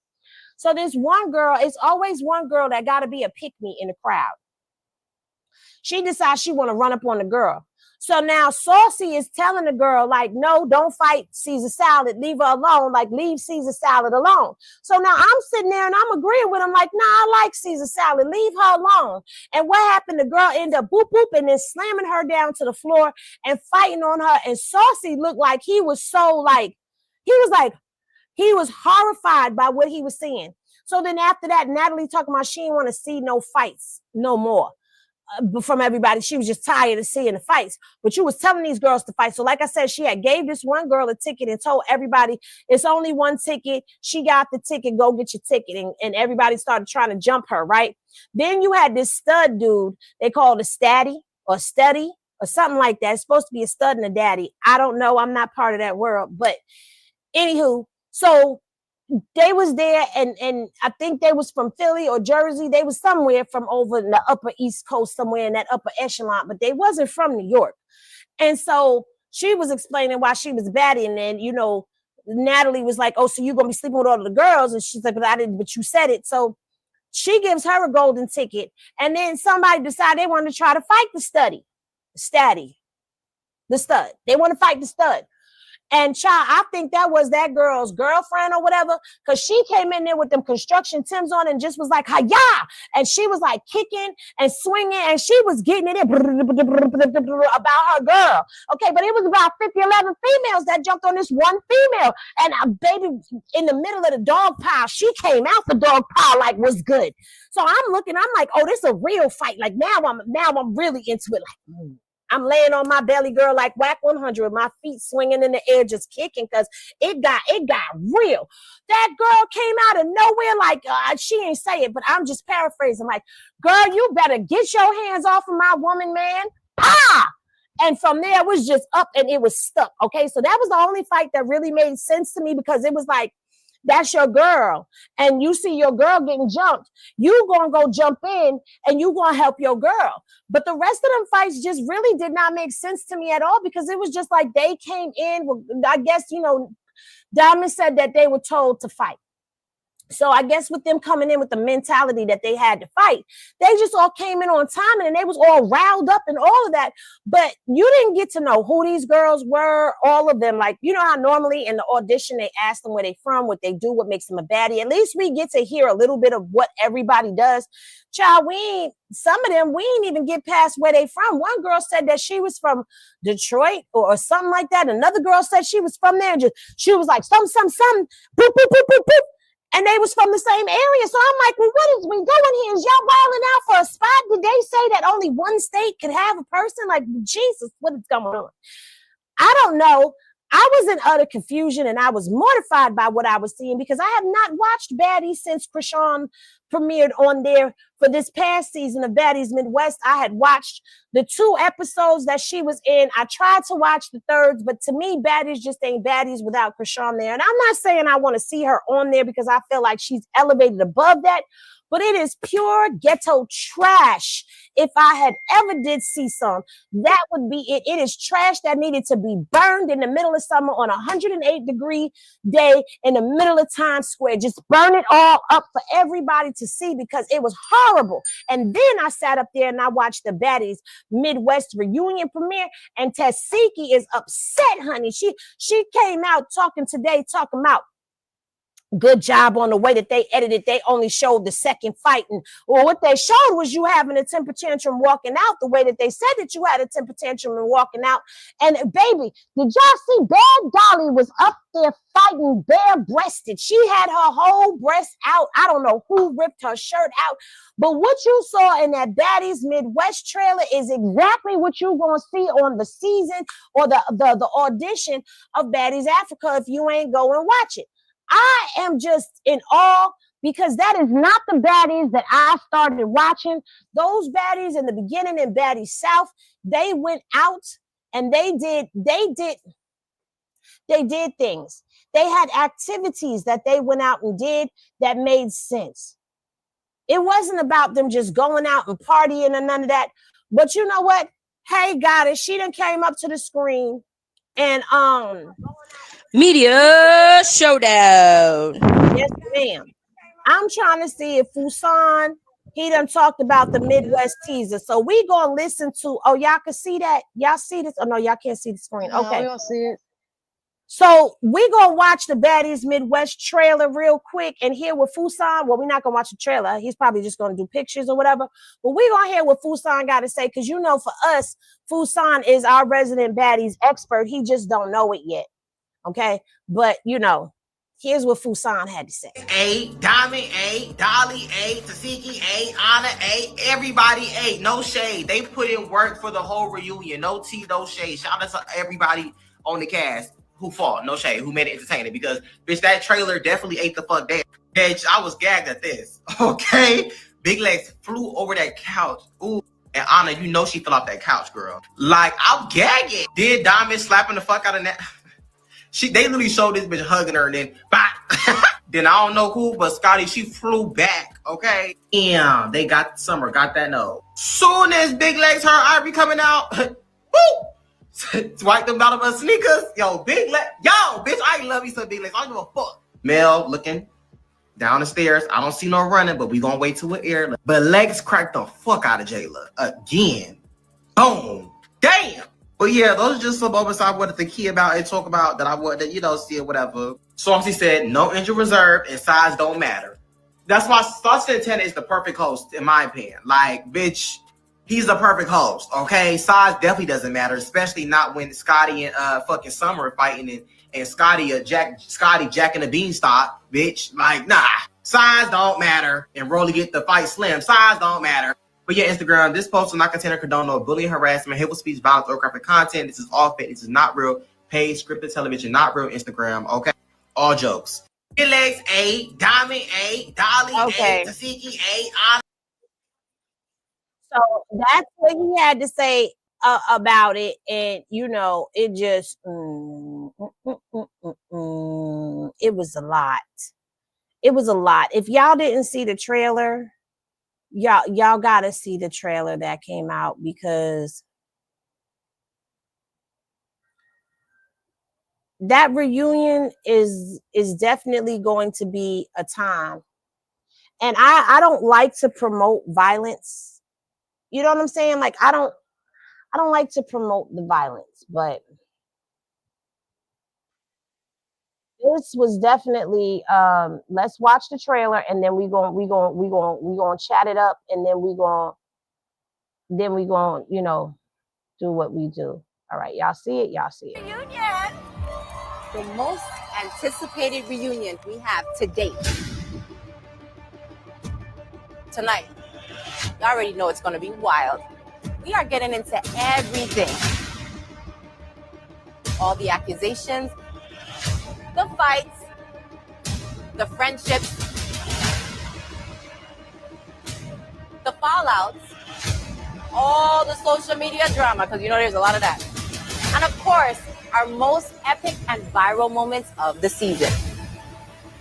So this one girl, it's always one girl that got to be a pick-me in the crowd. She decides she want to run up on the girl. So now Saucy is telling the girl, like, no, don't fight Caesar salad. Leave her alone. Like, leave Caesar salad alone. So now I'm sitting there and I'm agreeing with him, like, nah, I like Caesar salad. Leave her alone. And what happened? The girl ended up boop, boop, and then slamming her down to the floor and fighting on her. And Saucy looked like he was he was horrified by what he was seeing. So then after that, Natalie talking about she didn't want to see no fights no more. From everybody, she was just tired of seeing the fights. But you was telling these girls to fight. So like I said, she had gave this one girl a ticket and told everybody it's only one ticket. She got the ticket, go get your ticket. And everybody started trying to jump her, right? Then you had this stud dude, they called a statty or study or something like that. It's supposed to be a stud and a daddy. I don't know. I'm not part of that world. But anywho, so they was there, and I think they was from Philly or Jersey. They was somewhere from over in the upper East Coast, somewhere in that upper echelon, but they wasn't from New York. And so she was explaining why she was baddie, and then, you know, Natalie was like, oh, so you're going to be sleeping with all of the girls? And she's like, but you said it. So she gives her a golden ticket, and then somebody decided they wanted to try to fight the stud. They want to fight the stud. And child, I think that was that girl's girlfriend or whatever, because she came in there with them construction Timbs on and just was like, hi-ya! And she was like kicking and swinging, and she was getting it in about her girl. Okay, but it was about 50, 11 females that jumped on this one female. And a baby in the middle of the dog pile, she came out the dog pile like, was good. So I'm looking, I'm like, oh, this is a real fight. Like now I'm really into it. Like, I'm laying on my belly, girl, like Wack 100, my feet swinging in the air, just kicking, because it got real. That girl came out of nowhere, like, she ain't say it, but I'm just paraphrasing, like, girl, you better get your hands off of my woman, man. Ah! And from there, it was just up and it was stuck, okay? So that was the only fight that really made sense to me, because it was like, that's your girl, and you see your girl getting jumped, you gonna go jump in and you gonna help your girl. But the rest of them fights just really did not make sense to me at all, because it was just like they came in, I guess, you know, Diamond said that they were told to fight. So I guess with them coming in with the mentality that they had to fight, they just all came in on time, and they was all riled up and all of that. But you didn't get to know who these girls were, all of them. Like, you know how normally in the audition, they ask them where they from, what they do, what makes them a baddie. At least we get to hear a little bit of what everybody does. Child, some of them, we ain't even get past where they from. One girl said that she was from Detroit or something like that. Another girl said she was from there, and she was like, some, boop, boop, boop, boop, boop. And they was from the same area. So I'm like, well, what is we doing here? Is y'all wilding out for a spot? Did they say that only one state could have a person? Like, Jesus, what is going on? I don't know. I was in utter confusion, and I was mortified by what I was seeing, because I have not watched Baddies since Chrisean premiered on there for this past season of Baddies Midwest. I had watched the 2 episodes that she was in. I tried to watch the thirds, but to me, Baddies just ain't Baddies without Chrisean there. And I'm not saying I want to see her on there, because I feel like she's elevated above that, but it is pure ghetto trash. If I had ever did see some, that would be it. It is trash that needed to be burned in the middle of summer on a 108-degree day in the middle of Times Square. Just burn it all up for everybody to see, because it was horrible. And then I sat up there and I watched the Baddies Midwest reunion premiere, and Tasiki is upset, honey. She came out talking about good job on the way that they edited. They only showed the second fight. And well, what they showed was you having a temper tantrum walking out the way that they said that you had a temper tantrum and walking out. And baby, did y'all see Bad Dolly was up there fighting bare-breasted? She had her whole breast out. I don't know who ripped her shirt out. But what you saw in that Baddies Midwest trailer is exactly what you're going to see on the season or the audition of Baddies Africa if you ain't go and watch it. I am just in awe, because that is not the Baddies that I started watching. Those Baddies in the beginning in Baddies South, they went out and they did things. They had activities that they went out and did that made sense. It wasn't about them just going out and partying and none of that. But you know what? Hey, Goddess, she done came up to the screen and Media showdown. Yes, ma'am. I'm trying to see if Fusan, he done talked about the Midwest teaser. So we gonna listen to, oh, y'all can see that? Y'all see this? Oh no, y'all can't see the screen. Okay. We don't see it. So we gonna watch the Baddies Midwest trailer real quick and hear what Fusan, well, we're not gonna watch the trailer. He's probably just gonna do pictures or whatever. But we're gonna hear what Fusan got to say, because you know, for us, Fusan is our resident Baddies expert. He just don't know it yet. Okay. But you know, here's what Fusan had to say. A, Diamond A, Dolly A, Tasiki A, Anna A, everybody A. No shade. They put in work for the whole reunion. No tea, no shade. Shout out to everybody on the cast who fought. No shade. Who made it entertaining. Because, bitch, that trailer definitely ate the fuck down. Bitch, I was gagged at this. Okay? Big Legs flew over that couch. Ooh. And Anna, you know she fell off that couch, girl. Like, I'm gagging. Did Diamond slapping the fuck out of that? They literally showed this bitch hugging her and then bop. Then I don't know who, but Scotty, she flew back, okay? Yeah, they got Summer, got that no. Soon as Big Legs, her Ivory coming out, woo! Swipe them out of her sneakers. Yo, Big Legs, yo, bitch, I love you some Big Legs. I don't give a fuck. Mel looking down the stairs. I don't see no running, but we gonna wait till it air. But Legs cracked the fuck out of Jayla again. Boom. Damn. But yeah, those are just some moments I wanted to key about and talk about that I wanted to, see it, whatever. Saucy said, no injury reserved and size don't matter. That's why Saucy Santana is the perfect host, in my opinion. Like, bitch, he's the perfect host, okay? Size definitely doesn't matter, especially not when Scotty and fucking Summer are fighting and Scotty jacking the beanstalk, bitch. Like, nah, size don't matter. And Rolly get the fight slim. Size don't matter. But yeah, Instagram, this post will not contain or condone no bullying, harassment, hateful speech, violence, or graphic content. This is all fake. This is not real. Paid, scripted television, not real Instagram, okay? All jokes. Big Legs A, Diamond A, Dolly A, Tasiki A, Anna. So that's what he had to say about it. And, it just, it was a lot. It was a lot. If y'all didn't see the trailer, y'all gotta see the trailer that came out, because that reunion is definitely going to be a time. And I don't like to promote violence. You know what I'm saying? Like, I don't like to promote the violence, but this was definitely let's watch the trailer and then we gonna chat it up, and then we gonna do what we do. All right, y'all see it? Y'all see it. Reunion. The most anticipated reunion we have to date. Tonight. You already know it's gonna be wild. We are getting into everything. All the accusations, the fights, the friendships, the fallouts, all the social media drama, because there's a lot of that. And of course, our most epic and viral moments of the season.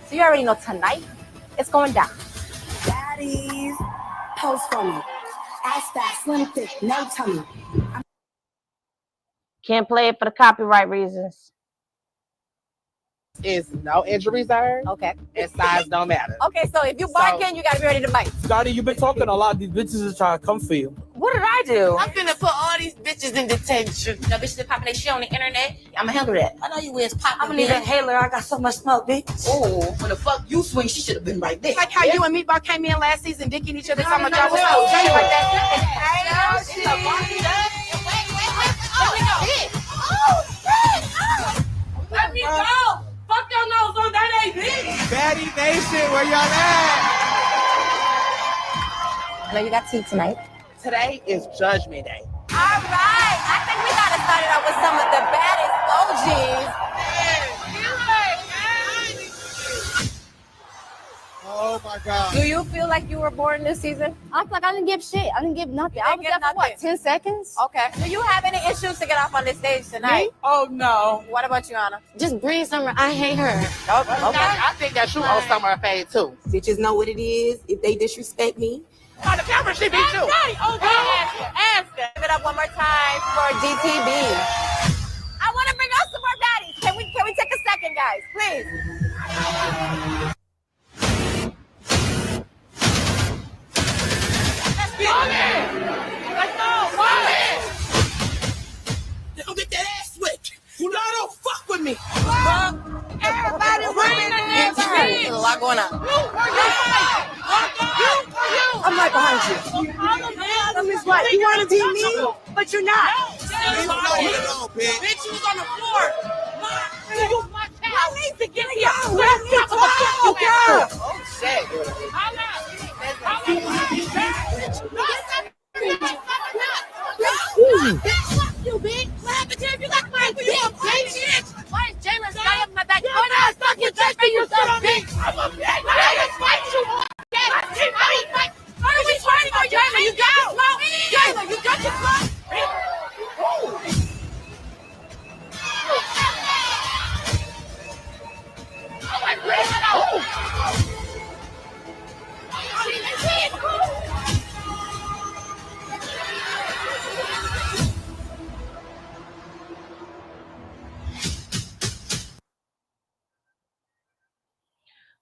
So you already know tonight, it's going down. Baddies, pose for me. Ass fat, slim thick, no tummy. Can't play it for the copyright reasons. Is no injury reserved. Okay. And size don't matter. Okay, so if you barking, you gotta be ready to bite. Scotty, you've been talking a lot. These bitches are trying to come for you. What did I do? I'm finna put all these bitches in detention. No bitches that popping their shit on the internet. I'ma handle that. I know you is popping. I'm gonna need an inhaler. I got so much smoke, bitch. Oh, when the fuck you swing, she should have been right there. Like how you and Meatball came in last season, dicking each other, talking about y'all was so like that. Let me go. Fuck your nose on that ain't bitch. Baddie Nation, where y'all at? I know you got tea tonight. Today is Judgment Day. All right. I think we gotta start it out with some of the baddest OGs. Oh my God. Do you feel like like you were bored this season? I feel like I didn't give shit. I didn't give nothing. I was give there for what, 10 seconds? Okay. Do you have any issues to get off on this stage tonight? Me? Oh no. What about you, Anna? Just breathe Summer. I hate her. Okay. I think that you owe Summer a fade too. Bitches know what it is. If they disrespect me, On the camera, she beat you. Ask her. Give it up one more time for DTB. I want to bring out some more baddies. Can we take a second, guys, please? Let's go. They gonna get that ass whipped. You know, don't fuck with me. Everybody, there's a lot going on. I'm right behind you. I'm his wife. You want to be me, but you're not. Bitch, you was on the floor. I need to get here. Let's get to Oh, shit. Fuck you, bitch. What happened to you if you got my bitch? Why is Jalen standing up my back? You're not fucking touching you, bitch. I'm a bitch. I'm gonna fight you. What are we trying for, Jalen? You got your smoke? Jalen, you got your smoke?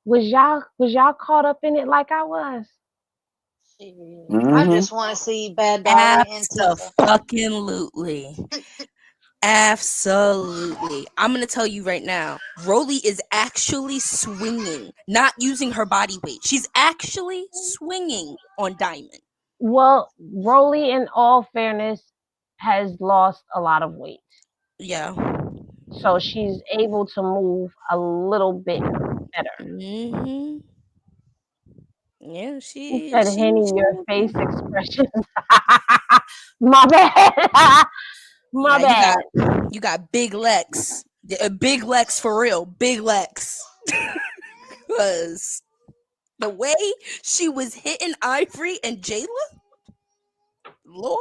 Was y'all caught up in it like I was? I just want to see Bad Dolly and Tifa. Absolutely. Absolutely. I'm going to tell you right now, Rolly is actually swinging, not using her body weight. She's actually swinging on Diamond. Well, Rolly, in all fairness, has lost a lot of weight. Yeah. So she's able to move a little bit better. Mm-hmm. Yeah, He she said, she Henny, your will face be. expression. My bad. My Yeah, bad. you got big Lex. Big Lex for real. Big Lex. Because the way she was hitting Ivory and Jayla, Lord.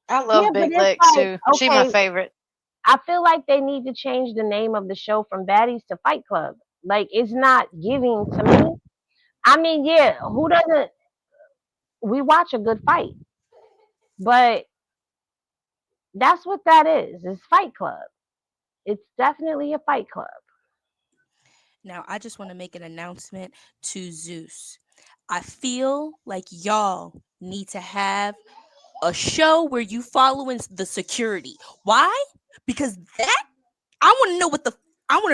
I love Yeah, but Big it's Lex like, too. She my okay, favorite. I feel like they need to change the name of the show from Baddies to Fight Club. Like, it's not giving to me. I mean, yeah, who doesn't? We watch a good fight, but that's what that is. It's Fight Club. It's definitely a Fight Club. Now, I just want to make an announcement to Zeus. I feel like y'all need to have a show where you following the security. Why? Because that I want to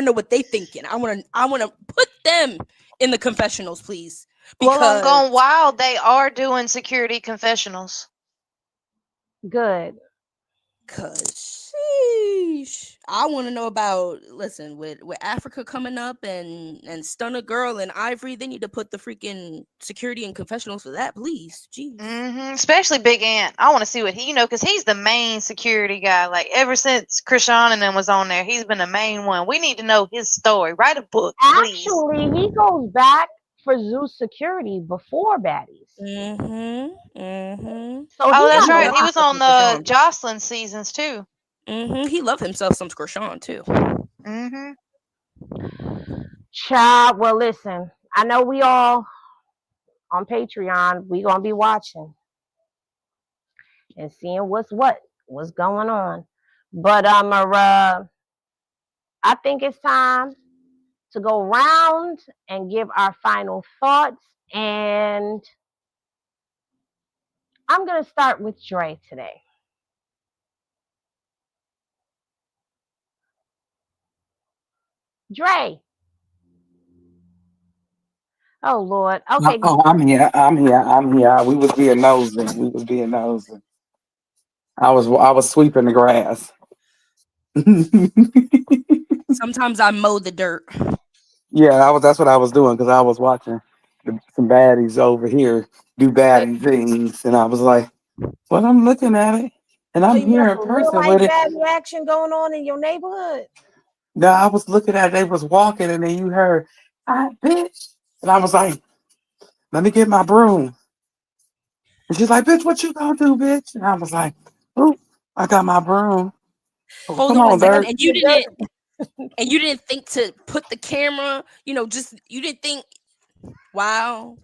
know what they thinking. I want to put them in the confessionals, please. Well, on Because Gone Wild, they are doing security confessionals. Good. Cause sheesh, I want to know about. Listen, with Africa coming up and Stunner Girl and Ivory, they need to put the freaking security and confessionals for that, please. Jeez. Especially Big Ant. I want to see what he, because he's the main security guy. Like ever since Chrisean and them was on there, he's been the main one. We need to know his story. Write a book, please. Actually, he goes back for Zeus security before Baddies. So Oh, that's got a right. He lot. was on the Jocelyn seasons too. He loved himself some Chrisean too. Child, well, listen, I know we all on Patreon, we gonna be watching and seeing what's going on. But I think it's time to go round and give our final thoughts, and I'm gonna start with Dre today. Dre. Oh Lord. Okay. Oh, I'm here. We was being nosy. I was sweeping the grass. Sometimes I mow the dirt. Yeah, that's what I was doing because I was watching some baddies over here do baddie things, and I was like, "Well, I'm looking at it, and So I'm you here got in some real person life with it." baddie action going on in your neighborhood? No, I was looking at it. They was walking, and then you heard, "I bitch," and I was like, let me get my broom. And she's like, bitch, what you gonna do, bitch? And I was like, oh, I got my broom. Oh, Hold come on on, a second. Dirk. And you didn't think to put the camera, just you didn't think, wow.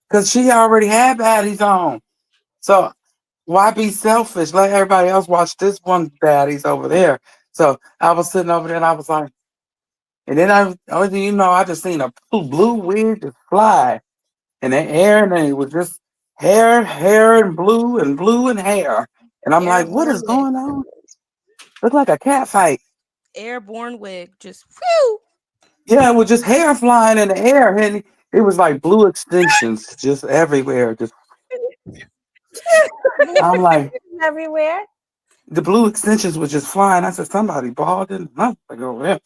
Because she already had baddies on. So why be selfish? Let everybody else watch this one baddies over there. So I was sitting over there and I was like, and then only thing you know, I just seen a blue wig just fly in the air, and then it was just hair, and blue and hair. And I'm like, what is going on? Look like a cat fight. Airborne wig, just whew. Yeah, it was just hair flying in the air, and it was like blue extensions just everywhere. Just I'm like, everywhere. the blue extensions was just flying. I said, somebody bald in the like over there.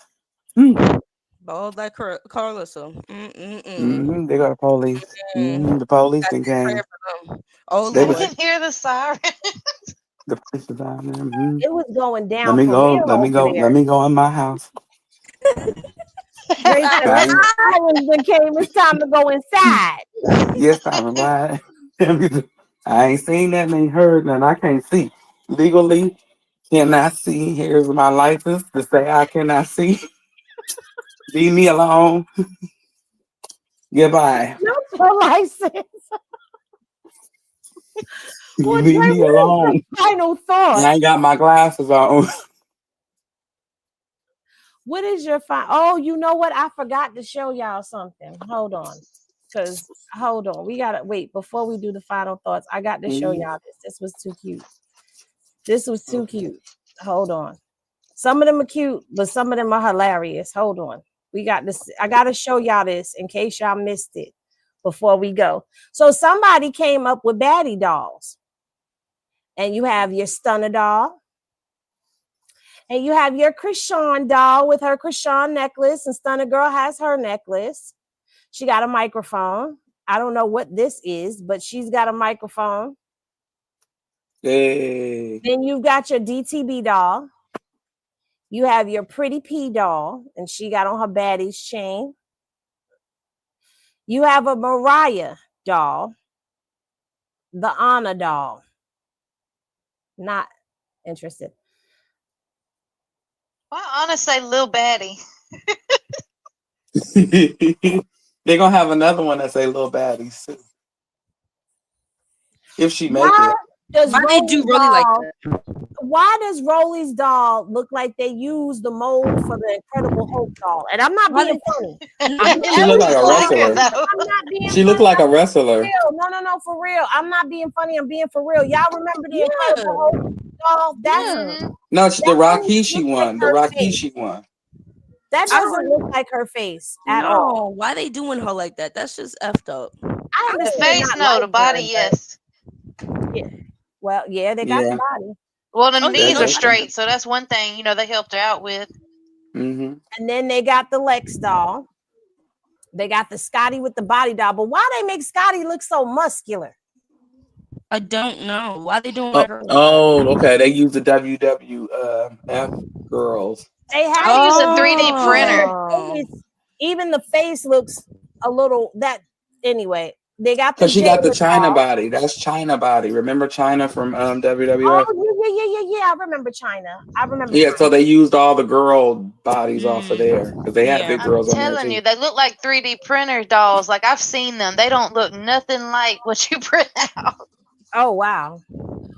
Bald like Karlissa. They got the police. The police then came. Oh, They I was, can hear the siren. the police was down there. It was going Let down me for go. real Let me over go. there. Let me go in my house. They said, I ain't- sirens then came. It's time to go inside. Yes, I'm right. I ain't seen that, ain't heard that. I can't see. Legally, cannot see. Here's my license to say I cannot see. Leave me alone. Goodbye. Not your license. Well, Jay, Leave me what is alone. your final thought? I ain't got my glasses on. What is your final? Oh, you know what? I forgot to show y'all something. Hold on. Hold on. We gotta wait before we do the final thoughts. I got to show y'all this. This was too cute. This was too cute. Hold on. Some of them are cute, but some of them are hilarious. Hold on. We got this. I gotta show y'all this in case y'all missed it before we go. So somebody came up with baddie dolls. And you have your Stunner doll. And you have your Chrisean doll with her Chrisean necklace. And Stunner Girl has her necklace. She got a microphone. I don't know what this is, but she's got a microphone. Hey. Then you've got your DTB doll. You have your Pretty P doll, and she got on her Baddies chain. You have a Mariah doll. The Anna doll. Not interested. Why Anna say Lil Baddie? They're gonna have another one that say little baddies too. If she make Why it. does Why they do really like that? Why does Rolly's doll look like they used the mold for the Incredible Hulk doll? And I'm not being funny. She looked like a wrestler. I'm not being She funny. looked like a I'm being for wrestler. real. No, for real. I'm not being funny. I'm being for real. Y'all remember the Incredible Hulk doll? That's No, the that don't Rakishi look like one. The her face. Rakishi one. That I don't doesn't look like her face at No, all. why they doing her like that? That's just effed up. I The understand face, not no. The like body, her, yes. but yeah. Well, yeah, they got the body. Well, the Oh, yeah, knees no, are straight, so that's one thing, they helped her out with. Mm-hmm. And then they got the Lex doll. They got the Scotty with the body doll. But why they make Scotty look so muscular? I don't know. Why they doing like her? Okay. They use the WWF girls. They have I use a 3D printer. Even the face looks a little that anyway. They got the Because she got the Jada China doll. body. That's China body. Remember China from WWF? Oh yeah. I remember China. Yeah, so they used all the girl bodies off of there because they had big I'm girls on there telling too. you, they look like 3D printer dolls. Like, I've seen them. They don't look nothing like what you print out. Oh wow.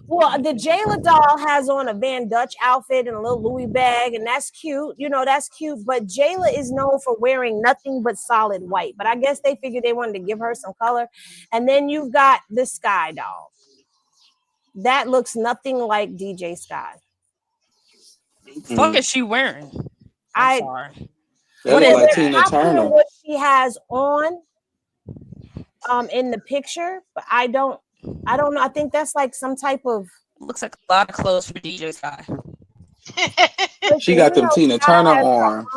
Well, the Jayla doll has on a Van Dutch outfit and a little Louis bag, and that's cute. That's cute. But Jayla is known for wearing nothing but solid white. But I guess they figured they wanted to give her some color. And then you've got the Sky doll. That looks nothing like DJ Sky. Fuck is she wearing? I'm sorry. That look like Tina Turner. What she has on in the picture, but I don't know. I think that's like some type of looks like a lot of clothes for DJ Sky. She got them Tina Turner arms.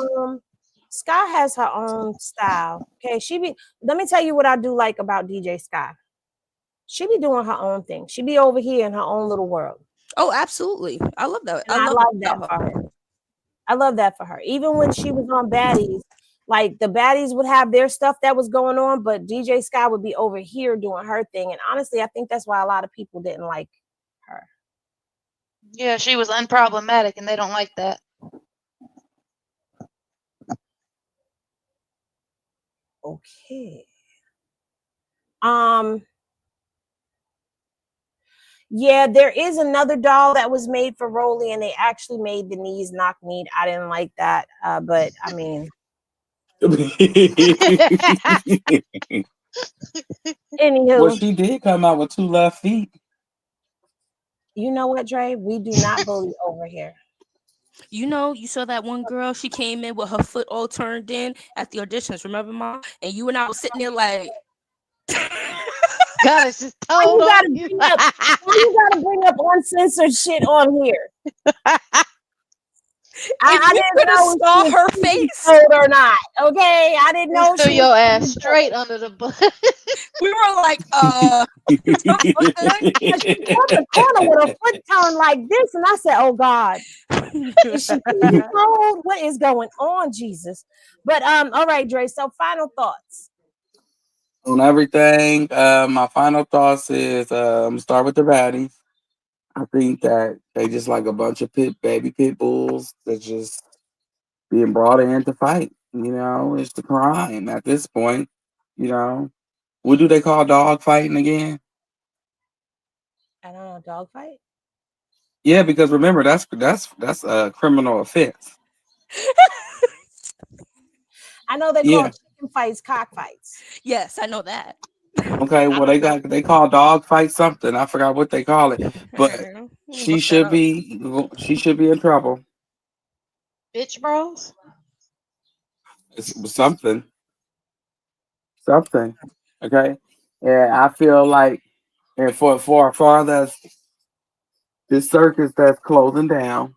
Sky has her own style. Okay, let me tell you what I do like about DJ Sky. She be doing her own thing. She be over here in her own little world. Oh, absolutely. I love that. I love that for her. I love that for her. Even when she was on Baddies, Like the baddies would have their stuff that was going on, but DJ Sky would be over here doing her thing. And honestly, I think that's why a lot of people didn't like her. Yeah, she was unproblematic, and they don't like that. Okay. Yeah, there is another doll that was made for Rolly, and they actually made the knees knock kneed. I didn't like that, but I mean, anywho. Well, she did come out with 2 left feet. You know what, Dre? We do not bully over here. You know, you saw that one girl. She came in with her foot all turned in at the auditions. Remember, Mom? And you and I was sitting there like. God, it's just Why told you on gotta bring up uncensored shit on here? I could have saw her face or not. Okay, I didn't know threw your ass straight under the bus. We were like, she caught the corner with her foot turned like this, and I said, "Oh God, is she cold? What is going on, Jesus?" But all right, Dre. So, final thoughts on everything. My final thoughts is start with the baddies. I think that they just like a bunch of baby pit bulls that just being brought in to fight. You know, it's the crime at this point. You know, what do they call dog fighting again? I don't know, dog fight. Yeah, because remember that's a criminal offense. I know they call chicken fights cockfights. Yes, I know that. Okay, well they call dog fight something. I forgot what they call it, but she should be in trouble. Bitch bros. It's something. Okay, yeah, I feel like, and for this circus that's closing down,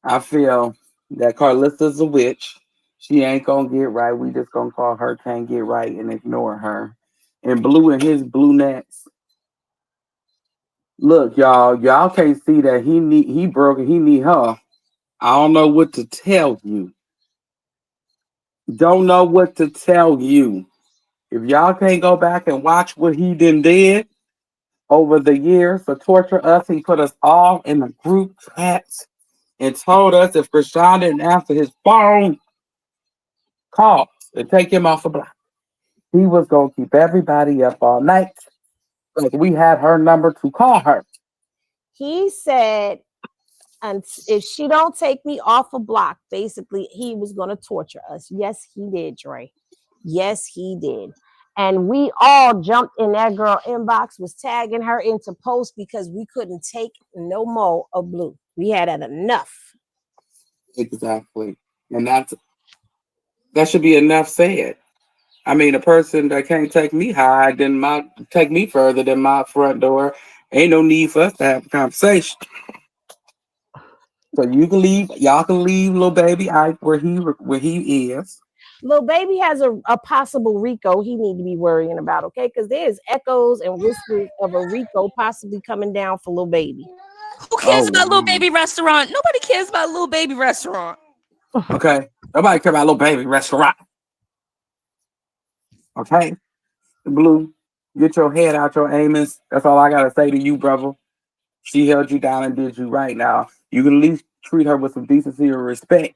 I feel that Karlissa's a witch. She ain't gonna get right. We just gonna call her can't get right and ignore her. And Blue and his blue nets. Look, y'all can't see that he broke it. He need her. I don't know what to tell you. Don't know what to tell you. If y'all can't go back and watch what he did over the years to torture us, he put us all in the group chats and told us if Chrisean didn't answer his phone call and take him off the block, he was gonna keep everybody up all night. Like we had her number to call her. He said, and if she don't take me off a block, basically he was going to torture us. Yes, he did, Dre. Yes, he did. And we all jumped in that girl inbox, was tagging her into posts because we couldn't take no more of Blue. We had had enough. Exactly. And that should be enough said. I mean, a person that can't take me take me further than my front door. Ain't no need for us to have a conversation. So you can leave, y'all can leave little baby Ike where he is. Little baby has a possible Rico he need to be worrying about, okay? Because there's echoes and whispers of a Rico possibly coming down for little baby. Who cares about Little Baby Restaurant? Nobody cares about Little Baby Restaurant. Okay. Nobody care about Little Baby Restaurant. Okay. Blue, get your head out your Amos. That's all I gotta say to you, brother. She held you down and did you right now. You can at least treat her with some decency or respect.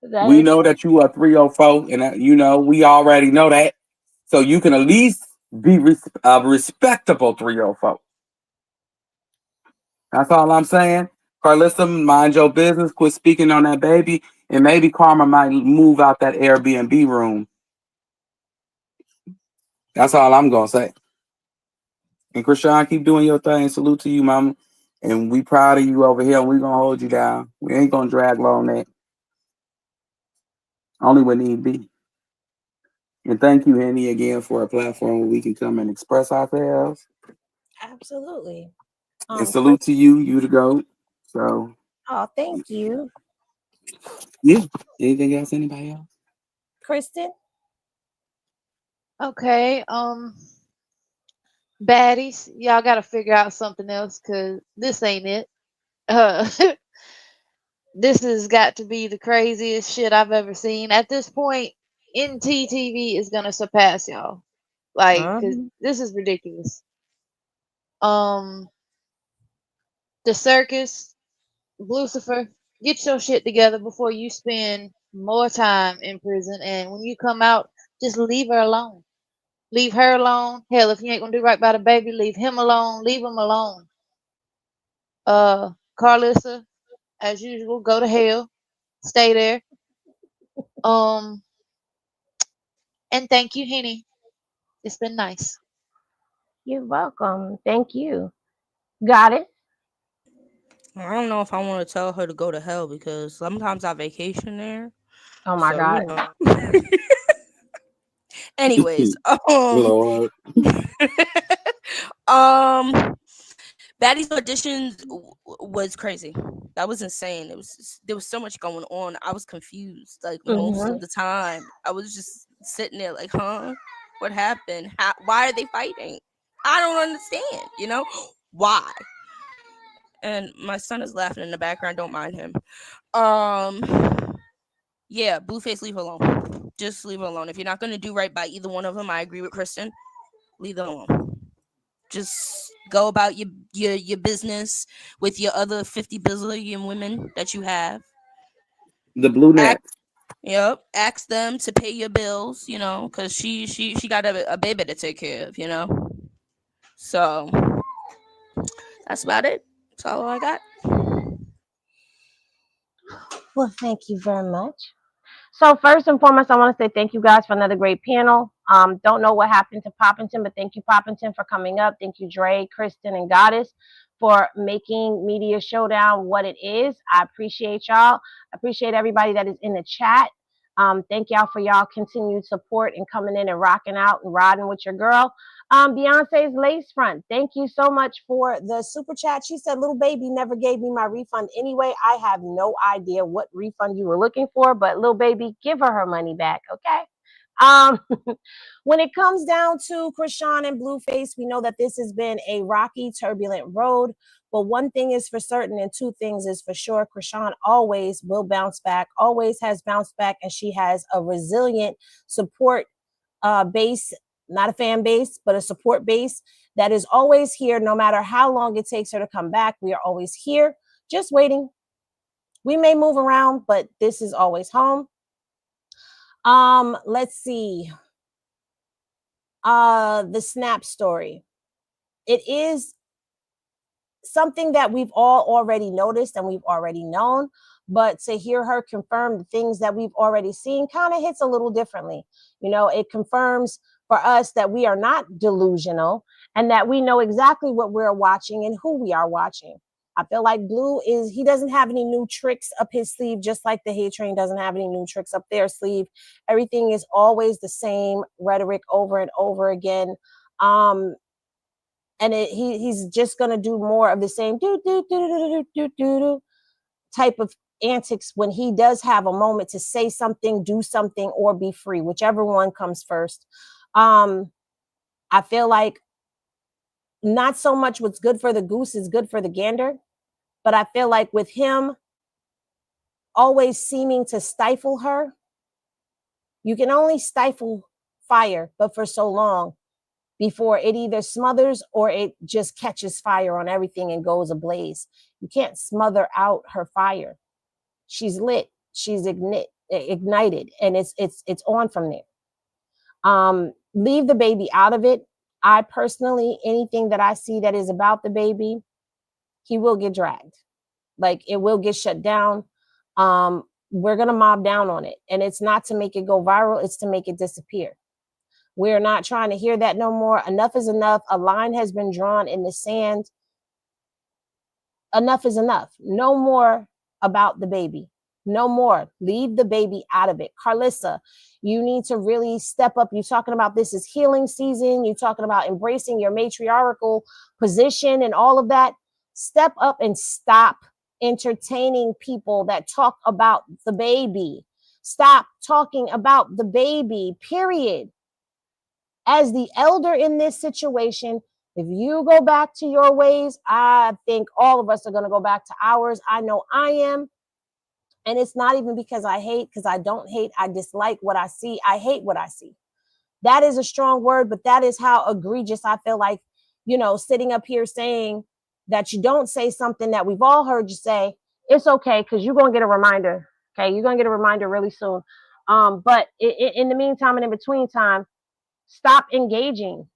We know that you are 304, and we already know that. So you can at least be a respectable 304. That's all I'm saying. Karlissa, mind your business. Quit speaking on that baby, and maybe Karma might move out that Airbnb room. That's all I'm gonna say. And Chrisean, keep doing your thing. Salute to you, mama. And we proud of you over here. And we gonna hold you down. We ain't gonna drag long that. Only when need be. And thank you, Henny, again for a platform where we can come and express ourselves. Absolutely. And salute to you, you the GOAT. So. Oh, thank you. Yeah. Anything else? Anybody else? Kristen? Okay. Baddies, y'all gotta figure out something else because this ain't it. This has got to be the craziest shit I've ever seen. At this point, NTTV is gonna surpass y'all. Like, cause this is ridiculous. Um, the circus, Lucifer, get your shit together before you spend more time in prison. And when you come out, just leave her alone. Leave her alone. Hell, if you ain't gonna do right by the baby, leave him alone. Leave him alone. Karlissa, as usual, go to hell. Stay there. And thank you, Henny. It's been nice. You're welcome. Thank you. Got it. I don't know if I want to tell her to go to hell because sometimes I vacation there. Oh my So, God. you know. Anyways, Lord. Baddies auditions was crazy. That was insane. There was so much going on. I was confused like most of the time. I was just sitting there like, huh? What happened? Why are they fighting? I don't understand, you know? Why? And my son is laughing in the background. Don't mind him. Yeah, Blueface, leave her alone. Just leave her alone. If you're not gonna do right by either one of them, I agree with Kristen. Leave them alone. Just go about your business with your other 50 billion women that you have. The blue net. Yep. Ask them to pay your bills, you know, because she got a baby to take care of, you know. So that's about it. That's all I got. Well, thank you very much. So first and foremost, I want to say thank you guys for another great panel. Don't know what happened to Poppington, but thank you, Poppington, for coming up. Thank you, Dre, Kristen, and Goddess for making Media Showdown what it is. I appreciate y'all. I appreciate everybody that is in the chat. Thank y'all for y'all continued support and coming in and rocking out and riding with your girl. Beyonce's lace front. Thank you so much for the super chat. She said, "Little baby never gave me my refund anyway. I have no idea what refund you were looking for, but little baby, give her money back, okay?" When it comes down to Chrisean and Blueface, we know that this has been a rocky, turbulent road. But one thing is for certain, and two things is for sure. Chrisean always will bounce back, always has bounced back, and she has a resilient support base, not a fan base, but a support base that is always here, no matter how long it takes her to come back. We are always here, just waiting. We may move around, but this is always home. Let's see. The Snap story. It is something that we've all already noticed and we've already known, but to hear her confirm the things that we've already seen kind of hits a little differently. You know, it confirms for us that we are not delusional and that we know exactly what we're watching and who we are watching. I feel like Blue he doesn't have any new tricks up his sleeve, just like the Hate Train doesn't have any new tricks up their sleeve. Everything is always the same rhetoric over and over again. And he's just gonna do more of the same type of antics when he does have a moment to say something, do something, or be free, whichever one comes first. I feel like not so much what's good for the goose is good for the gander, but I feel like with him always seeming to stifle her, you can only stifle fire, but for so long before it either smothers or it just catches fire on everything and goes ablaze. You can't smother out her fire. She's lit. She's ignited, and it's on from there. Leave the baby out of it. I personally, anything that I see that is about the baby, he will get dragged. Like, it will get shut down. We're gonna mob down on it, and it's not to make it go viral. It's to make it disappear. We're not trying to hear that no more. Enough is enough. A line has been drawn in the sand. Enough is enough. No more about the baby. No more. Leave the baby out of it. Karlissa, you need to really step up. You're talking about this is healing season. You're talking about embracing your matriarchal position and all of that. Step up and stop entertaining people that talk about the baby. Stop talking about the baby, period. As the elder in this situation, if you go back to your ways, I think all of us are going to go back to ours. I know I am. And it's not even because I hate, because I don't hate. I dislike what I see. I hate what I see. That is a strong word, but that is how egregious I feel like, sitting up here saying that you don't say something that we've all heard you say. It's okay, because you're going to get a reminder. Okay, you're going to get a reminder really soon. But in the meantime and in between time, stop engaging.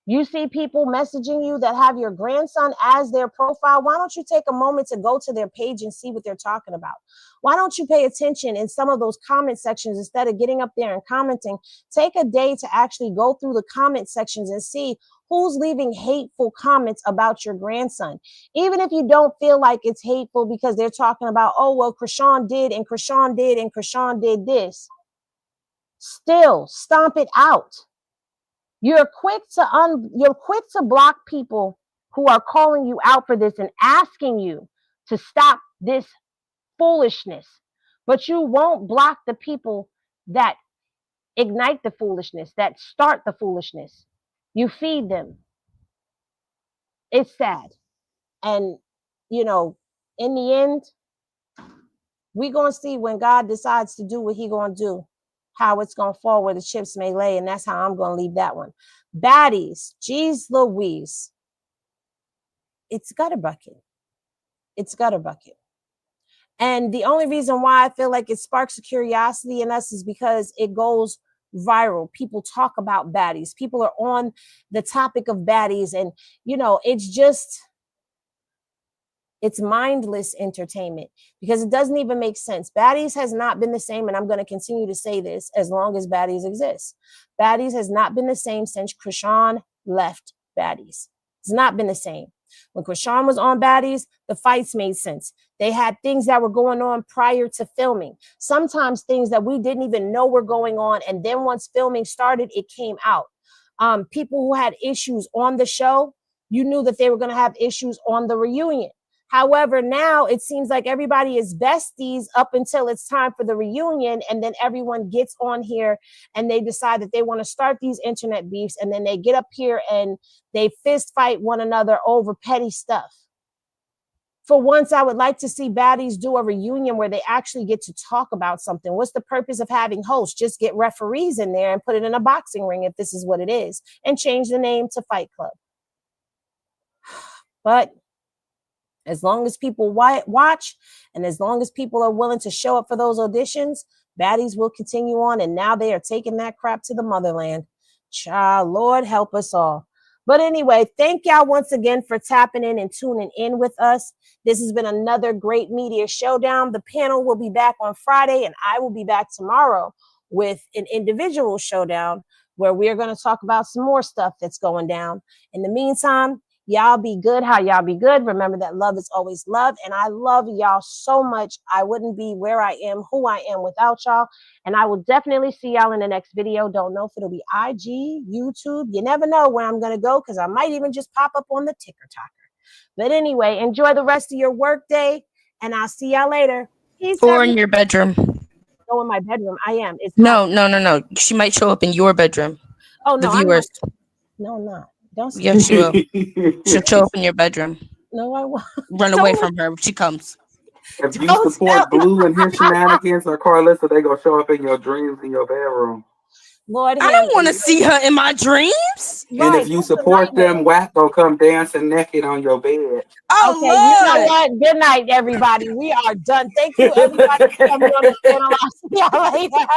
You see people messaging you that have your grandson as their profile. Why don't you take a moment to go to their page and see what they're talking about? Why don't you pay attention in some of those comment sections instead of getting up there and commenting? Take a day to actually go through the comment sections and see who's leaving hateful comments about your grandson. Even if you don't feel like it's hateful because they're talking about, oh, well, Chrisean did and Chrisean did and Chrisean did this. Still, stomp it out. You're quick to block people who are calling you out for this and asking you to stop this foolishness. But you won't block the people that ignite the foolishness, that start the foolishness. You feed them. It's sad. And, in the end, we're going to see when God decides to do what He's going to do, how it's going to fall, where the chips may lay. And that's how I'm going to leave that one. Baddies, geez Louise. It's gutter bucket. It's gutter bucket. And the only reason why I feel like it sparks a curiosity in us is because it goes viral. People talk about baddies. People are on the topic of baddies. And, it's mindless entertainment because it doesn't even make sense. Baddies has not been the same, and I'm going to continue to say this as long as Baddies exists. Baddies has not been the same since Chrisean left Baddies. It's not been the same. When Chrisean was on Baddies, the fights made sense. They had things that were going on prior to filming. Sometimes things that we didn't even know were going on, and then once filming started, it came out. People who had issues on the show, you knew that they were going to have issues on the reunion. However, now it seems like everybody is besties up until it's time for the reunion. And then everyone gets on here and they decide that they want to start these internet beefs. And then they get up here and they fist fight one another over petty stuff. For once, I would like to see Baddies do a reunion where they actually get to talk about something. What's the purpose of having hosts? Just get referees in there and put it in a boxing ring if this is what it is, and change the name to Fight Club. But as long as people watch and as long as people are willing to show up for those auditions, Baddies will continue on. And now they are taking that crap to the motherland. Child, Lord help us all. But anyway, thank y'all once again for tapping in and tuning in with us. This has been another great media showdown. The panel will be back on Friday, and I will be back tomorrow with an individual showdown where we're going to talk about some more stuff that's going down. In the meantime, y'all be good how y'all be good. Remember that love is always love. And I love y'all so much. I wouldn't be where I am, who I am without y'all. And I will definitely see y'all in the next video. Don't know if it'll be IG, YouTube. You never know where I'm going to go because I might even just pop up on the ticker-tocker. But anyway, enjoy the rest of your work day. And I'll see y'all later. Peace. Or in your bedroom. Go in my bedroom. I am. It's No. She might show up in your bedroom. Oh, no. The viewers. No, I'm not. Don't say Yes, she will. She'll show up in your bedroom. No, I won't. Run away from her when she comes. If you support Blue and his shenanigans or Karlissa, they gonna show up in your dreams in your bedroom. Lord, I don't want to see her in my dreams. And if you support them, Wack gonna come dancing naked on your bed. Oh, okay, you know what? Good night, everybody. We are done. Thank you, everybody, for coming on the channel. I'll see y'all later.